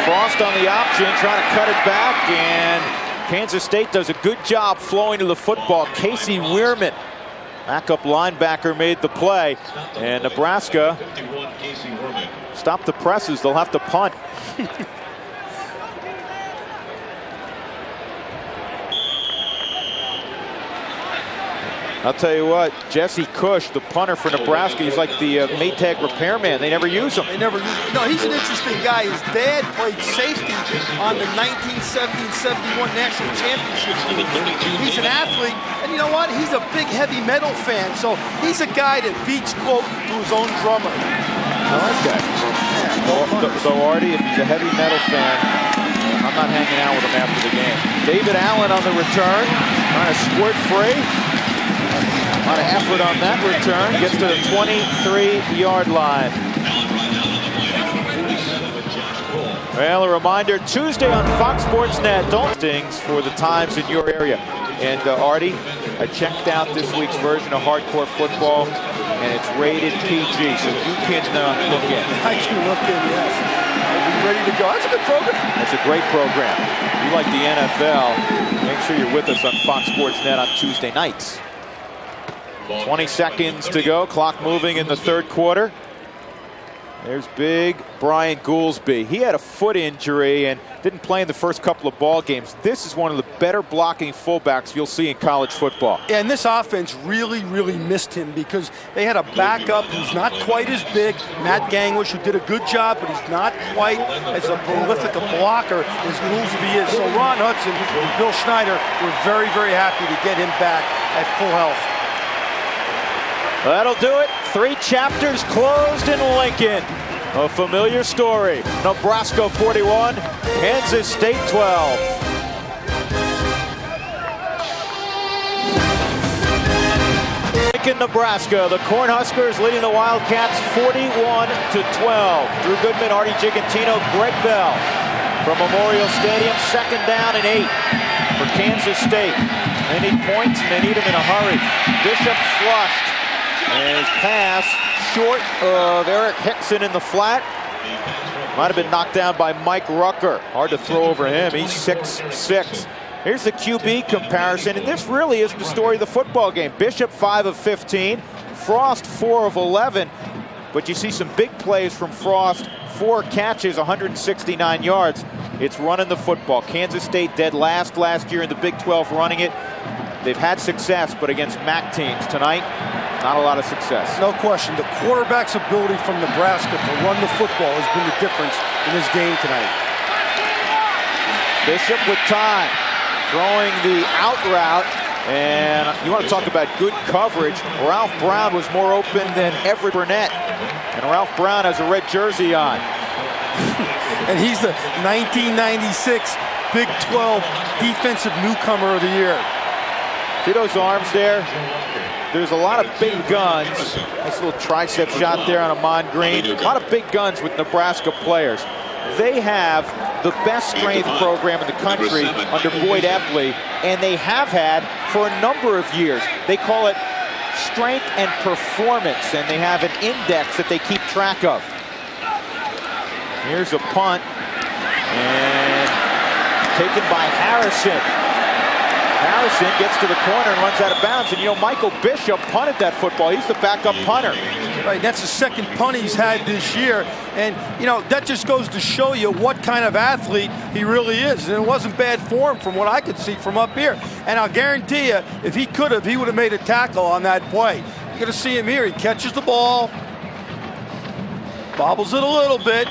Frost on the option, trying to cut it back, and Kansas State does a good job flowing to the football. Casey Weirman, backup linebacker, made the play, and Nebraska stopped the presses. They'll have to punt. I'll tell you what, Jesse Cush, the punter for Nebraska, he's like the Maytag repairman. They never use him. They never use him. No, he's an interesting guy. His dad played safety on the 1970-71 National Championship team. He's an athlete, and you know what? He's a big heavy metal fan, so he's a guy that beats quote to his own drummer. I like that. Yeah, so Artie, if he's a heavy metal fan, I'm not hanging out with him after the game. David Allen on the return, trying to squirt free. A lot of effort on that return. Gets to the 23-yard line. Well, a reminder, Tuesday on Fox Sports Net, don't stings for the times in your area. And Artie, I checked out this week's version of Hardcore Football, and it's rated PG, so you can look in. I can look in, yes. Are you ready to go? That's a good program. That's a great program. If you like the NFL, make sure you're with us on Fox Sports Net on Tuesday nights. 20 seconds to go, clock moving in the third quarter. There's big Brian Goolsby. He had a foot injury and didn't play in the first couple of ball games. This is one of the better blocking fullbacks you'll see in college football. Yeah, and this offense really, really missed him, because they had a backup who's not quite as big, Matt Gangwish, who did a good job, but he's not quite as a prolific a blocker as Goolsby is. So Ron Hudson and Bill Schneider were very, very happy to get him back at full health. That'll do it. 3 chapters closed in Lincoln. A familiar story. Nebraska 41, Kansas State 12. Lincoln, Nebraska. The Cornhuskers leading the Wildcats 41-12. Drew Goodman, Artie Gigantino, Greg Bell from Memorial Stadium. 2nd down and 8 for Kansas State. They need points, and they need them in a hurry. Bishop flushed. And his pass short of Eric Hickson in the flat. Might have been knocked down by Mike Rucker. Hard to throw over him. He's 6'6". Here's the QB comparison, and this really is the story of the football game. Bishop 5 of 15, Frost 4 of 11, but you see some big plays from Frost. 4 catches, 169 yards. It's running the football. Kansas State dead last year in the Big 12 running it. They've had success, but against MAC teams tonight, not a lot of success. No question. The quarterback's ability from Nebraska to run the football has been the difference in this game tonight. Bishop with time, throwing the out route, and you want to talk about good coverage. Ralph Brown was more open than Everett Burnett, and Ralph Brown has a red jersey on. And he's the 1996 Big 12 Defensive Newcomer of the Year. See those arms there? There's a lot of big guns. Nice little tricep shot there on Amon Green. A lot of big guns with Nebraska players. They have the best strength program in the country under Boyd Epley, and they have had for a number of years. They call it strength and performance, and they have an index that they keep track of. Here's a punt. And taken by Harrison. Harrison gets to the corner and runs out of bounds. And, you know, Michael Bishop punted that football. He's the backup punter. Right, that's the second punt he's had this year. And, you know, that just goes to show you what kind of athlete he really is. And it wasn't bad form from what I could see from up here. And I'll guarantee you, if he could have, he would have made a tackle on that play. You're going to see him here. He catches the ball, bobbles it a little bit,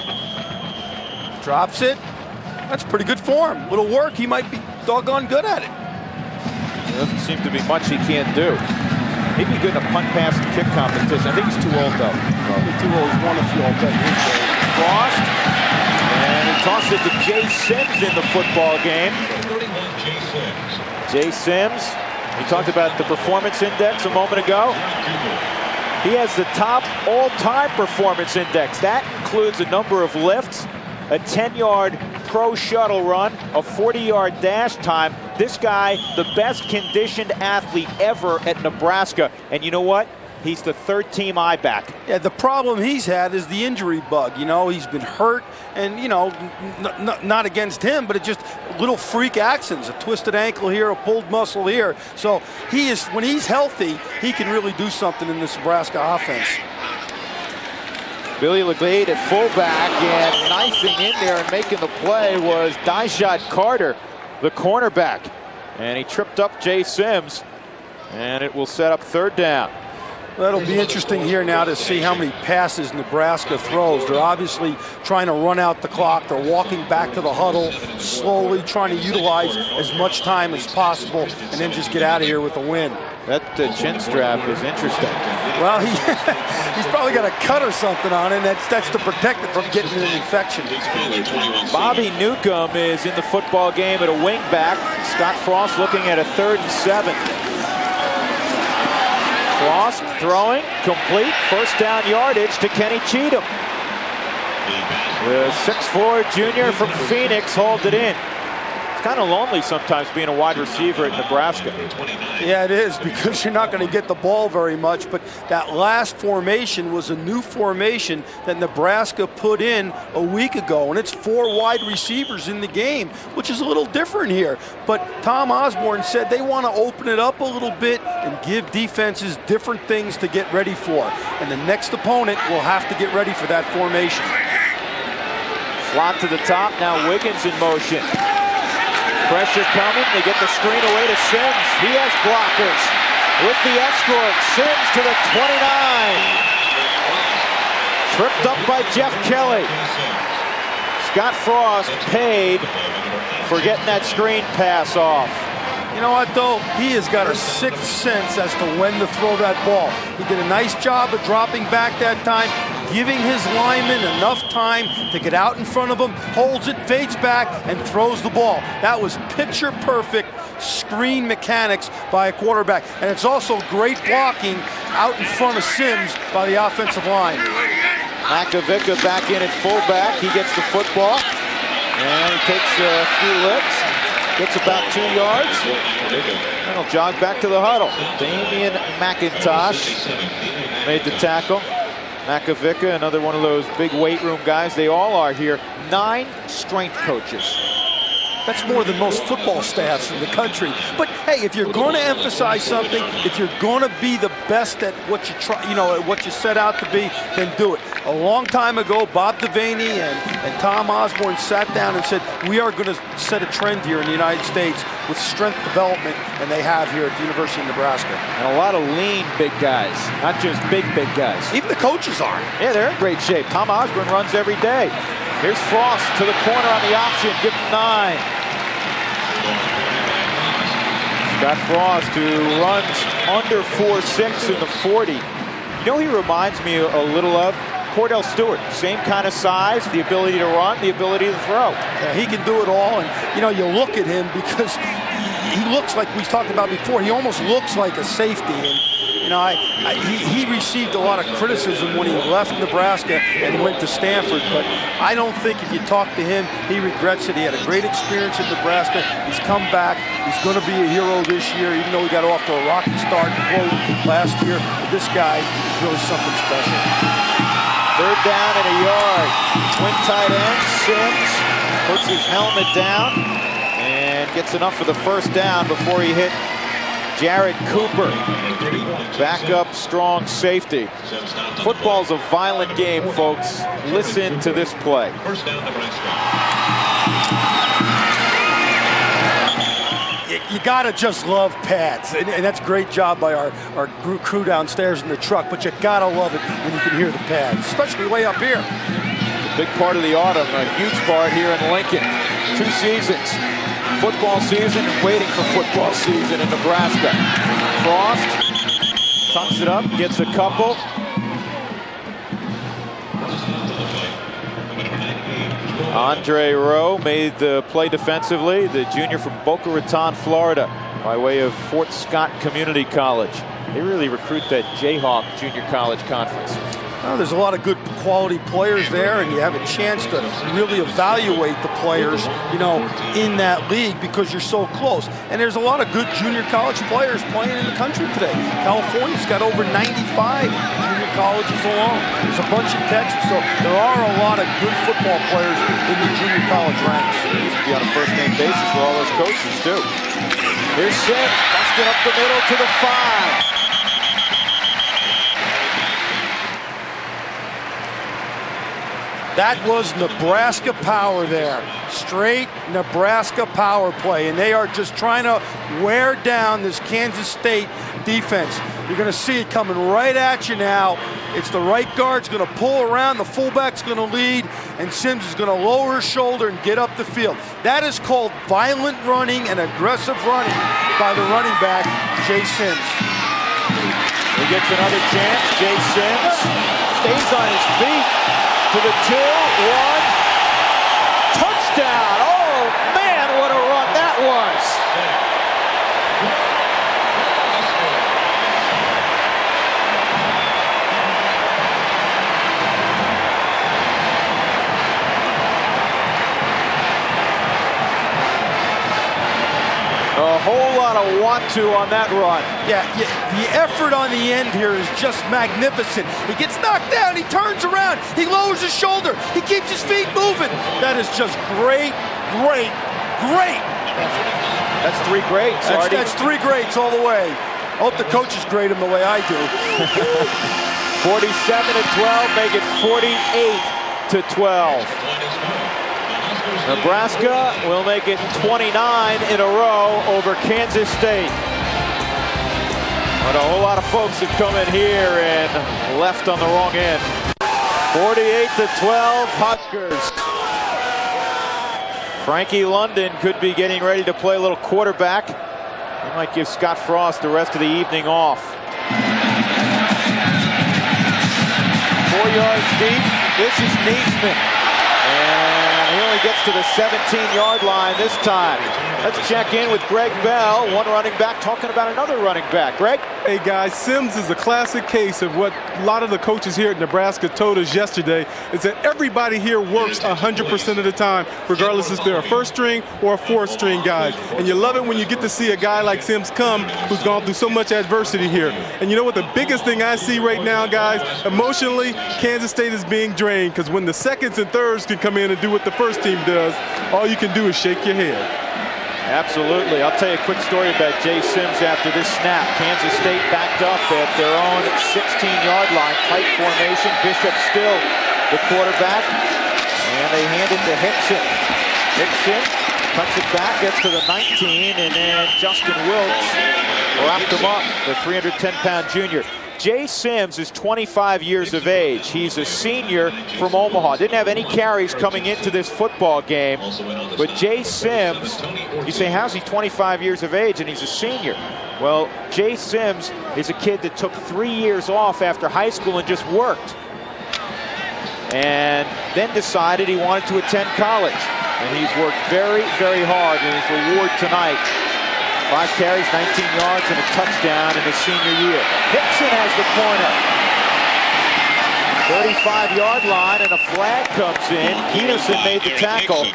drops it. That's pretty good form. Little work, he might be doggone good at it. There doesn't seem to be much he can't do. He'd be good in a punt, pass, and kick competition. I think he's too old, though. Probably too old. He's won a few old days. Frost. And he tossed it to Jay Sims in the football game. Jay Sims. We talked about the performance index a moment ago. He has the top all-time performance index. That includes a number of lifts, a 10-yard pro shuttle run, a 40-yard dash time. This guy, the best conditioned athlete ever at Nebraska. And you know what? He's the third-team I-back. Yeah, the problem he's had is the injury bug. You know, he's been hurt, and, you know, not against him, but it's just little freak accidents, a twisted ankle here, a pulled muscle here. So he is, when he's healthy, he can really do something in this Nebraska offense. Billy Leglade at fullback, and knifing in there and making the play was Dyshawn Carter, the cornerback. And he tripped up Jay Sims, and it will set up third down. That'll be interesting here now to see how many passes Nebraska throws. They're obviously trying to run out the clock. They're walking back to the huddle, slowly trying to utilize as much time as possible and then just get out of here with a win. That chin strap is interesting. Well, he's probably got a cut or something on it, and that's to protect it from getting an infection. Bobby Newcomb is in the football game at a wing back. Scott Frost looking at a 3rd and 7. Frost throwing, complete, first down yardage to Kenny Cheatham. The 6'4" junior from Phoenix hauled it in. It's kind of lonely sometimes being a wide receiver at Nebraska. Yeah, it is, because you're not going to get the ball very much. But that last formation was a new formation that Nebraska put in a week ago. And it's 4 wide receivers in the game, which is a little different here. But Tom Osborne said they want to open it up a little bit and give defenses different things to get ready for. And the next opponent will have to get ready for that formation. Slot to the top, now Wiggins in motion. Pressure coming, they get the screen away to Sims. He has blockers. With the escort, Sims to the 29. Tripped up by Jeff Kelly. Scott Frost paid for getting that screen pass off. You know what, though? He has got a sixth sense as to when to throw that ball. He did a nice job of dropping back that time, giving his lineman enough time to get out in front of him, holds it, fades back, and throws the ball. That was picture-perfect screen mechanics by a quarterback. And it's also great blocking out in front of Sims by the offensive line. Makovica back in at fullback. He gets the football, and he takes a few licks. Gets about 2 yards, and he'll jog back to the huddle. Damian McIntosh made the tackle. Makovica, another one of those big weight room guys. They all are here. 9 strength coaches. That's more than most football staffs in the country. But hey, if you're going to emphasize something, if you're going to be the best at what you try, you know, what you set out to be, then do it. A long time ago, Bob Devaney and Tom Osborne sat down and said, we are going to set a trend here in the United States with strength development, and they have here at the University of Nebraska. And a lot of lean big guys, not just big guys. Even the coaches are. Yeah, they're in great shape. Tom Osborne runs every day. Here's Frost to the corner on the option, give him 9. Scott Frost, who runs under 4.6 in the 40. You know, he reminds me a little of Cordell Stewart. Same kind of size, the ability to run, the ability to throw. Yeah, he can do it all, and you know, you look at him because he looks like we talked about before. He almost looks like a safety, and you know, he received a lot of criticism when he left Nebraska and went to Stanford, but I don't think if you talk to him, he regrets it. He had a great experience at Nebraska. He's come back. He's going to be a hero this year, even though he got off to a rocky start last year. But this guy is really something special. 3rd down and a yard. twin tight end. Sims puts his helmet down and gets enough for the first down before he hit Jared Cooper. Backup strong safety. Football's a violent game, folks. Listen to this play. First down, Nebraska. You gotta just love pads, and that's a great job by our crew downstairs in the truck, but you gotta love it when you can hear the pads, especially way up here. A big part of the autumn, a huge part here in Lincoln. 2 seasons. Football season and waiting for football season in Nebraska. Frost tucks it up, gets a couple. Andre Rowe made the play defensively, the junior from Boca Raton, Florida, by way of Fort Scott Community College. They really recruit that Jayhawk Junior College Conference. Well, there's a lot of good quality players there, and you have a chance to really evaluate the players, you know, in that league because you're so close. And there's a lot of good junior college players playing in the country today. California's got over 95 junior colleges alone. There's a bunch in Texas, so there are a lot of good football players in the junior college ranks. Used to be on a first-name basis for all those coaches, too. Here's Sims, busting up the middle to the 5. That was Nebraska power there. Straight Nebraska power play. And they are just trying to wear down this Kansas State defense. You're going to see it coming right at you now. It's the right guard's going to pull around, the fullback's going to lead, and Sims is going to lower his shoulder and get up the field. That is called violent running and aggressive running by the running back, Jay Sims. He gets another chance. Jay Sims stays on his feet. To the 2, 1, touchdown. Oh, man, what a run that was. A whole lot of want-to on that run. Yeah, the effort on the end here is just magnificent. He gets knocked down, he turns around, he lowers his shoulder, he keeps his feet moving. That is just great, great, great. That's 3 greats, Artie. That's 3 greats all the way. I hope the coaches grade him the way I do. 47-12, make it 48-12. Nebraska will make it 29 in a row over Kansas State. But a whole lot of folks have come in here and left on the wrong end. 48-12, Huskers. Frankie London could be getting ready to play a little quarterback. He might give Scott Frost the rest of the evening off. 4 yards deep. This is Neesman. And he only gets to the 17-yard line this time. Let's check in with Greg Bell, one running back, talking about another running back. Greg? Hey, guys, Sims is a classic case of what a lot of the coaches here at Nebraska told us yesterday, is that everybody here works 100% of the time, regardless if they're a first-string or a fourth-string guy. And you love it when you get to see a guy like Sims come who's gone through so much adversity here. And you know what the biggest thing I see right now, guys? Emotionally, Kansas State is being drained because when the seconds and thirds can come in and do what the first team does, all you can do is shake your head. Absolutely. I'll tell you a quick story about Jay Sims after this snap. Kansas State backed up at their own 16-yard line. Tight formation. Bishop still the quarterback. And they hand it to Hickson. Hickson cuts it back, gets to the 19, and then Justin Wilkes wrapped him up, the 310-pound junior. Jay Sims is 25 years of age. He's a senior from Omaha. Didn't have any carries coming into this football game. But Jay Sims, you say, how's he 25 years of age and he's a senior? Well, Jay Sims is a kid that took 3 years off after high school and just worked. And then decided he wanted to attend college. And he's worked very, very hard, and his reward tonight, 5 carries, 19 yards, and a touchdown in his senior year. Hickson has the corner. 35-yard line, and a flag comes in. Peterson made the tackle. I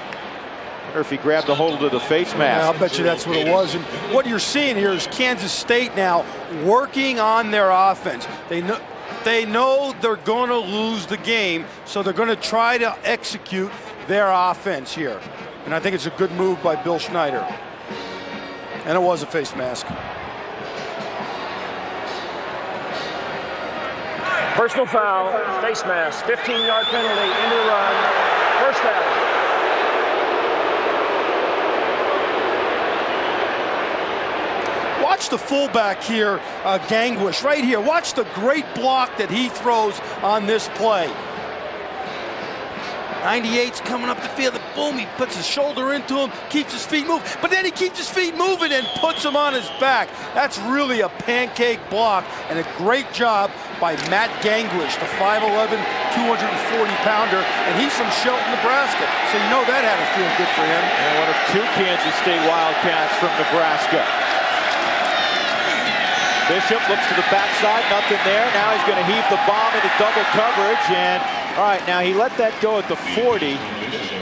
wonder if he grabbed a hold of the face mask. Yeah, I'll bet you that's what it was. And what you're seeing here is Kansas State now working on their offense. They know they're going to lose the game, so they're going to try to execute their offense here. And I think it's a good move by Bill Schneider. And it was a face mask. Personal foul, face mask, 15-yard penalty, into the run, first down. Watch the fullback here, Gangwish, right here. Watch the great block that he throws on this play. 98's coming up the field, and boom, he puts his shoulder into him, keeps his feet moving, but then he keeps his feet moving and puts him on his back. That's really a pancake block, and a great job by Matt Gangwish, the 5'11", 240-pounder, and he's from Shelton, Nebraska, so you know that had to feel good for him. And one of two Kansas State Wildcats from Nebraska. Bishop looks to the backside, nothing there. Now he's going to heave the bomb into double coverage, and all right, now he let that go at the 40,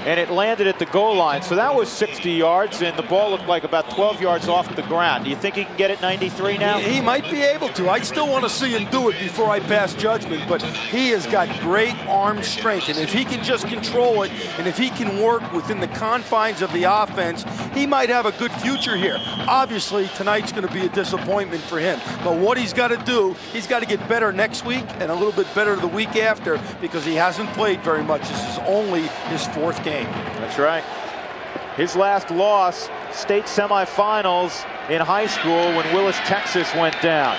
and it landed at the goal line. So that was 60 yards, and the ball looked like about 12 yards off the ground. Do you think he can get it 93 now? He might be able to. I still want to see him do it before I pass judgment, but he has got great arm strength, and if he can just control it, and if he can work within the confines of the offense, he might have a good future here. Obviously, tonight's going to be a disappointment for him, but what he's got to do, he's got to get better next week and a little bit better the week after, because he hasn't played very much. This is only his fourth game. That's right. His last loss, state semifinals in high school when Willis, Texas went down.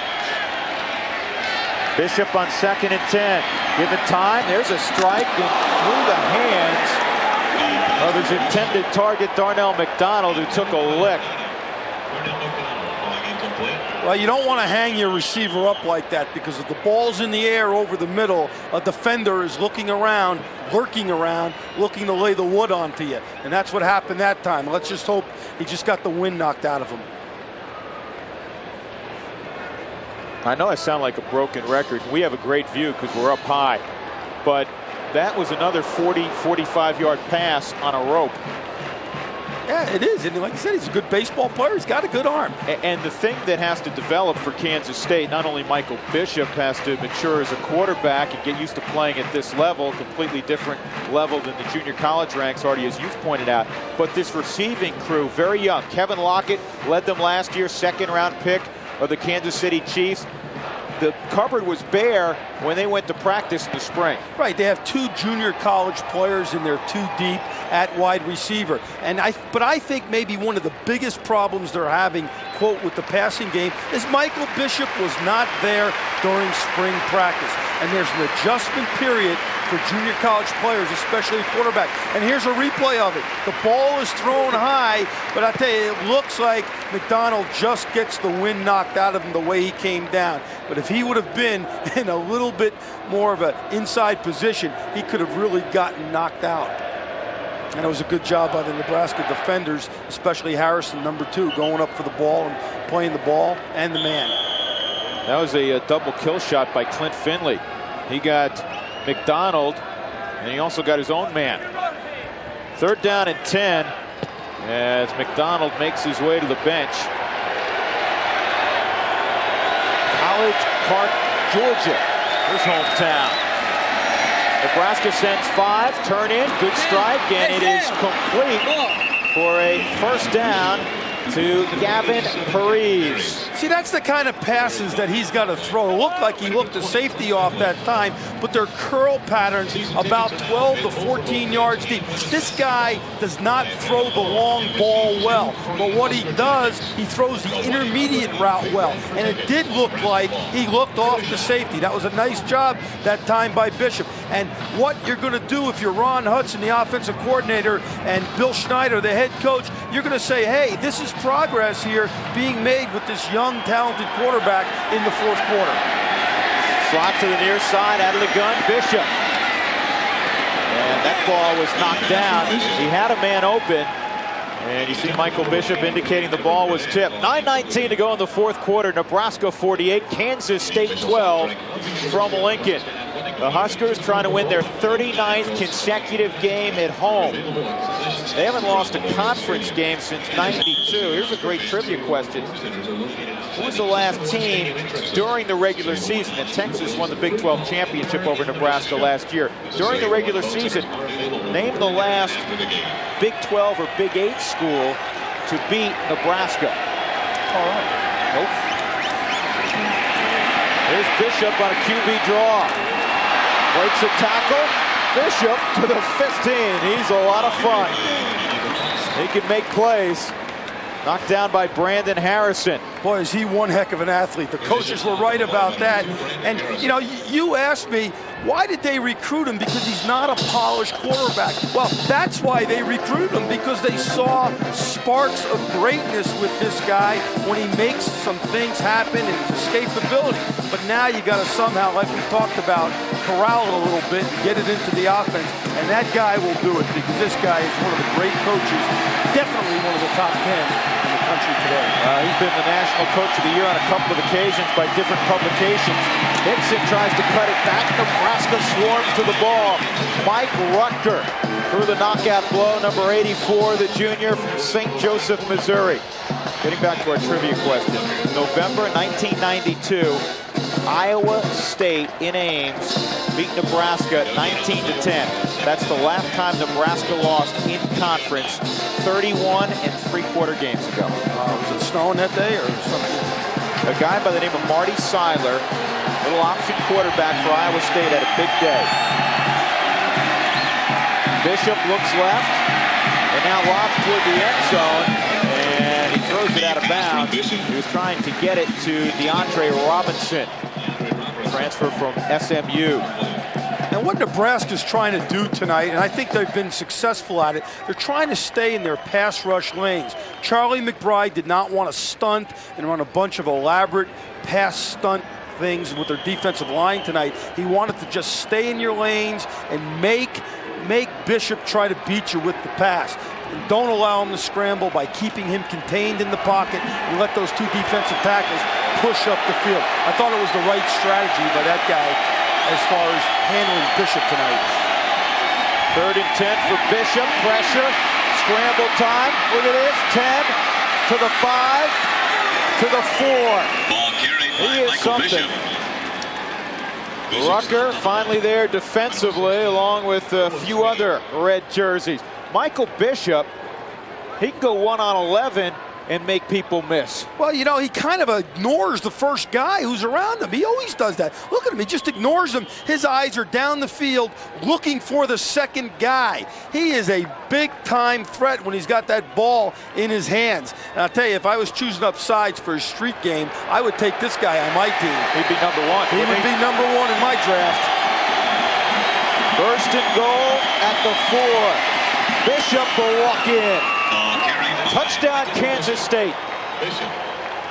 Bishop on 2nd and 10. Given time, there's a strike and through the hands of his intended target, Darnell McDonald, who took a lick. Well, you don't want to hang your receiver up like that, because if the ball's in the air over the middle, a defender is looking around, lurking around, looking to lay the wood onto you. And that's what happened that time. Let's just hope he just got the wind knocked out of him. I know I sound like a broken record. We have a great view because we're up high. But that was another 40, 45-yard pass on a rope. Yeah, it is. And like I said, he's a good baseball player. He's got a good arm. And the thing that has to develop for Kansas State, not only Michael Bishop has to mature as a quarterback and get used to playing at this level, completely different level than the junior college ranks, already as you've pointed out, but this receiving crew, very young. Kevin Lockett led them last year, 2nd-round pick of the Kansas City Chiefs. The cupboard was bare when they went to practice in the spring. Right, they have 2 junior college players and they're 2 deep at wide receiver. But I think maybe one of the biggest problems they're having, quote, with the passing game is Michael Bishop was not there during spring practice. And there's an adjustment period for junior college players, especially a quarterback. And here's a replay of it. The ball is thrown high, but I tell you, it looks like McDonald just gets the wind knocked out of him the way he came down. But if he would have been in a little bit more of an inside position, he could have really gotten knocked out. And it was a good job by the Nebraska defenders, especially Harrison, number 2, going up for the ball and playing the ball and the man. That was a double kill shot by Clint Finley. He got McDonald, and he also got his own man. 3rd down and 10 as McDonald makes his way to the bench. College Park, Georgia, his hometown. Nebraska sends 5, turn in, good strike, and it is complete for a first down to Gavin Parise. See, that's the kind of passes that he's got to throw. It looked like he looked the safety off that time, but they're curl patterns about 12 to 14 yards deep. This guy does not throw the long ball well, but what he does, he throws the intermediate route well, and it did look like he looked off the safety. That was a nice job that time by Bishop. And what you're going to do if you're Ron Hudson, the offensive coordinator, and Bill Schneider, the head coach, you're going to say, hey, this is progress here being made with this young, talented quarterback in the 4th quarter. Slot to the near side, out of the gun, Bishop. And that ball was knocked down. He had a man open. And you see Michael Bishop indicating the ball was tipped. 9:19 to go in the 4th quarter. Nebraska 48, Kansas State 12 from Lincoln. The Huskers trying to win their 39th consecutive game at home. They haven't lost a conference game since '92. Here's a great trivia question. Who was the last team during the regular season? And Texas won the Big 12 championship over Nebraska last year. During the regular season, name the last Big 12 or Big 8 school to beat Nebraska. All right. Nope. Here's Bishop on a QB draw. Breaks a tackle. Bishop to the 15. He's a lot of fun. He can make plays. Knocked down by Brandon Harrison. Boy, is he one heck of an athlete. The coaches were right about that. And, you know, you asked me, why did they recruit him? Because he's not a polished quarterback. Well, that's why they recruited him, because they saw sparks of greatness with this guy when he makes some things happen and his escapability. But now you got to somehow, like we talked about, corral it a little bit and get it into the offense. And that guy will do it, because this guy is one of the great coaches, definitely one of the top 10 in the country today. He's been the National Coach of the Year on a couple of occasions by different publications. Hickson tries to cut it back. Nebraska swarms to the ball. Mike Rutger through the knockout blow. Number 84, the junior from St. Joseph, Missouri. Getting back to our trivia question. November 1992, Iowa State in Ames beat Nebraska 19-10. That's the last time Nebraska lost in conference, 31 3/4 games ago. Was it snowing that day or something? A guy by the name of Marty Seiler, little option quarterback for Iowa State, had a big day. Bishop looks left and now lobs toward the end zone, and he throws it out of bounds. He was trying to get it to DeAndre Robinson, transfer from SMU. And what Nebraska's trying to do tonight, and I think they've been successful at it, they're trying to stay in their pass rush lanes. Charlie McBride did not want to stunt and run a bunch of elaborate pass stunt things with their defensive line tonight. He wanted to just stay in your lanes and make Bishop try to beat you with the pass. And don't allow him to scramble by keeping him contained in the pocket and let those two defensive tackles push up the field. I thought it was the right strategy by that guy as far as handling Bishop tonight. 3rd and 10 for Bishop. Pressure. Scramble time. Look at this. 10 to the 5 to the 4. Ball carried He by is Michael something. Bishop. Rucker finally there defensively, along with a few other red jerseys. Michael Bishop, he can go 1-on-11 and make people miss. Well, you know, he kind of ignores the first guy who's around him. He always does that. Look at him. He just ignores him. His eyes are down the field looking for the second guy. He is a big-time threat when he's got that ball in his hands. And I'll tell you, if I was choosing up sides for a street game, I would take this guy on my team. He'd be number 1. He would be number 1 in my draft. 1st and goal at the 4. Bishop will walk in. Touchdown, Kansas State.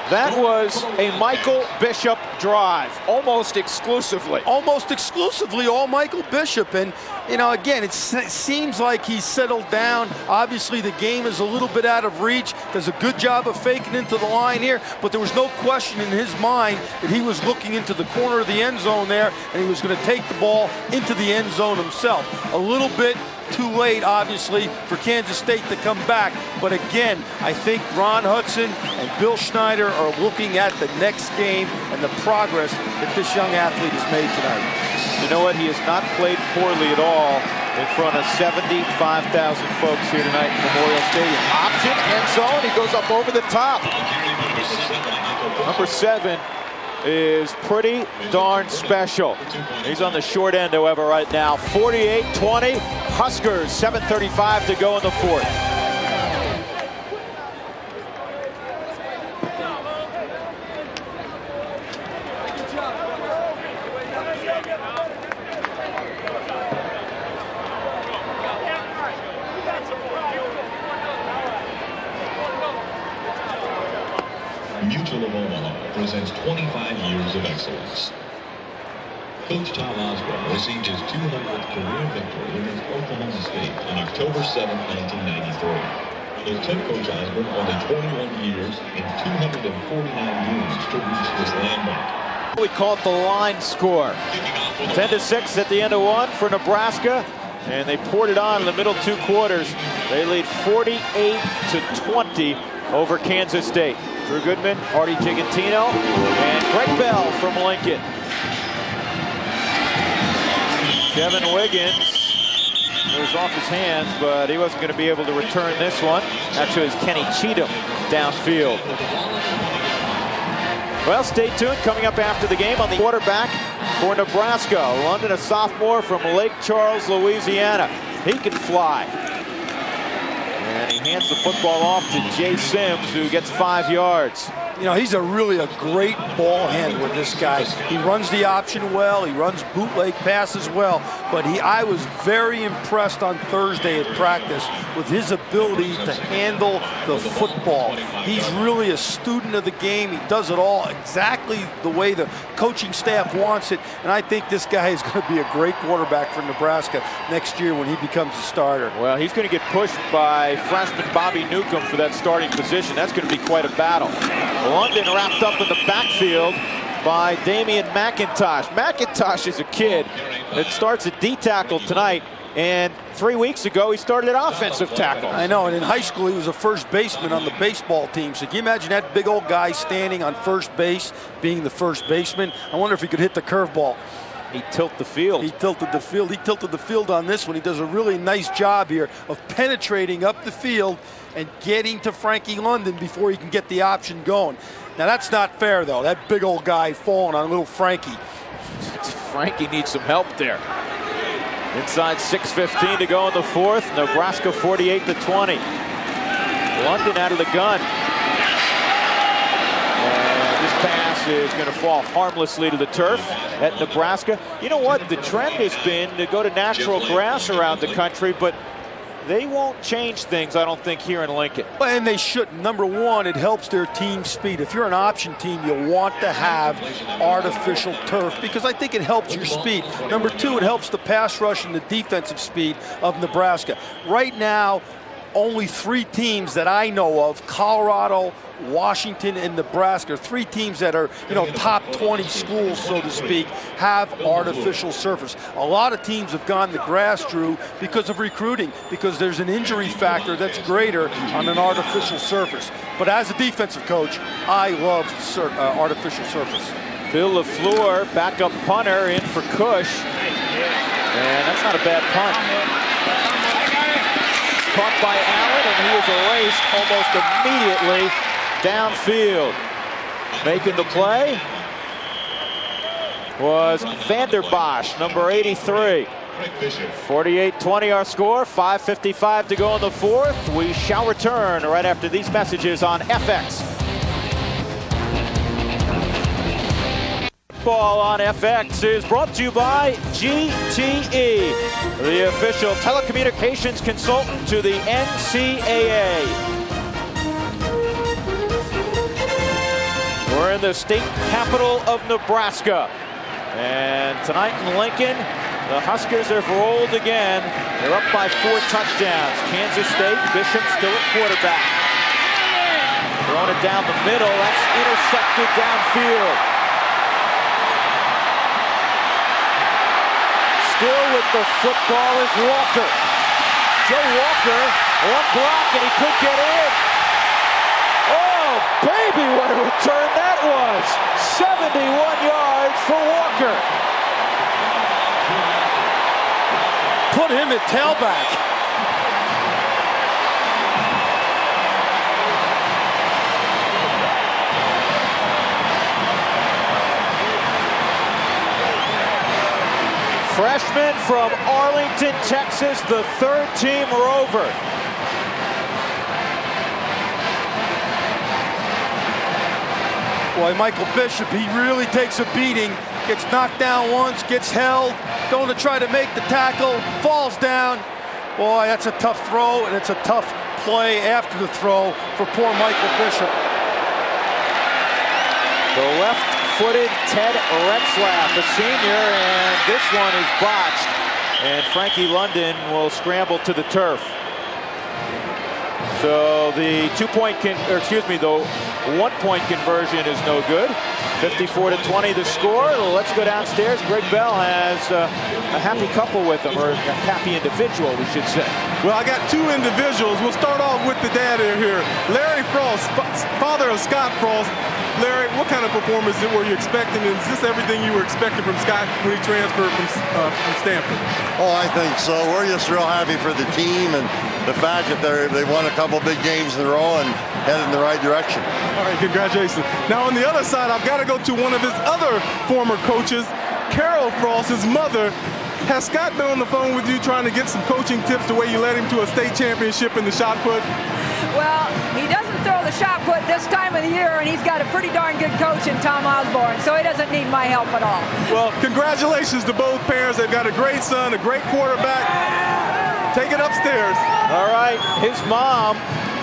That was a Michael Bishop drive, almost exclusively. Almost exclusively all Michael Bishop. And, you know, again, it seems like he's settled down. Obviously, the game is a little bit out of reach. Does a good job of faking into the line here. But there was no question in his mind that he was looking into the corner of the end zone there, and he was going to take the ball into the end zone himself. A little bit too late, obviously, for Kansas State to come back. But again, I think Ron Hudson and Bill Schneider are looking at the next game and the progress that this young athlete has made tonight. You know what? He has not played poorly at all in front of 75,000 folks here tonight in Memorial Stadium. Option, end zone. He goes up over the top. Number 7 is pretty darn special. He's on the short end, however, right now. 48-20, Huskers, 7:35 to go in the 4th. Mutual of Omaha presents 25 years of excellence. Coach Tom Osborne received his 200th career victory against Oklahoma State on October 7, 1993. It took Coach Osborne only 21 years and 249 games to reach this landmark. We call it the line score. 10-6 at the end of one for Nebraska, and they poured it on in the middle 2 quarters. They lead 48-20 over Kansas State. Drew Goodman, Artie Gigantino, and Greg Bell from Lincoln. Kevin Wiggins was off his hands, but he wasn't going to be able to return this one. Actually, it was Kenny Cheatham downfield. Well, stay tuned. Coming up after the game on the quarterback for Nebraska. London, a sophomore from Lake Charles, Louisiana. He can fly. And he hands the football off to Jay Sims, who gets 5 yards. You know, he's really a great ball handler, this guy. He runs the option well. He runs bootleg passes well. But I was very impressed on Thursday at practice with his ability to handle the football. He's really a student of the game. He does it all exactly the way the coaching staff wants it. And I think this guy is going to be a great quarterback for Nebraska next year when he becomes a starter. Well, he's going to get pushed by freshman Bobby Newcomb for that starting position. That's going to be quite a battle. London wrapped up in the backfield by Damian McIntosh. McIntosh is a kid that starts at D-tackle tonight, and 3 weeks ago he started at offensive tackle. I know, and in high school he was a first baseman on the baseball team. So can you imagine that big old guy standing on first base, being the first baseman? I wonder if he could hit the curveball. He tilted the field. He tilted the field. He tilted the field on this one. He does a really nice job here of penetrating up the field and getting to Frankie London before he can get the option going. Now that's not fair though. That big old guy falling on little Frankie. Frankie needs some help there. Inside 6:15 to go in the fourth. Nebraska 48-20. London out of the gun. And this pass is going to fall harmlessly to the turf at Nebraska. You know what? The trend has been to go to natural grass around the country, but they won't change things, I don't think, here in Lincoln. And they shouldn't. Number one, it helps their team speed. If you're an option team, you want to have artificial turf because I think it helps your speed. Number two, it helps the pass rush and the defensive speed of Nebraska. Right now, only 3 teams that I know of, Colorado, Washington, and Nebraska, 3 teams that are, top 20 schools, so to speak, have artificial surface. A lot of teams have gone to grass, Drew, because of recruiting, because there's an injury factor that's greater on an artificial surface. But as a defensive coach, I love artificial surface. Phil LaFleur, backup punter, in for Cush. And that's not a bad punt. Caught by Allen, and he is erased almost immediately downfield. Making the play was Vanderbosch, number 83. 48-20 our score, 5:55 to go in the fourth. We shall return right after these messages on FX. Football on FX is brought to you by GTE, the official telecommunications consultant to the NCAA. We're in the state capital of Nebraska. And tonight in Lincoln, the Huskers have rolled again. They're up by 4 touchdowns. Kansas State, Bishop still at quarterback. Throwing it down the middle, that's intercepted downfield. Still with the football is Walker. Joe Walker, one block, and he could get in. Oh, baby, what a return that was. 71 yards for Walker. Put him at tailback. Freshman from Arlington, Texas, the 3rd-team Rover. Boy, Michael Bishop, he really takes a beating. Gets knocked down once, gets held, going to try to make the tackle, falls down. Boy, that's a tough throw, and it's a tough play after the throw for poor Michael Bishop. The left-footed Ted Retzlaff, a senior, and this one is botched. And Frankie London will scramble to the turf. So the the 1-point conversion is no good. 54-20 the score. Let's go downstairs. Greg Bell has a happy couple with him, or a happy individual, we should say. Well, I got two individuals. We'll start off with the dad here. Larry Frost, father of Scott Frost. Larry, what kind of performance were you expecting? And is this everything you were expecting from Scott when he transferred from Stanford? Oh, I think so. We're just real happy for the team and the fact that they won a couple big games in a row and headed in the right direction. All right, congratulations. Now on the other side, I've got to go to one of his other former coaches, Carol Frost, his mother. Has Scott been on the phone with you trying to get some coaching tips the way you led him to a state championship in the shot put? Well, he doesn't throw the shot put this time of the year, and he's got a pretty darn good coach in Tom Osborne, so he doesn't need my help at all. Well, congratulations to both parents. They've got a great son, a great quarterback. Take it upstairs. All right, his mom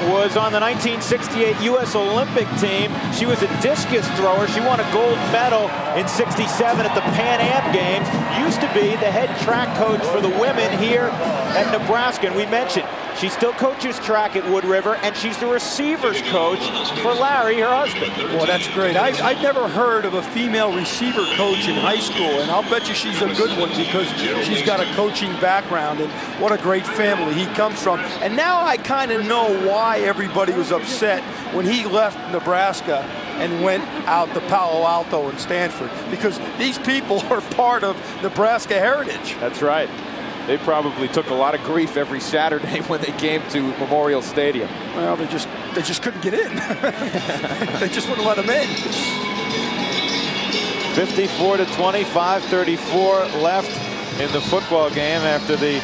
was on the 1968 U.S. Olympic team. She was a discus thrower. She won a gold medal in '67 at the Pan Am Games. Used to be the head track coach for the women here at Nebraska. And we mentioned she still coaches track at Wood River, and she's the receivers coach for Larry, her husband. Well, that's great. I've never heard of a female receiver coach in high school, and I'll bet you she's a good one because she's got a coaching background, and what a great family he comes from. And now I kind of know why everybody was upset when he left Nebraska and went out to Palo Alto and Stanford, because these people are part of Nebraska heritage. That's right. They probably took a lot of grief every Saturday when they came to Memorial Stadium. Well, they just couldn't get in. They just wouldn't let them in. 54-20, 5:34 left in the football game after the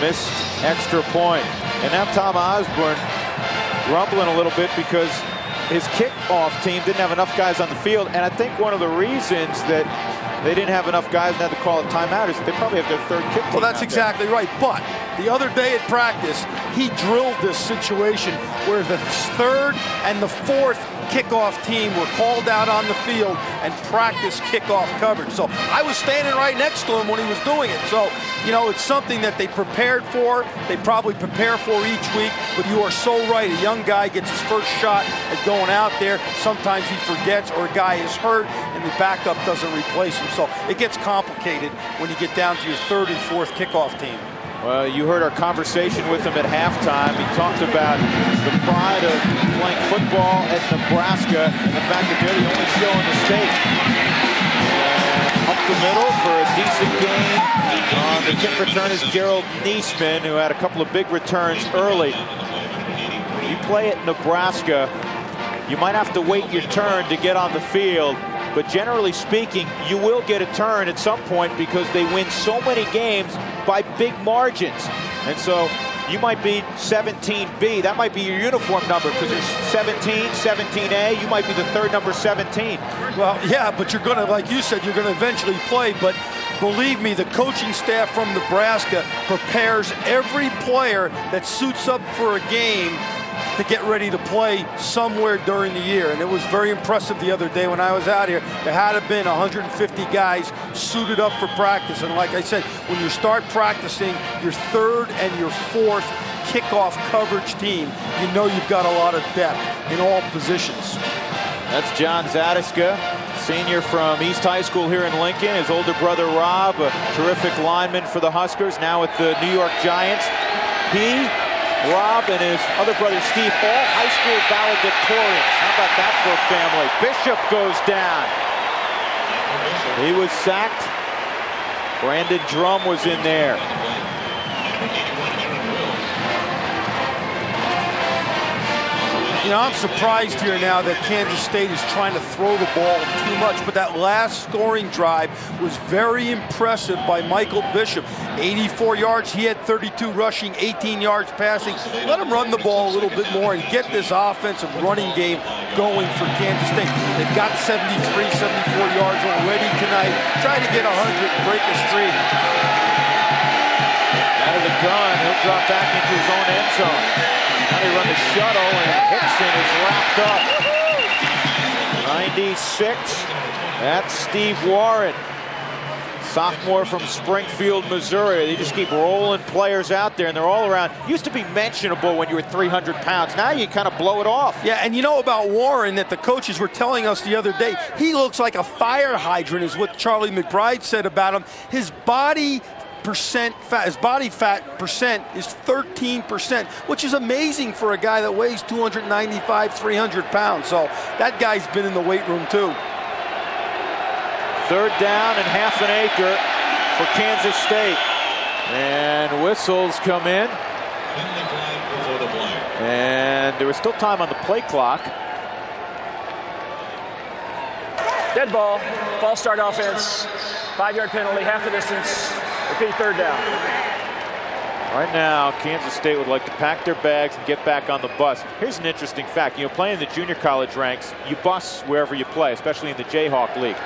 missed extra point. And now Tom Osborne rumbling a little bit because his kickoff team didn't have enough guys on the field. And I think one of the reasons that they didn't have enough guys and had to call a timeout is they probably have their third kick team. Well, that's exactly right. But the other day at practice, he drilled this situation where the third and the fourth kickoff team were called out on the field and practiced kickoff coverage. So I was standing right next to him when he was doing it. So, you know, it's something that they prepared for. They probably prepare for each week. But you are so right. A young guy gets his first shot at going out there. Sometimes he forgets, or a guy is hurt and the backup doesn't replace him. So it gets complicated when you get down to your third and fourth kickoff team. Well, you heard our conversation with him at halftime. He talked about the pride of playing football at Nebraska and the fact that they're the only show in the state. Up the middle for a decent gain on the kick return is Gerald Niesman, who had a couple of big returns early. You play at Nebraska, you might have to wait your turn to get on the field. But generally speaking, you will get a turn at some point because they win so many games by big margins. And so you might be 17B. That might be your uniform number because there's 17, 17A. You might be the third number 17. Well, yeah, but you're going to, like you said, you're going to eventually play. But believe me, the coaching staff from Nebraska prepares every player that suits up for a game to get ready to play somewhere during the year. And it was very impressive the other day when I was out here. There had to have been 150 guys suited up for practice. And like I said, when you start practicing your third and your fourth kickoff coverage team, you know you've got a lot of depth in all positions. That's John Zadiska, senior from East High School here in Lincoln. His older brother Rob, a terrific lineman for the Huskers, now with the New York Giants. He, Rob, and his other brother Steve, all high school valedictorians. How about that for a family? Bishop goes down. He was sacked. Brandon Drum was in there. You know, I'm surprised here now that Kansas State is trying to throw the ball too much, but that last scoring drive was very impressive by Michael Bishop. 84 yards, he had 32 rushing, 18 yards passing. Let him run the ball a little bit more and get this offensive running game going for Kansas State. They've got 73, 74 yards already tonight. Trying to get 100, break the streak. Out of the gun, he'll drop back into his own end zone. Now they run the shuttle, and Hickson is wrapped up. 96, that's Steve Warren. Sophomore from Springfield, Missouri. They just keep rolling players out there, and they're all around. Used to be mentionable when you were 300 pounds. Now you kind of blow it off. Yeah, and you know about Warren that the coaches were telling us the other day, he looks like a fire hydrant is what Charlie McBride said about him. His body fat percent is 13%, which is amazing for a guy that weighs 295, 300 pounds. So that guy's been in the weight room too. 3rd down and half an acre for Kansas State. And whistles come in. And there was still time on the play clock. Dead ball, false start offense, 5-yard penalty, half the distance, repeat 3rd down. Right now, Kansas State would like to pack their bags and get back on the bus. Here's an interesting fact. You know, playing in the junior college ranks, you bus wherever you play, especially in the Jayhawk League.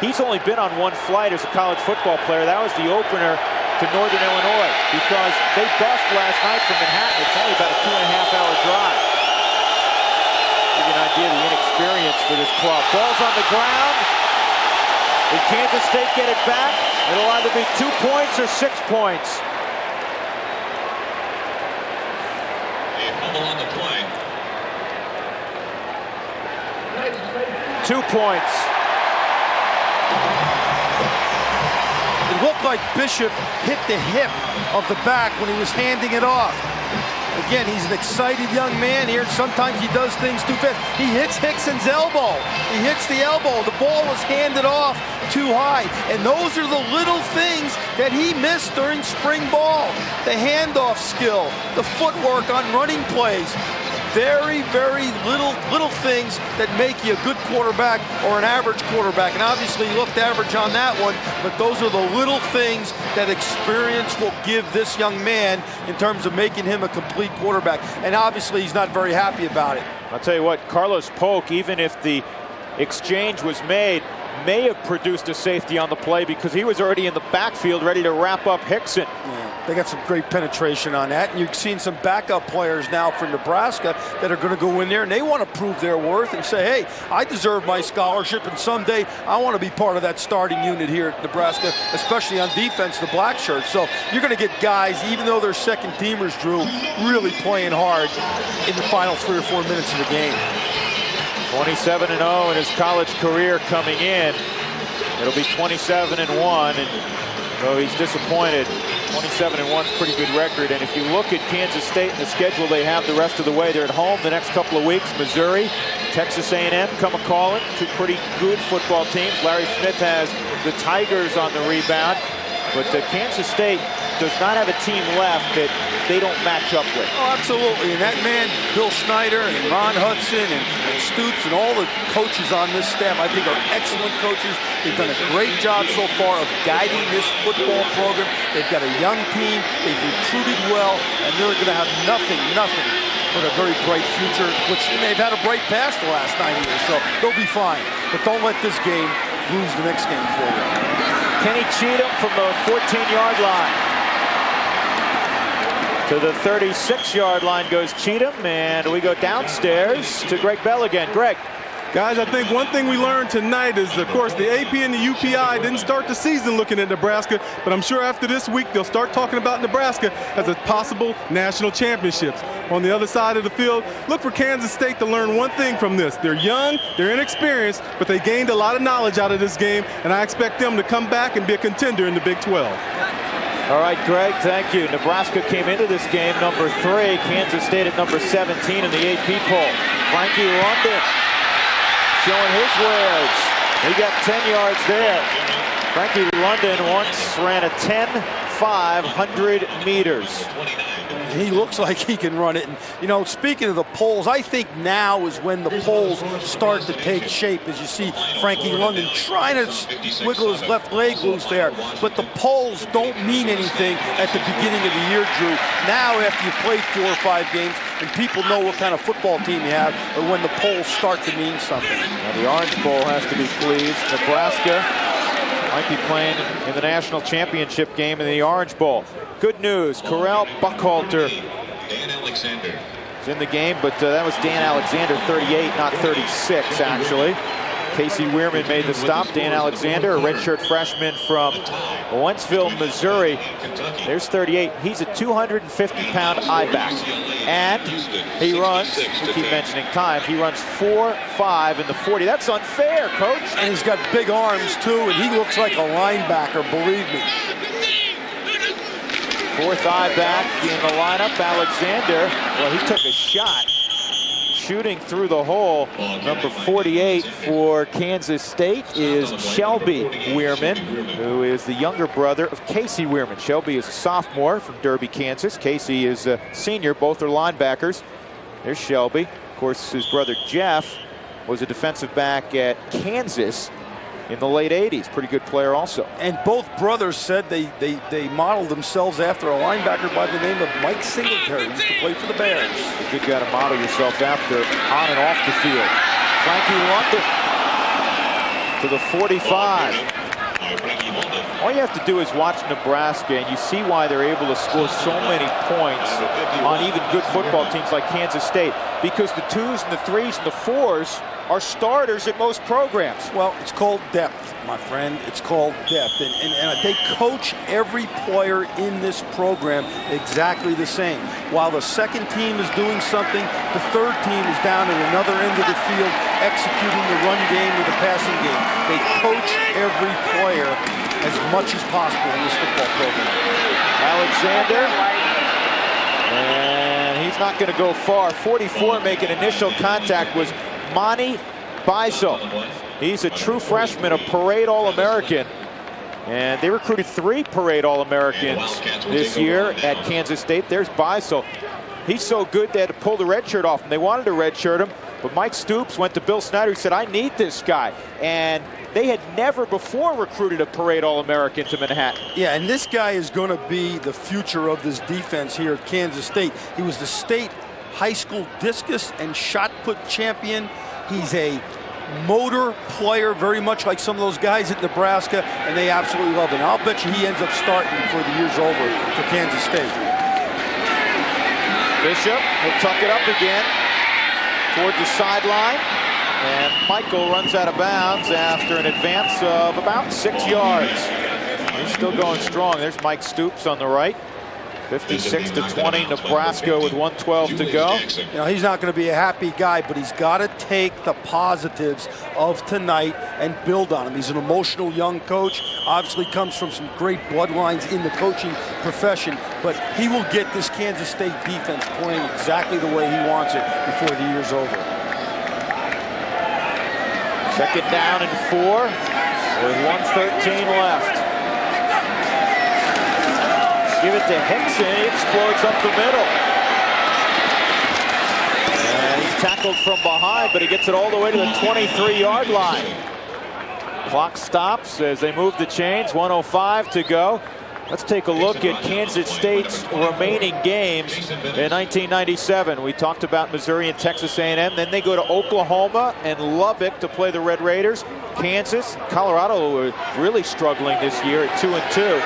He's only been on one flight as a college football player. That was the opener to Northern Illinois because they bussed last night from Manhattan. It's only about a 2.5-hour drive. Give you an idea of the inexperience for this club. Ball's on the ground. Will Kansas State get it back? It'll either be 2 points or 6 points. On the play. 2 points. It looked like Bishop hit the hip of the back when he was handing it off. Again, he's an excited young man here. Sometimes he does things too fast. He hits Hickson's elbow. He hits the elbow. The ball was handed off too high. And those are the little things that he missed during spring ball. The handoff skill, the footwork on running plays. Very, very little things that make you a good quarterback or an average quarterback. And obviously he looked average on that one, but those are the little things that experience will give this young man in terms of making him a complete quarterback. And obviously he's not very happy about it. I'll tell you what, Carlos Polk, even if the exchange was made, may have produced a safety on the play because he was already in the backfield ready to wrap up Hickson. Yeah, they got some great penetration on that. And you've seen some backup players now from Nebraska that are going to go in there and they want to prove their worth and say, hey, I deserve my scholarship and someday I want to be part of that starting unit here at Nebraska, especially on defense, the black shirts. So you're going to get guys, even though they're second teamers, Drew, really playing hard in the final 3 or 4 minutes of the game. 27-0 in his college career coming in. It'll be 27-1, and though he's disappointed, 27-1 is a pretty good record. And if you look at Kansas State and the schedule they have the rest of the way, they're at home the next couple of weeks. Missouri, Texas A&M come a-calling, 2 pretty good football teams. Larry Smith has the Tigers on the rebound, but Kansas State does not have a team left that they don't match up with. Oh, absolutely. And that man, Bill Schneider and Ron Hudson and Stoops and all the coaches on this staff, I think, are excellent coaches. They've done a great job so far of guiding this football program. They've got a young team. They've recruited well, and they're going to have nothing but a very bright future, which they've had a bright past the last 9 years, so they'll be fine. But don't let this game lose the next game for you. Kenny Cheatham from the 14-yard line. To the 36-yard line goes Cheatham, and we go downstairs to Greg Bell again. Greg. Guys, I think one thing we learned tonight is, of course, the AP and the UPI didn't start the season looking at Nebraska, but I'm sure after this week they'll start talking about Nebraska as a possible national championships. On the other side of the field, look for Kansas State to learn one thing from this. They're young, they're inexperienced, but they gained a lot of knowledge out of this game, and I expect them to come back and be a contender in the Big 12. All right, Greg, thank you. Nebraska came into this game number 3, Kansas State at number 17 in the AP poll. Frankie London showing his wares. He got 10 yards there. Frankie London once ran a 10-500 meters. He looks like he can run it. And, you know, speaking of the polls, I think now is when the polls start to take shape, as you see Frankie London trying to wiggle his left leg loose there. But the polls don't mean anything at the beginning of the year, Drew. Now, after you've played 4 or 5 games and people know what kind of football team you have, or when the polls start to mean something. Now, the Orange Bowl has to be pleased. Nebraska might be playing in the national championship game in the Orange Bowl. Good news, Corral Buckhalter Dan Alexander is in the game, but that was Dan Alexander, 38, not 36, actually. Casey Weirman made the stop. Dan Alexander, a redshirt freshman from Wentzville, Missouri. There's 38. He's a 250-pound I-back. And he runs, we keep mentioning times, he runs 4.5 in the 40. That's unfair, Coach. And he's got big arms, too, and he looks like a linebacker, believe me. Fourth I-back in the lineup, Alexander. Well, he took a shot. Shooting through the hole, number 48 for Kansas State is Shelby Weirman, who is the younger brother of Casey Weirman. Shelby is a sophomore from Derby, Kansas. Casey is a senior. Both are linebackers. There's Shelby. Of course, his brother Jeff was a defensive back at Kansas in the late 80s. Pretty good player also. And both brothers said they modeled themselves after a linebacker by the name of Mike Singletary, who used to play for the Bears. A good guy to model yourself after on and off the field. Frankie London to the 45. All you have to do is watch Nebraska, and you see why they're able to score so many points on even good football teams like Kansas State, because the 2s and the 3s and the 4s are starters at most programs. Well, it's called depth, my friend. It's called depth. And they coach every player in this program exactly the same. While the second team is doing something, the third team is down at another end of the field executing the run game or the passing game. They coach every player as much as possible in this football program. Alexander. And he's not going to go far. 44 making initial contact was Monty Biso. He's a true freshman, a parade All-American. And they recruited 3 parade All-Americans this year at Kansas State. There's Biso. He's so good they had to pull the red shirt off him. They wanted to red shirt him, but Mike Stoops went to Bill Snyder. He said, I need this guy. And they had never before recruited a parade All-American to Manhattan. Yeah, and this guy is going to be the future of this defense here at Kansas State. He was the state high school discus and shot put champion. He's a motor player, very much like some of those guys at Nebraska, and they absolutely love him. I'll bet you he ends up starting before the year's over for Kansas State. Bishop will tuck it up again toward the sideline, and Michael runs out of bounds after an advance of about 6 yards. He's still going strong. There's Mike Stoops on the right. 56-20, Nebraska with 1:12 to go. You know, he's not going to be a happy guy, but he's got to take the positives of tonight and build on them. He's an emotional young coach, obviously comes from some great bloodlines in the coaching profession, but he will get this Kansas State defense playing exactly the way he wants it before the year's over. Second down and 4 with 1:13 left. Give it to Hickson. He explodes up the middle. And he's tackled from behind, but he gets it all the way to the 23-yard line. Clock stops as they move the chains. 1:05 to go. Let's take a look at Kansas State's remaining games in 1997. We talked about Missouri and Texas A&M. Then they go to Oklahoma and Lubbock to play the Red Raiders. Kansas, Colorado were really struggling this year at 2-2.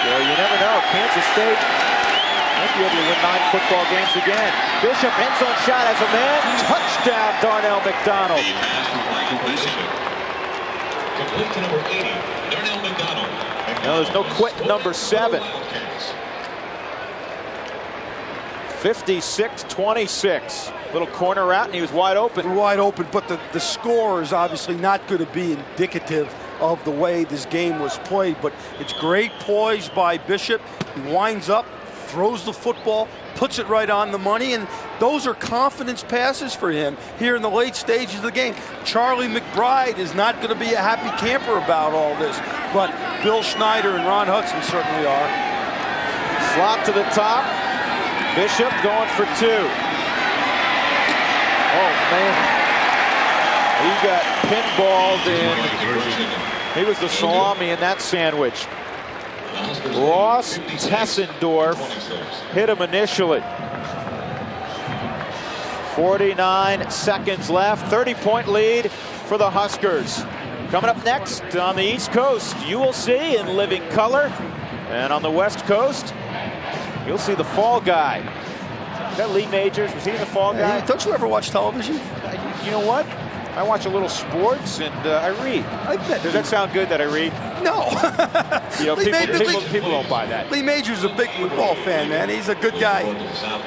Well, you never know. Kansas State might be able to win 9 football games again. Bishop end zone shot as a man. Touchdown, Darnell McDonald. Complete to number 80, Darnell McDonald. No, there's no quick number 7. 56-26. Little corner route, and he was wide open. Wide open, but the score is obviously not going to be indicative of the way this game was played, but it's great poise by Bishop. He winds up, throws the football, puts it right on the money, and those are confidence passes for him here in the late stages of the game. Charlie McBride is not going to be a happy camper about all this, but Bill Schneider and Ron Hudson certainly are. Slot to the top. Bishop going for 2. Oh, man. He got pinballed in. He was the salami in that sandwich. Ross Tessendorf hit him initially. 49 seconds left. 30-point lead for the Huskers. Coming up next on the East Coast, you will see in living color. And on the West Coast, you'll see the Fall Guy. Is that Lee Majors? Was he in the Fall Guy? Don't you ever watch television? You know what? I watch a little sports, and I read. I bet. Does that sound good that I read? No. You know, people don't buy that. Lee Major's a big football fan, man. He's a good guy.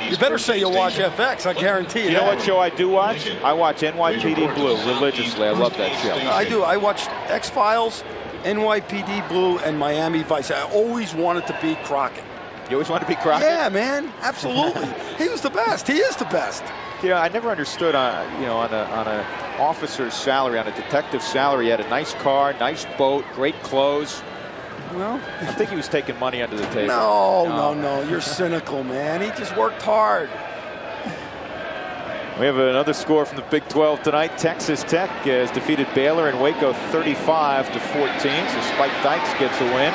You better say you'll watch FX. I guarantee you. You know what show I do watch? I watch NYPD Blue religiously. I love that show. I do. I watch X-Files, NYPD Blue, and Miami Vice. I always wanted to be Crockett. You always wanted to be Crockett? Yeah, man. Absolutely. He was the best. He is the best. Yeah, I never understood, you know, on an officer's salary, on a detective's salary, he had a nice car, nice boat, great clothes. Well, I think he was taking money under the table. No. You're cynical, man. He just worked hard. We have another score from the Big 12 tonight. Texas Tech has defeated Baylor and Waco 35-14. So Spike Dykes gets a win.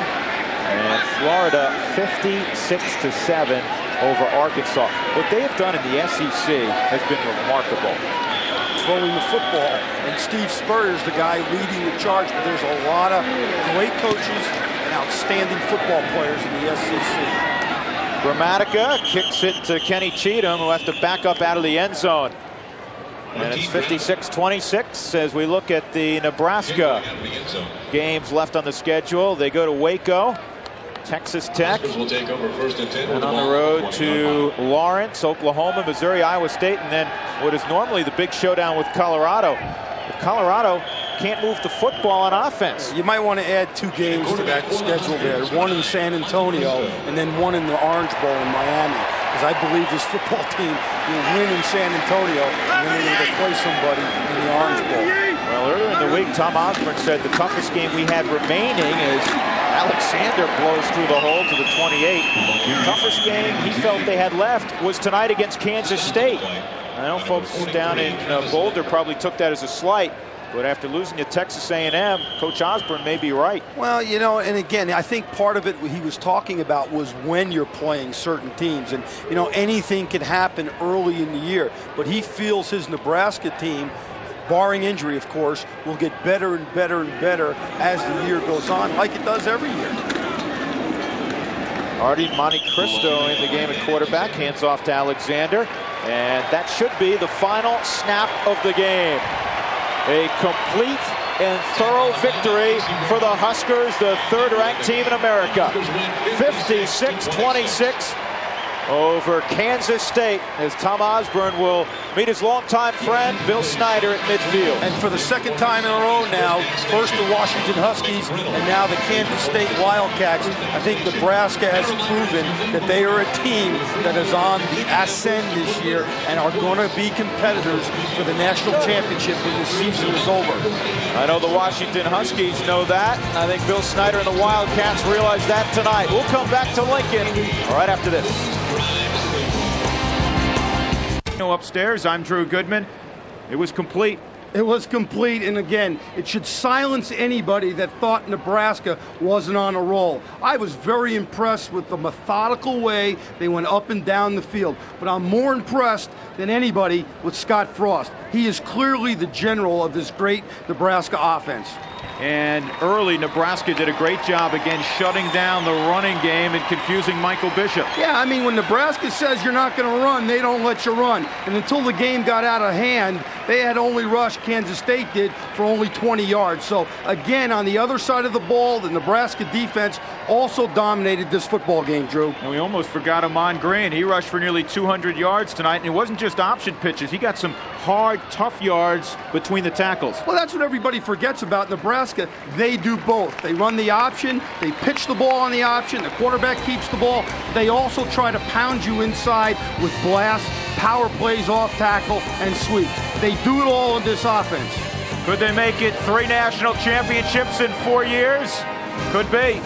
And Florida 56-7 over Arkansas. What they have done in the SEC has been remarkable. Throwing the football, and Steve Spurrier's the guy leading the charge, but there's a lot of great coaches and outstanding football players in the SEC. Gramatica kicks it to Kenny Cheatham, who has to back up out of the end zone. And it's 56-26 as we look at the Nebraska games left on the schedule. They go to Waco. Texas Tech, and on the road to Lawrence, Oklahoma, Missouri, Iowa State, and then what is normally the big showdown with Colorado. But Colorado can't move the football on offense. You might want to add 2 games to that schedule there. One in San Antonio, and then one in the Orange Bowl in Miami. Because I believe this football team will win in San Antonio, and then they're going to play somebody in the Orange Bowl. Well, earlier in the week, Tom Osborne said the toughest game we had remaining is Alexander blows through the hole to the 28. The toughest game he felt they had left was tonight against Kansas State. I know folks down in Boulder probably took that as a slight, but after losing to Texas A&M, Coach Osborne may be right. Well, you know, and again, I think part of it he was talking about was when you're playing certain teams. And, you know, anything can happen early in the year. But he feels his Nebraska team, barring injury, of course, will get better and better and better as the year goes on, like it does every year. Artie Monte Cristo in the game at quarterback, hands off to Alexander, and that should be the final snap of the game. A complete and thorough victory for the Huskers, the third-ranked team in America. 56-26 over Kansas State, as Tom Osborne will meet his longtime friend Bill Snyder at midfield. And for the second time in a row now, first the Washington Huskies and now the Kansas State Wildcats. I think Nebraska has proven that they are a team that is on the ascend this year and are going to be competitors for the national championship when the season is over. I know the Washington Huskies know that. I think Bill Snyder and the Wildcats realize that tonight. We'll come back to Lincoln right after this. Upstairs, I'm Drew Goodman. It was complete. It was complete, and again, it should silence anybody that thought Nebraska wasn't on a roll. I was very impressed with the methodical way they went up and down the field, but I'm more impressed than anybody with Scott Frost. He is clearly the general of this great Nebraska offense. And early, Nebraska did a great job again shutting down the running game and confusing Michael Bishop. Yeah, I mean, when Nebraska says you're not going to run, they don't let you run. And until the game got out of hand, they had only rushed, Kansas State did, for only 20 yards. So, again, on the other side of the ball, the Nebraska defense also dominated this football game, Drew. And we almost forgot Amon Green. He rushed for nearly 200 yards tonight, and it wasn't just option pitches. He got some hard, tough yards between the tackles. Well, that's what everybody forgets about Nebraska. They do both. They run the option, they pitch the ball on the option, the quarterback keeps the ball. They also try to pound you inside with blasts, power plays off tackle, and sweeps. They do it all in this offense. Could they make it 3 national championships in 4 years? Could be.